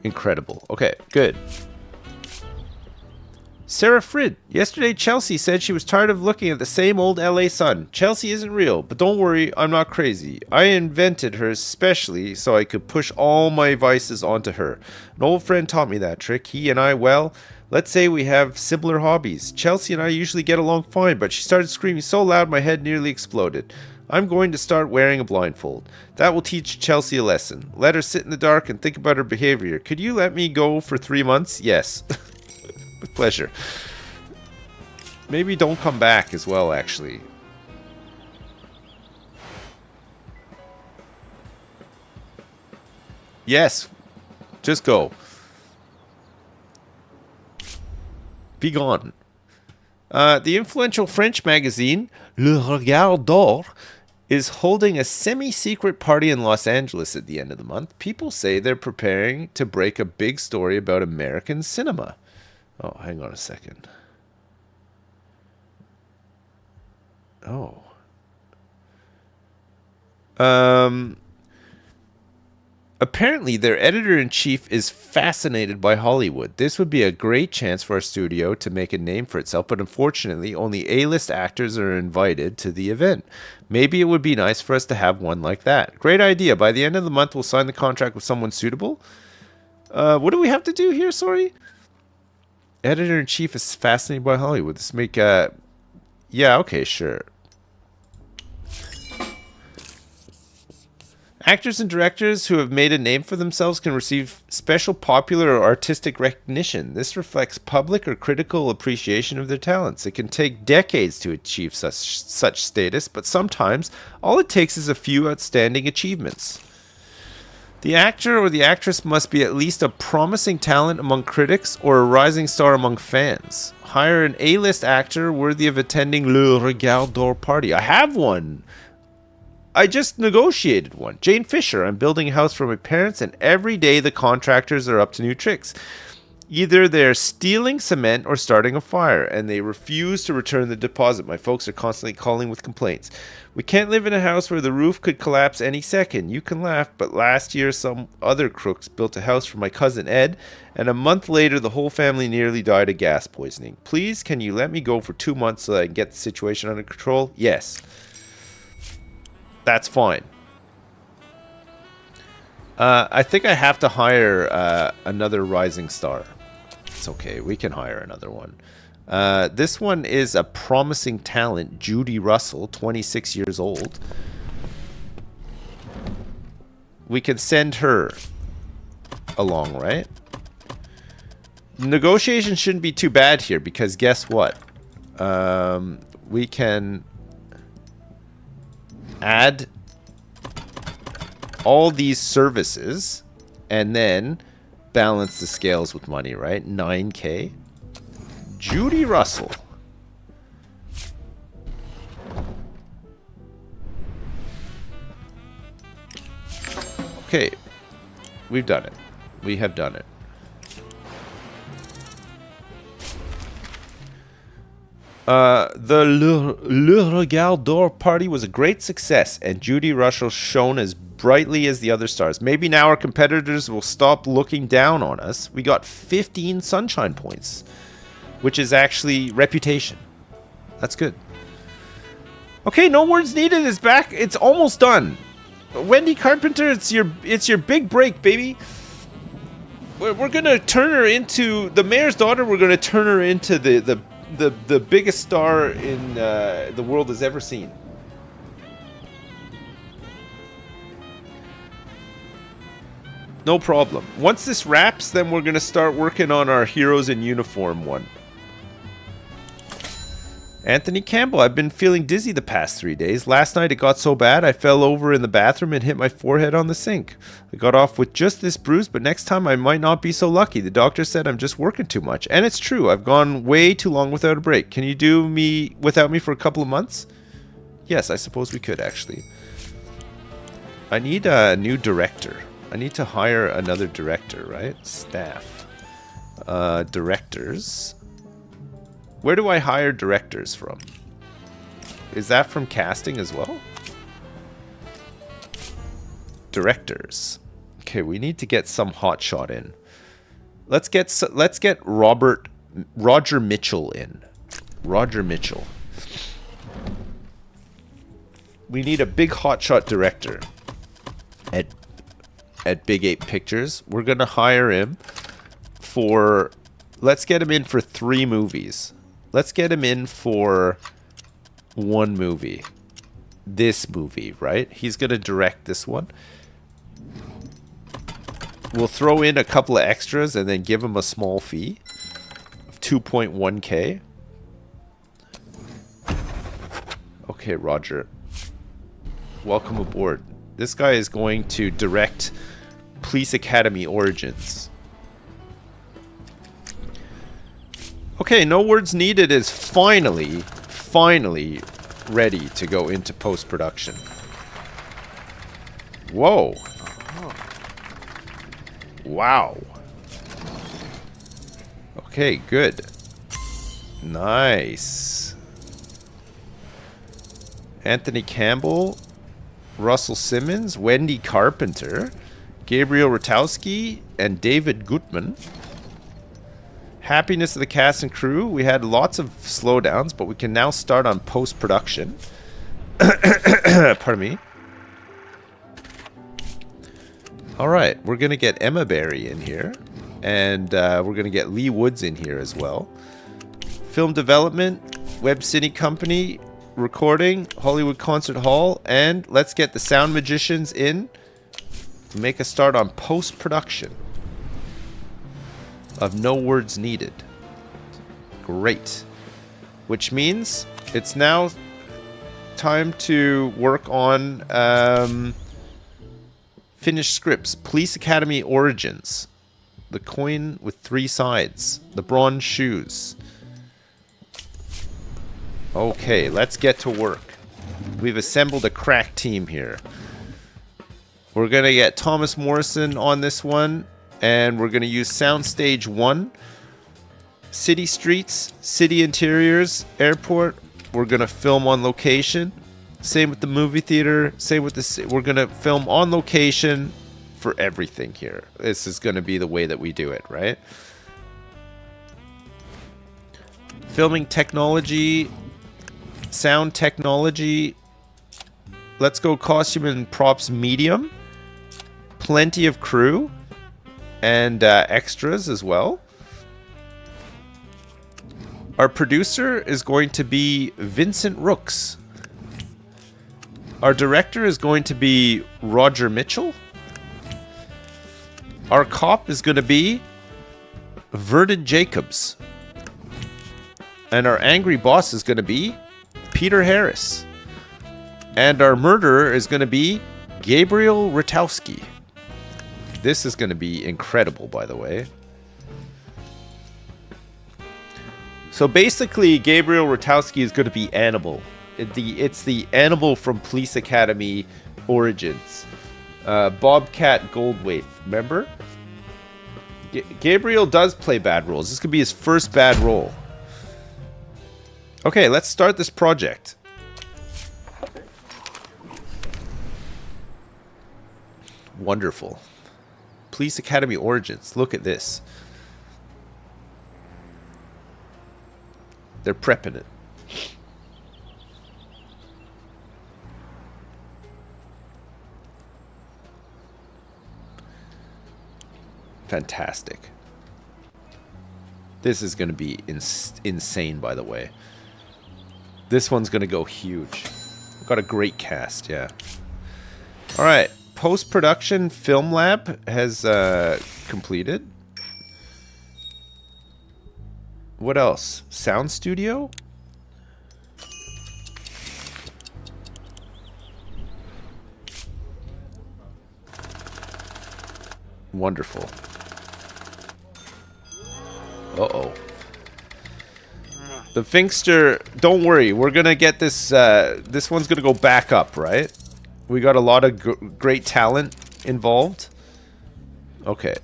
Incredible. Okay, good. Sarah Frid. Yesterday, Chelsea said she was tired of looking at the same old LA sun. Chelsea isn't real, but don't worry, I'm not crazy. I invented her especially so I could push all my vices onto her. An old friend taught me that trick. He and I, well, let's say we have similar hobbies. Chelsea and I usually get along fine, but she started screaming so loud my head nearly exploded. I'm going to start wearing a blindfold. That will teach Chelsea a lesson. Let her sit in the dark and think about her behavior. Could you let me go for 3 months? Yes. With pleasure. Maybe don't come back as well, actually. Yes. Just go. Be gone. The influential French magazine, Le Regard d'Or, is holding a semi-secret party in Los Angeles at the end of the month. People say they're preparing to break a big story about American cinema. Oh, hang on a second. Oh. Apparently, their editor-in-chief is fascinated by Hollywood. This would be a great chance for our studio to make a name for itself, but unfortunately, only A-list actors are invited to the event. Maybe it would be nice for us to have one like that. Great idea. By the end of the month, we'll sign the contract with someone suitable. What do we have to do here? Sorry? Editor-in-chief is fascinated by Hollywood. This make yeah, okay, sure. Actors and directors who have made a name for themselves can receive special popular or artistic recognition. This reflects public or critical appreciation of their talents. It can take decades to achieve such status, but sometimes all it takes is a few outstanding achievements. The actor or the actress must be at least a promising talent among critics or a rising star among fans. Hire an A-list actor worthy of attending Le Regard d'Or party. I have one! I just negotiated one. Jane Fisher. I'm building a house for my parents, and every day the contractors are up to new tricks. Either they're stealing cement or starting a fire, and they refuse to return the deposit. My folks are constantly calling with complaints. We can't live in a house where the roof could collapse any second. You can laugh, but last year some other crooks built a house for my cousin Ed, and a month later the whole family nearly died of gas poisoning. Please, can you let me go for 2 months so that I can get the situation under control? Yes. That's fine. I think I have to hire another rising star. It's okay. We can hire another one. This one is a promising talent, Judy Russell, 26 years old. We can send her along, right? Negotiations shouldn't be too bad here because guess what? We can add all these services and then balance the scales with money, right? 9K. Judy Russell. Okay. We've done it. We have done it. The Le Regard d'Or party was a great success, and Judy Russell shone as brightly as the other stars. Maybe now our competitors will stop looking down on us. We got 15 sunshine points, which is actually reputation. That's good. Okay, No Words Needed is back. It's almost done. Wendy Carpenter, it's your big break, baby. We're gonna turn her into the mayor's daughter. We're gonna turn her into the biggest star in the world has ever seen. No problem. Once this wraps, then we're going to start working on our Heroes in Uniform one. Anthony Campbell, I've been feeling dizzy the past 3 days. Last night it got so bad I fell over in the bathroom and hit my forehead on the sink. I got off with just this bruise, but next time I might not be so lucky. The doctor said I'm just working too much. And it's true, I've gone way too long without a break. Can you do me without me for a couple of months? Yes, I suppose we could actually. I need a new director. I need to hire another director, right? Staff. Directors. Where do I hire directors from? Is that from casting as well? Directors. Okay, we need to get some hotshot in. Let's get Robert Roger Mitchell in. Roger Mitchell. We need a big hotshot director at Big Ape Pictures. We're gonna hire him for. Let's get him in for 3 movies. Let's get him in for 1 movie. This movie, right? He's gonna direct this one. We'll throw in a couple of extras and then give him a small fee of 2.1k. Okay, Roger. Welcome aboard. This guy is going to direct Police Academy Origins. Okay, No Words Needed is finally ready to go into post-production. Whoa. Wow. Okay, good. Nice. Anthony Campbell, Russell Simmons, Wendy Carpenter, Gabriel Ratowski, and David Gutman. Happiness of the cast and crew. We had lots of slowdowns, but we can now start on post-production. Pardon me. Alright, we're going to get Emma Barry in here. And we're going to get Lee Woods in here as well. Film development, Web City Company, recording, Hollywood Concert Hall, and let's get the sound magicians in to make a start on post-production of No Words Needed. Great. Which means it's now time to work on finished scripts. Police Academy Origins. The coin with 3 sides. The bronze shoes. Okay, let's get to work. We've assembled a crack team here. We're going to get Thomas Morrison on this one. And we're going to use Soundstage 1. City streets, city interiors, airport. We're going to film on location. Same with the movie theater. Same with the... We're going to film on location for everything here. This is going to be the way that we do it, right? Filming technology. Sound technology. Let's go costume and props medium. Plenty of crew. And extras as well. Our producer is going to be Vincent Rooks. Our director is going to be Roger Mitchell. Our cop is going to be Vernon Jacobs. And our angry boss is going to be Peter Harris. And our murderer is going to be Gabriel Ratowski. This is going to be incredible, by the way. So basically, Gabriel Ratowski is going to be Annibal. It's the Annibal from Police Academy Origins. Bobcat Goldthwait, remember? Gabriel does play bad roles. This could be his first bad role. Okay, let's start this project. Wonderful. Police Academy Origins. Look at this. They're prepping it. Fantastic. This is going to be insane, by the way. This one's going to go huge. Got a great cast, yeah. All right. Post-production film lab has completed. What else? Sound studio? Wonderful. Uh-oh. The Finkster, don't worry. We're going to get this, this one's going to go back up, right? We got a lot of great talent involved. Okay.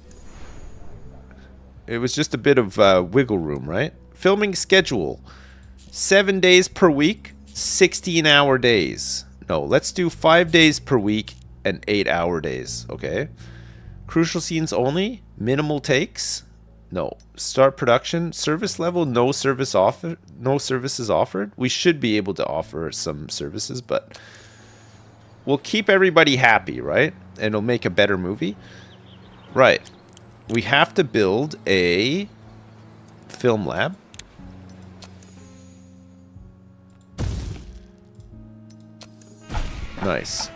It was just a bit of wiggle room, right? Filming schedule. 7 days per week, 16-hour days. No, let's do 5 days per week and 8-hour days, okay? Crucial scenes only, minimal takes. No. Start production. Service level, no service offer, no services offered. We should be able to offer some services, but we'll keep everybody happy, right? And it'll make a better movie. Right. We have to build a film lab. Nice.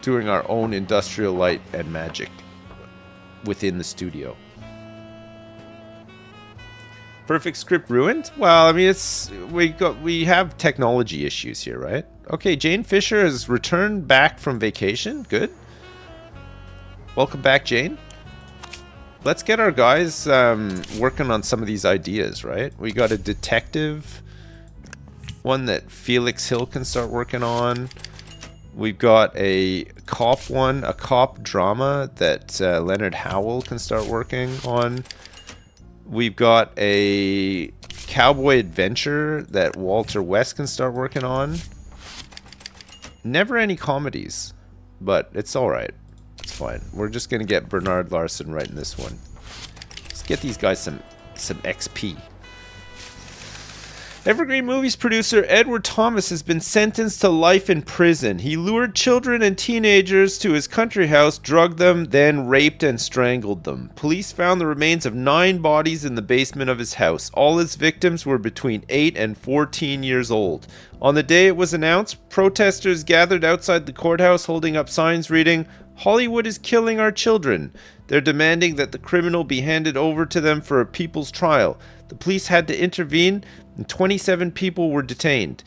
Doing our own industrial light and magic within the studio. Perfect script ruined? Well, I mean, we have technology issues here, right? Okay, Jane Fisher has returned back from vacation. Good. Welcome back, Jane. Let's get our guys working on some of these ideas, right? We got a detective one that Felix Hill can start working on. We've got a cop one, a cop drama that Leonard Howell can start working on. We've got a cowboy adventure that Walter West can start working on. Never any comedies, but it's alright. It's fine. We're just going to get Bernard Larson writing this one. Let's get these guys some XP. Evergreen Movies producer Edward Thomas has been sentenced to life in prison. He lured children and teenagers to his country house, drugged them, then raped and strangled them. Police found the remains of 9 bodies in the basement of his house. All his victims were between 8 and 14 years old. On the day it was announced, protesters gathered outside the courthouse holding up signs reading, "Hollywood is killing our children." They're demanding that the criminal be handed over to them for a people's trial. The police had to intervene, and 27 people were detained.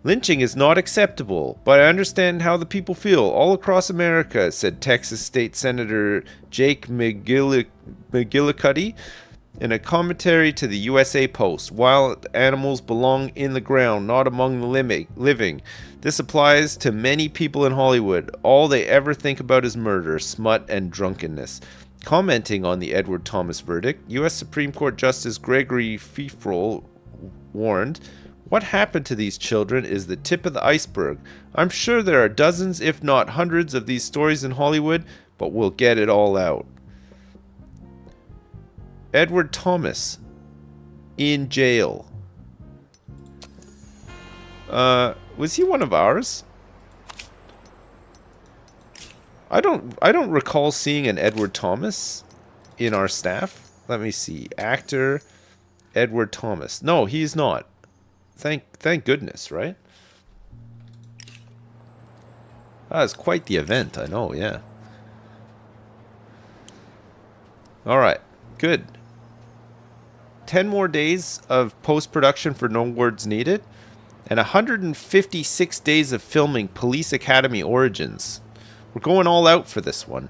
Lynching is not acceptable, but I understand how the people feel all across America, said Texas State Senator Jake McGillicuddy in a commentary to the USA Post. Wild animals belong in the ground, not among the living. This applies to many people in Hollywood. All they ever think about is murder, smut, and drunkenness. Commenting on the Edward Thomas verdict, U.S. Supreme Court Justice Gregory Feifel warned, "What happened to these children is the tip of the iceberg. I'm sure there are dozens, if not hundreds, of these stories in Hollywood, but we'll get it all out." Edward Thomas in jail. Was he one of ours? I don't recall seeing an Edward Thomas in our staff. Let me see. Actor Edward Thomas. No, he's not. Thank goodness, right? Ah, it's quite the event, I know, yeah. Alright, good. 10 more days of post-production for No Words Needed, and 156 days of filming Police Academy Origins. We're going all out for this one.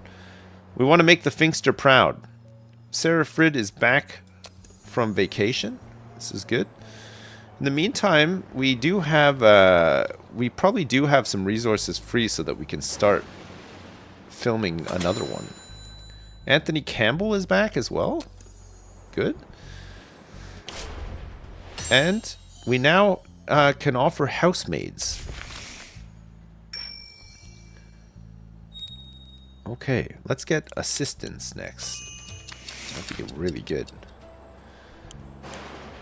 We want to make the Finkster proud. Sarah Frid is back from vacation. This is good. In the meantime, we do have, we probably do have some resources free so that we can start filming another one. Anthony Campbell is back as well. Good. And we now can offer housemaids. Okay, let's get assistants next. I think it's really good.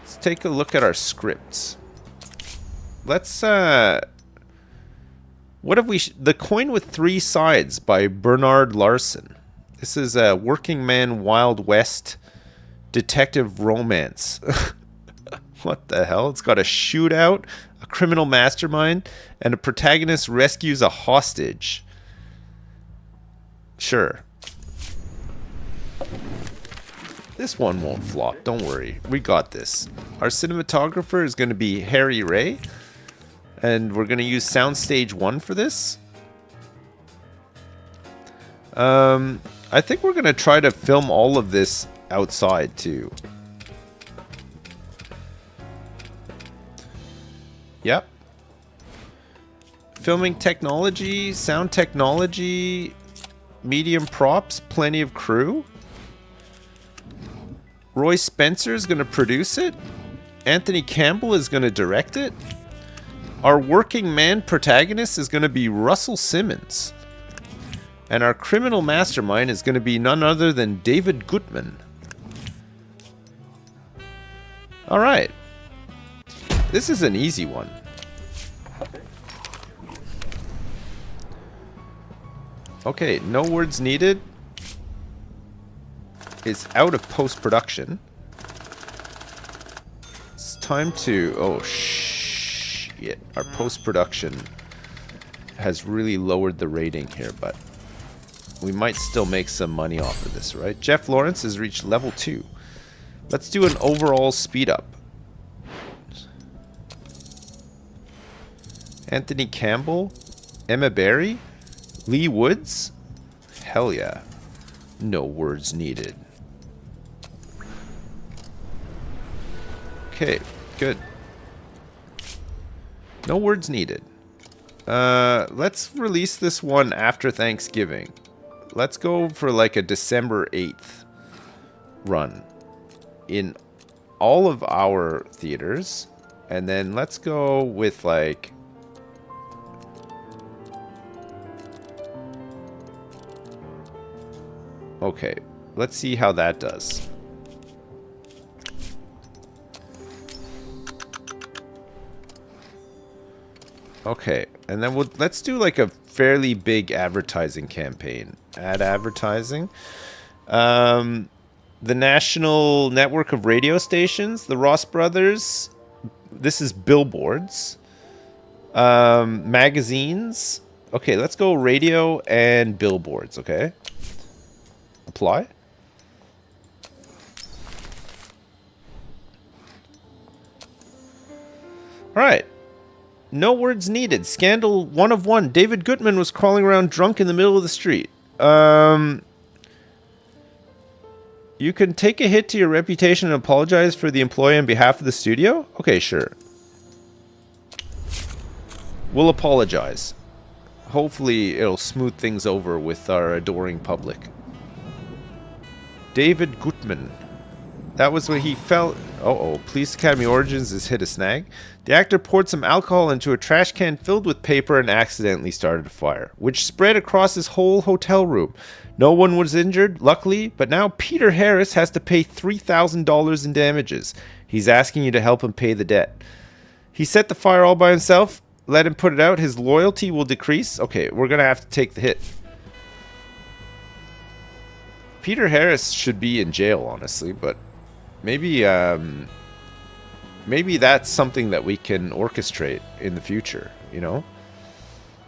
Let's take a look at our scripts. Let's, what have we... The Coin with Three Sides by Bernard Larson. This is a working man Wild West detective romance. What the hell? It's got a shootout, a criminal mastermind, and a protagonist rescues a hostage. Sure. This one won't flop, don't worry. We got this. Our cinematographer is going to be Harry Ray, and we're going to use Soundstage 1 for this. I think we're going to try to film all of this outside too. Yep. Filming technology, sound technology, medium props, plenty of crew. Roy Spencer is going to produce it. Anthony Campbell is going to direct it. Our working man protagonist is going to be Russell Simmons. And our criminal mastermind is going to be none other than David Gutman. Alright. This is an easy one. Okay, No Words Needed is out of post-production. It's time to... Oh, shit. Our post-production has really lowered the rating here, but we might still make some money off of this, right? Jeff Lawrence has reached level 2. Let's do an overall speed up. Anthony Campbell, Emma Barry, Lee Woods. Hell yeah. No words needed. Okay, good. No words needed. Let's release this one after Thanksgiving. Let's go for like a December 8th run in all of our theaters. And then let's go with like... Okay, let's see how that does. Okay, and then let's do like a fairly big advertising campaign. Ad advertising. The National Network of Radio Stations, the Ross Brothers. This is billboards. Magazines. Okay, let's go radio and billboards, okay? Apply. Alright. No words needed. Scandal 1 of 1. David Gutman was crawling around drunk in the middle of the street. You can take a hit to your reputation and apologize for the employee on behalf of the studio? Okay, sure. We'll apologize. Hopefully it'll smooth things over with our adoring public. David Gutman. That was when he fell... Uh-oh. Police Academy Origins has hit a snag. The actor poured some alcohol into a trash can filled with paper and accidentally started a fire, which spread across his whole hotel room. No one was injured, luckily, but now Peter Harris has to pay $3,000 in damages. He's asking you to help him pay the debt. He set the fire all by himself. Let him put it out. His loyalty will decrease. Okay, we're going to have to take the hit. Peter Harris should be in jail, honestly, but maybe maybe that's something that we can orchestrate in the future, you know?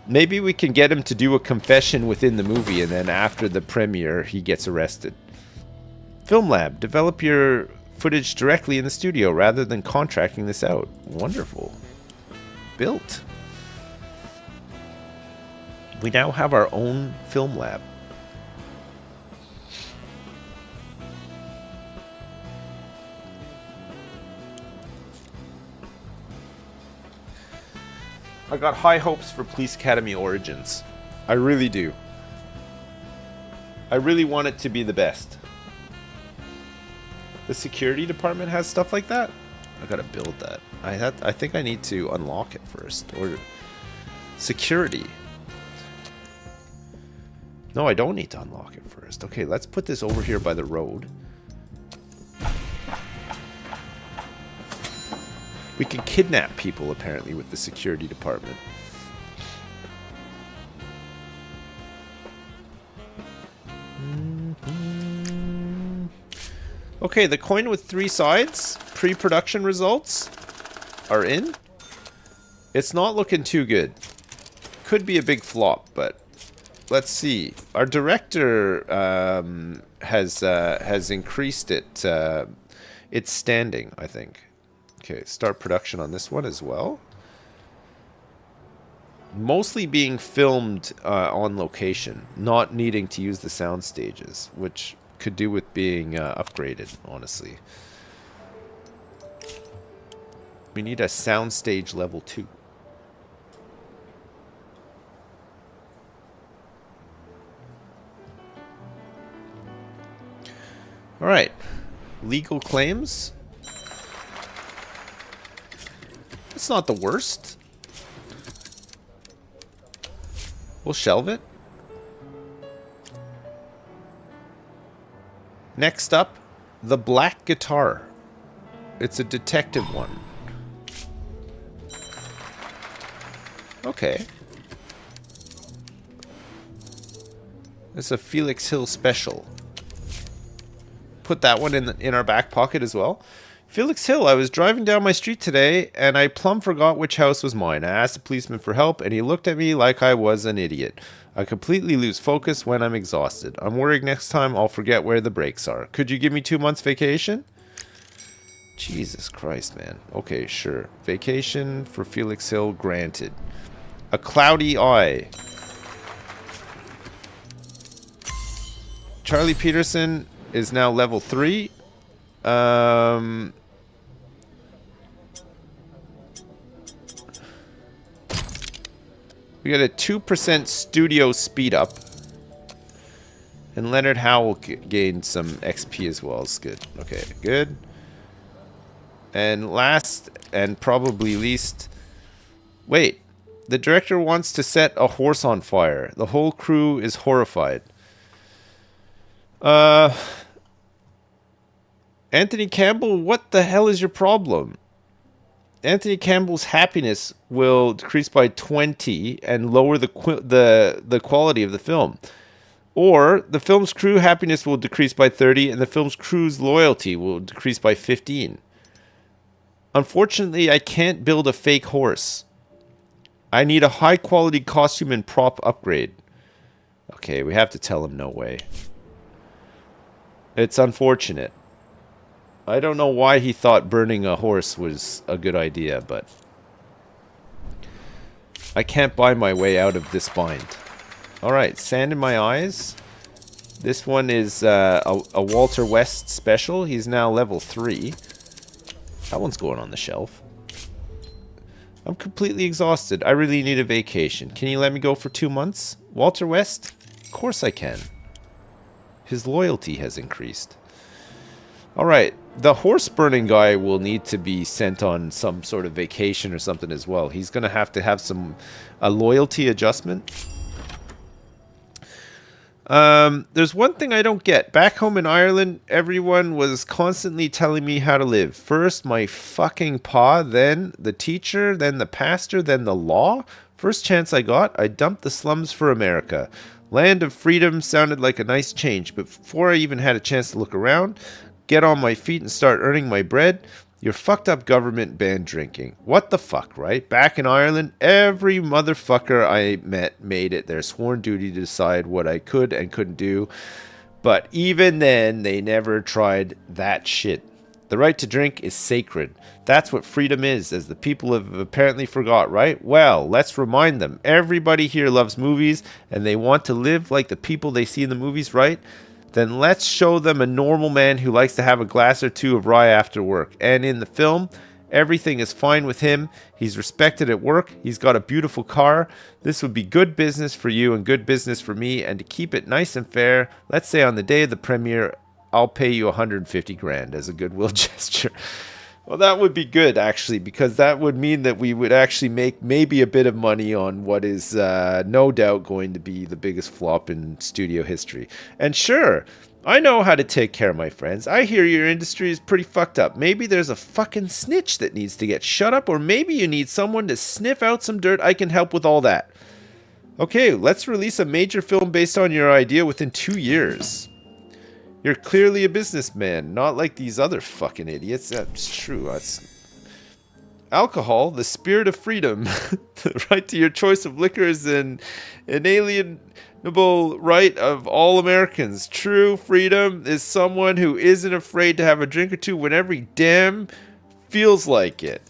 Maybe we can get him to do a confession within the movie, and then after the premiere, he gets arrested. Film Lab. Develop your footage directly in the studio rather than contracting this out. Wonderful. Built. We now have our own film lab. I got high hopes for Police Academy Origins. I really do. I really want it to be the best. The security department has stuff like that? I gotta build that. I think I need to unlock it first. Or security. No, I don't need to unlock it first. Okay, let's put this over here by the road. We can kidnap people, apparently, with the security department. Okay, the coin with 3 sides, pre-production results, are in. It's not looking too good. Could be a big flop, but let's see. Our director has increased its standing, I think. Okay, start production on this one as well. Mostly being filmed on location, not needing to use the sound stages, which could do with being upgraded, honestly. We need a soundstage level 2. Alright. Legal claims. It's not the worst. We'll shelve it. Next up, the Black Guitar. It's a detective one. Okay. It's a Felix Hill special. Put that one in our back pocket as well. Felix Hill, I was driving down my street today and I plumb forgot which house was mine. I asked the policeman for help and he looked at me like I was an idiot. I completely lose focus when I'm exhausted. I'm worried next time I'll forget where the brakes are. Could you give me 2 months vacation? Jesus Christ, man. Okay, sure. Vacation for Felix Hill granted. A cloudy eye. Charlie Peterson is now level 3. We got a 2% studio speed up. And Leonard Howell gained some XP as well. It's good. Okay, good. And last and probably least... Wait. The director wants to set a horse on fire. The whole crew is horrified. Anthony Campbell, what the hell is your problem? Anthony Campbell's happiness will decrease by 20 and lower the quality of the film. Or the film's crew happiness will decrease by 30 and the film's crew's loyalty will decrease by 15. Unfortunately, I can't build a fake horse. I need a high quality costume and prop upgrade. Okay, we have to tell him no way. It's unfortunate. I don't know why he thought burning a horse was a good idea, but I can't buy my way out of this bind. Alright, Sand in My Eyes. This one is a Walter West special. He's now level 3. That one's going on the shelf. I'm completely exhausted. I really need a vacation. Can you let me go for 2 months? Walter West? Of course I can. His loyalty has increased. Alright, the horse burning guy will need to be sent on some sort of vacation or something as well. He's going to have a loyalty adjustment. There's one thing I don't get. Back home in Ireland, everyone was constantly telling me how to live. First, my fucking pa, then the teacher, then the pastor, then the law. First chance I got, I dumped the slums for America. Land of freedom sounded like a nice change, but before I even had a chance to look around, get on my feet and start earning my bread, your fucked up government banned drinking. What the fuck, right? Back in Ireland, every motherfucker I met made it their sworn duty to decide what I could and couldn't do. But even then, they never tried that shit. The right to drink is sacred. That's what freedom is, as the people have apparently forgot, right? Well, let's remind them. Everybody here loves movies, and they want to live like the people they see in the movies, right? Then let's show them a normal man who likes to have a glass or two of rye after work. And in the film, everything is fine with him. He's respected at work. He's got a beautiful car. This would be good business for you and good business for me. And to keep it nice and fair, let's say on the day of the premiere, I'll pay you 150 grand as a goodwill gesture. Well, that would be good, actually, because that would mean that we would actually make maybe a bit of money on what is no doubt going to be the biggest flop in studio history. And sure, I know how to take care of my friends. I hear your industry is pretty fucked up. Maybe there's a fucking snitch that needs to get shut up, or maybe you need someone to sniff out some dirt. I can help with all that. Okay, let's release a major film based on your idea within 2 years. You're clearly a businessman, not like these other fucking idiots. That's true. That's alcohol, the spirit of freedom. The right to your choice of liquor is an inalienable right of all Americans. True freedom is someone who isn't afraid to have a drink or two whenever he damn feels like it.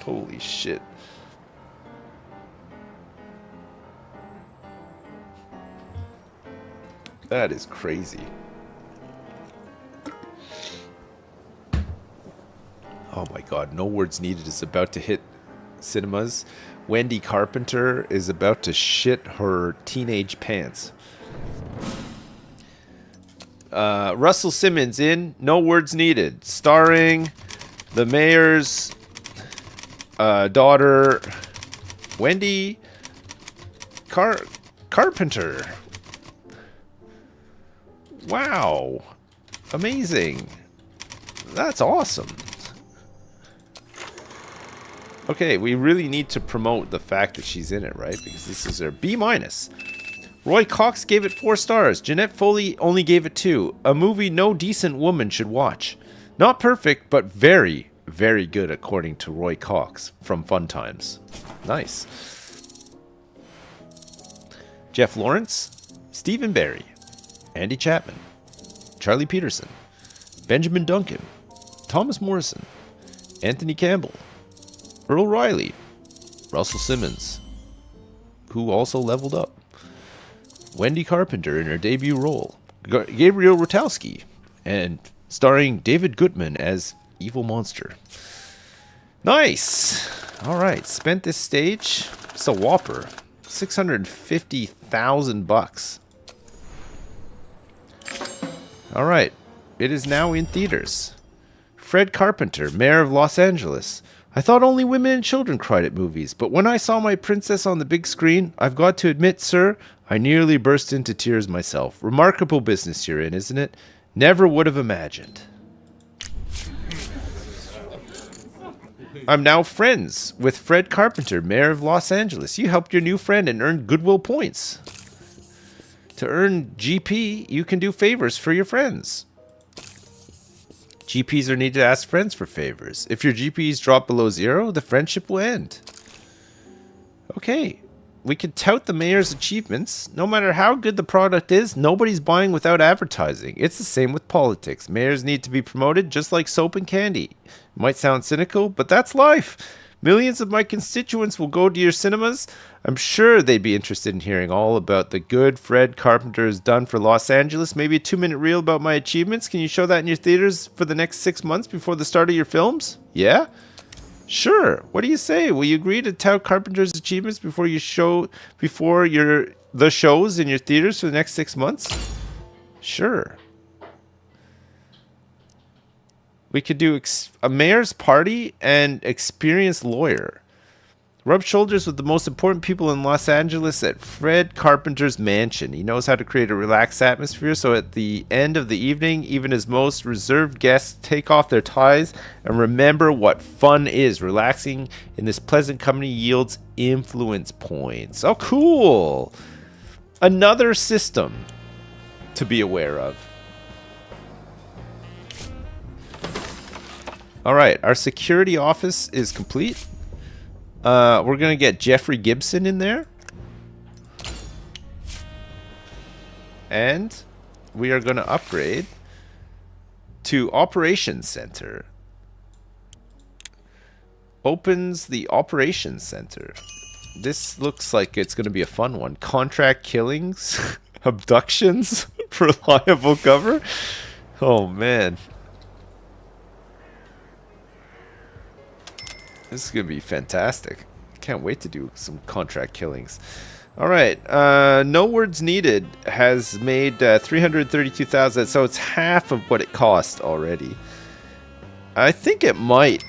Holy shit. That is crazy. Oh my god, No Words Needed is about to hit cinemas. Wendy Carpenter is about to shit her teenage pants. Russell Simmons in No Words Needed, starring the mayor's daughter, Wendy Carpenter. Wow. Amazing. That's awesome. Okay, we really need to promote the fact that she's in it, right? Because this is her B-. Roy Cox gave it 4 stars. Jeanette Foley only gave it 2. A movie no decent woman should watch. Not perfect, but very, very good according to Roy Cox from Fun Times. Nice. Jeff Lawrence, Stephen Barry, Andy Chapman, Charlie Peterson, Benjamin Duncan, Thomas Morrison, Anthony Campbell, Earl Riley, Russell Simmons, who also leveled up, Wendy Carpenter in her debut role, Gabriel Rotowski, and starring David Goodman as Evil Monster. Nice! Alright, spent this stage. It's a whopper. $650,000. Alright, it is now in theaters. Fred Carpenter, Mayor of Los Angeles. I thought only women and children cried at movies, but when I saw my princess on the big screen, I've got to admit, sir, I nearly burst into tears myself. Remarkable business you're in, isn't it? Never would have imagined. I'm now friends with Fred Carpenter, Mayor of Los Angeles. You helped your new friend and earned goodwill points. To earn GP, you can do favors for your friends. GPs are needed to ask friends for favors. If your GPs drop below 0, the friendship will end. Okay, we can tout the mayor's achievements. No matter how good the product is, nobody's buying without advertising. It's the same with politics. Mayors need to be promoted just like soap and candy. It might sound cynical, but that's life. Millions of my constituents will go to your cinemas. I'm sure they'd be interested in hearing all about the good Fred Carpenter has done for Los Angeles. Maybe a 2-minute reel about my achievements. Can you show that in your theaters for the next 6 months before the start of your films? Yeah? Sure. What do you say? Will you agree to tout Carpenter's achievements before the shows in your theaters for the next 6 months? Sure. We could do a mayor's party and experienced lawyer. Rub shoulders with the most important people in Los Angeles at Fred Carpenter's mansion. He knows how to create a relaxed atmosphere, so at the end of the evening, even his most reserved guests take off their ties and remember what fun is. Relaxing in this pleasant company yields influence points. Oh, cool! Another system to be aware of. Alright, our security office is complete. We're going to get Jeffrey Gibson in there. And we are going to upgrade to Operations Center. Opens the Operations Center. This looks like it's going to be a fun one. Contract killings, abductions, reliable cover. Oh, man. This is going to be fantastic. Can't wait to do some contract killings. Alright, No Words Needed has made 332,000, so it's half of what it cost already. I think it might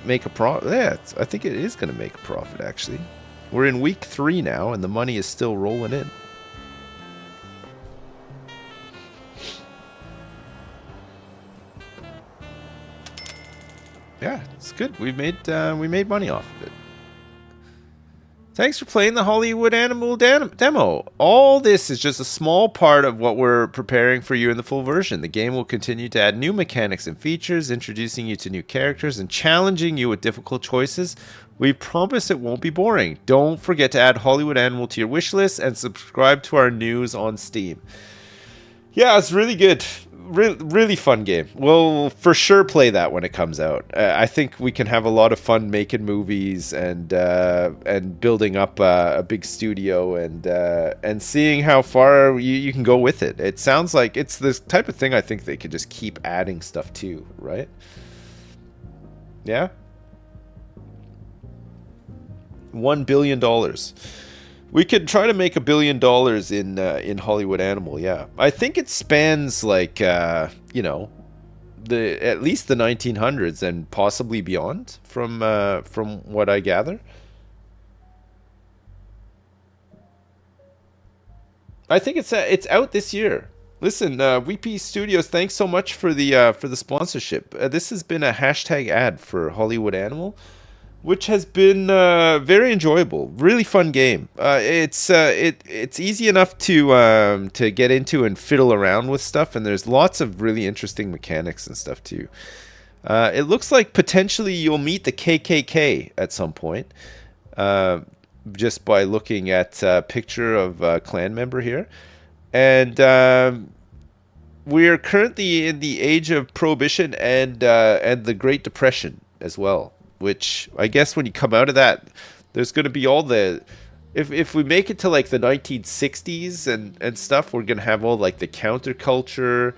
make a profit. Yeah, I think it is going to make a profit, actually. We're in week 3 now, and the money is still rolling in. Yeah, it's good. We made money off of it. Thanks for playing the Hollywood Animal demo. All this is just a small part of what we're preparing for you in the full version. The game will continue to add new mechanics and features, introducing you to new characters and challenging you with difficult choices. We promise it won't be boring. Don't forget to add Hollywood Animal to your wish list and subscribe to our news on Steam. Yeah, it's really good. Really fun game. We'll for sure play that when it comes out. I think we can have a lot of fun making movies and building up a big studio and seeing how far you can go with it. It sounds like it's this type of thing I think they could just keep adding stuff to, right? Yeah? $1 billion. We could try to make $1 billion in Hollywood Animal. Yeah, I think it spans like you know, at least the 1900s and possibly beyond from what I gather. I think it's out this year. Listen, VP Studios, thanks so much for the sponsorship. This has been a hashtag ad for Hollywood Animal. which has been very enjoyable. Really fun game. It's easy enough to get into and fiddle around with stuff, and there's lots of really interesting mechanics and stuff too. It looks like potentially you'll meet the KKK at some point, just by looking at a picture of a clan member here, and we are currently in the age of Prohibition and the Great Depression as well. Which I guess when you come out of that, there's going to be all the... If we make it to like the 1960s and stuff, we're going to have all like the counterculture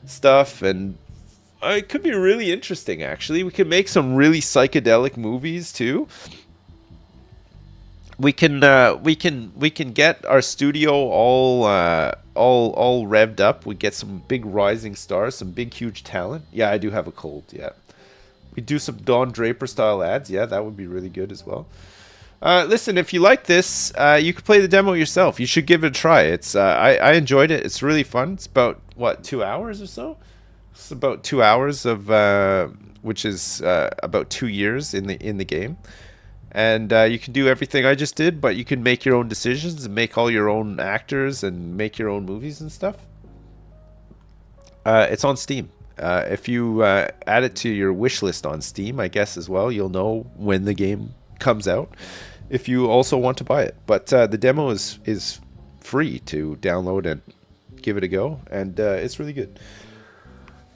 stuff, and it could be really interesting actually. We could make some really psychedelic movies too. We can get our studio all revved up. We get some big rising stars, some big huge talent. Yeah, I do have a cold. Yeah. We do some Don Draper style ads. Yeah, that would be really good as well. Listen, if you like this, you could play the demo yourself. You should give it a try. It's I enjoyed it. It's really fun. It's about, what, 2 hours or so? It's about 2 hours of which is about 2 years in the game. And you can do everything I just did, but you can make your own decisions and make all your own actors and make your own movies and stuff. It's on Steam. If you add it to your wish list on Steam, I guess as well, you'll know when the game comes out if you also want to buy it. But the demo is free to download and give it a go, and it's really good.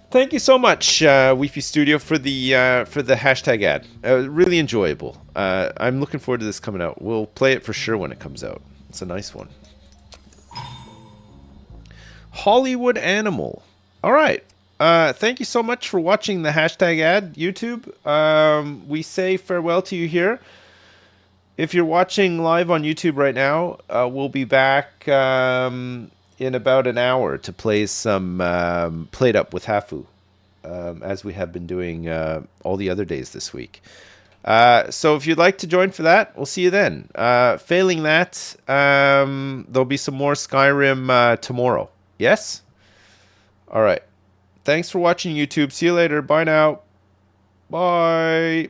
Thank you so much, Weepy Studio, for the hashtag ad. Really enjoyable. I'm looking forward to this coming out. We'll play it for sure when it comes out. It's a nice one. Hollywood Animal. All right. Thank you so much for watching the hashtag ad, YouTube. We say farewell to you here. If you're watching live on YouTube right now, we'll be back in about an hour to play some Played Up with Hafu, as we have been doing all the other days this week. So if you'd like to join for that, we'll see you then. Failing that, there'll be some more Skyrim tomorrow. Yes? All right. Thanks for watching, YouTube. See you later. Bye now. Bye.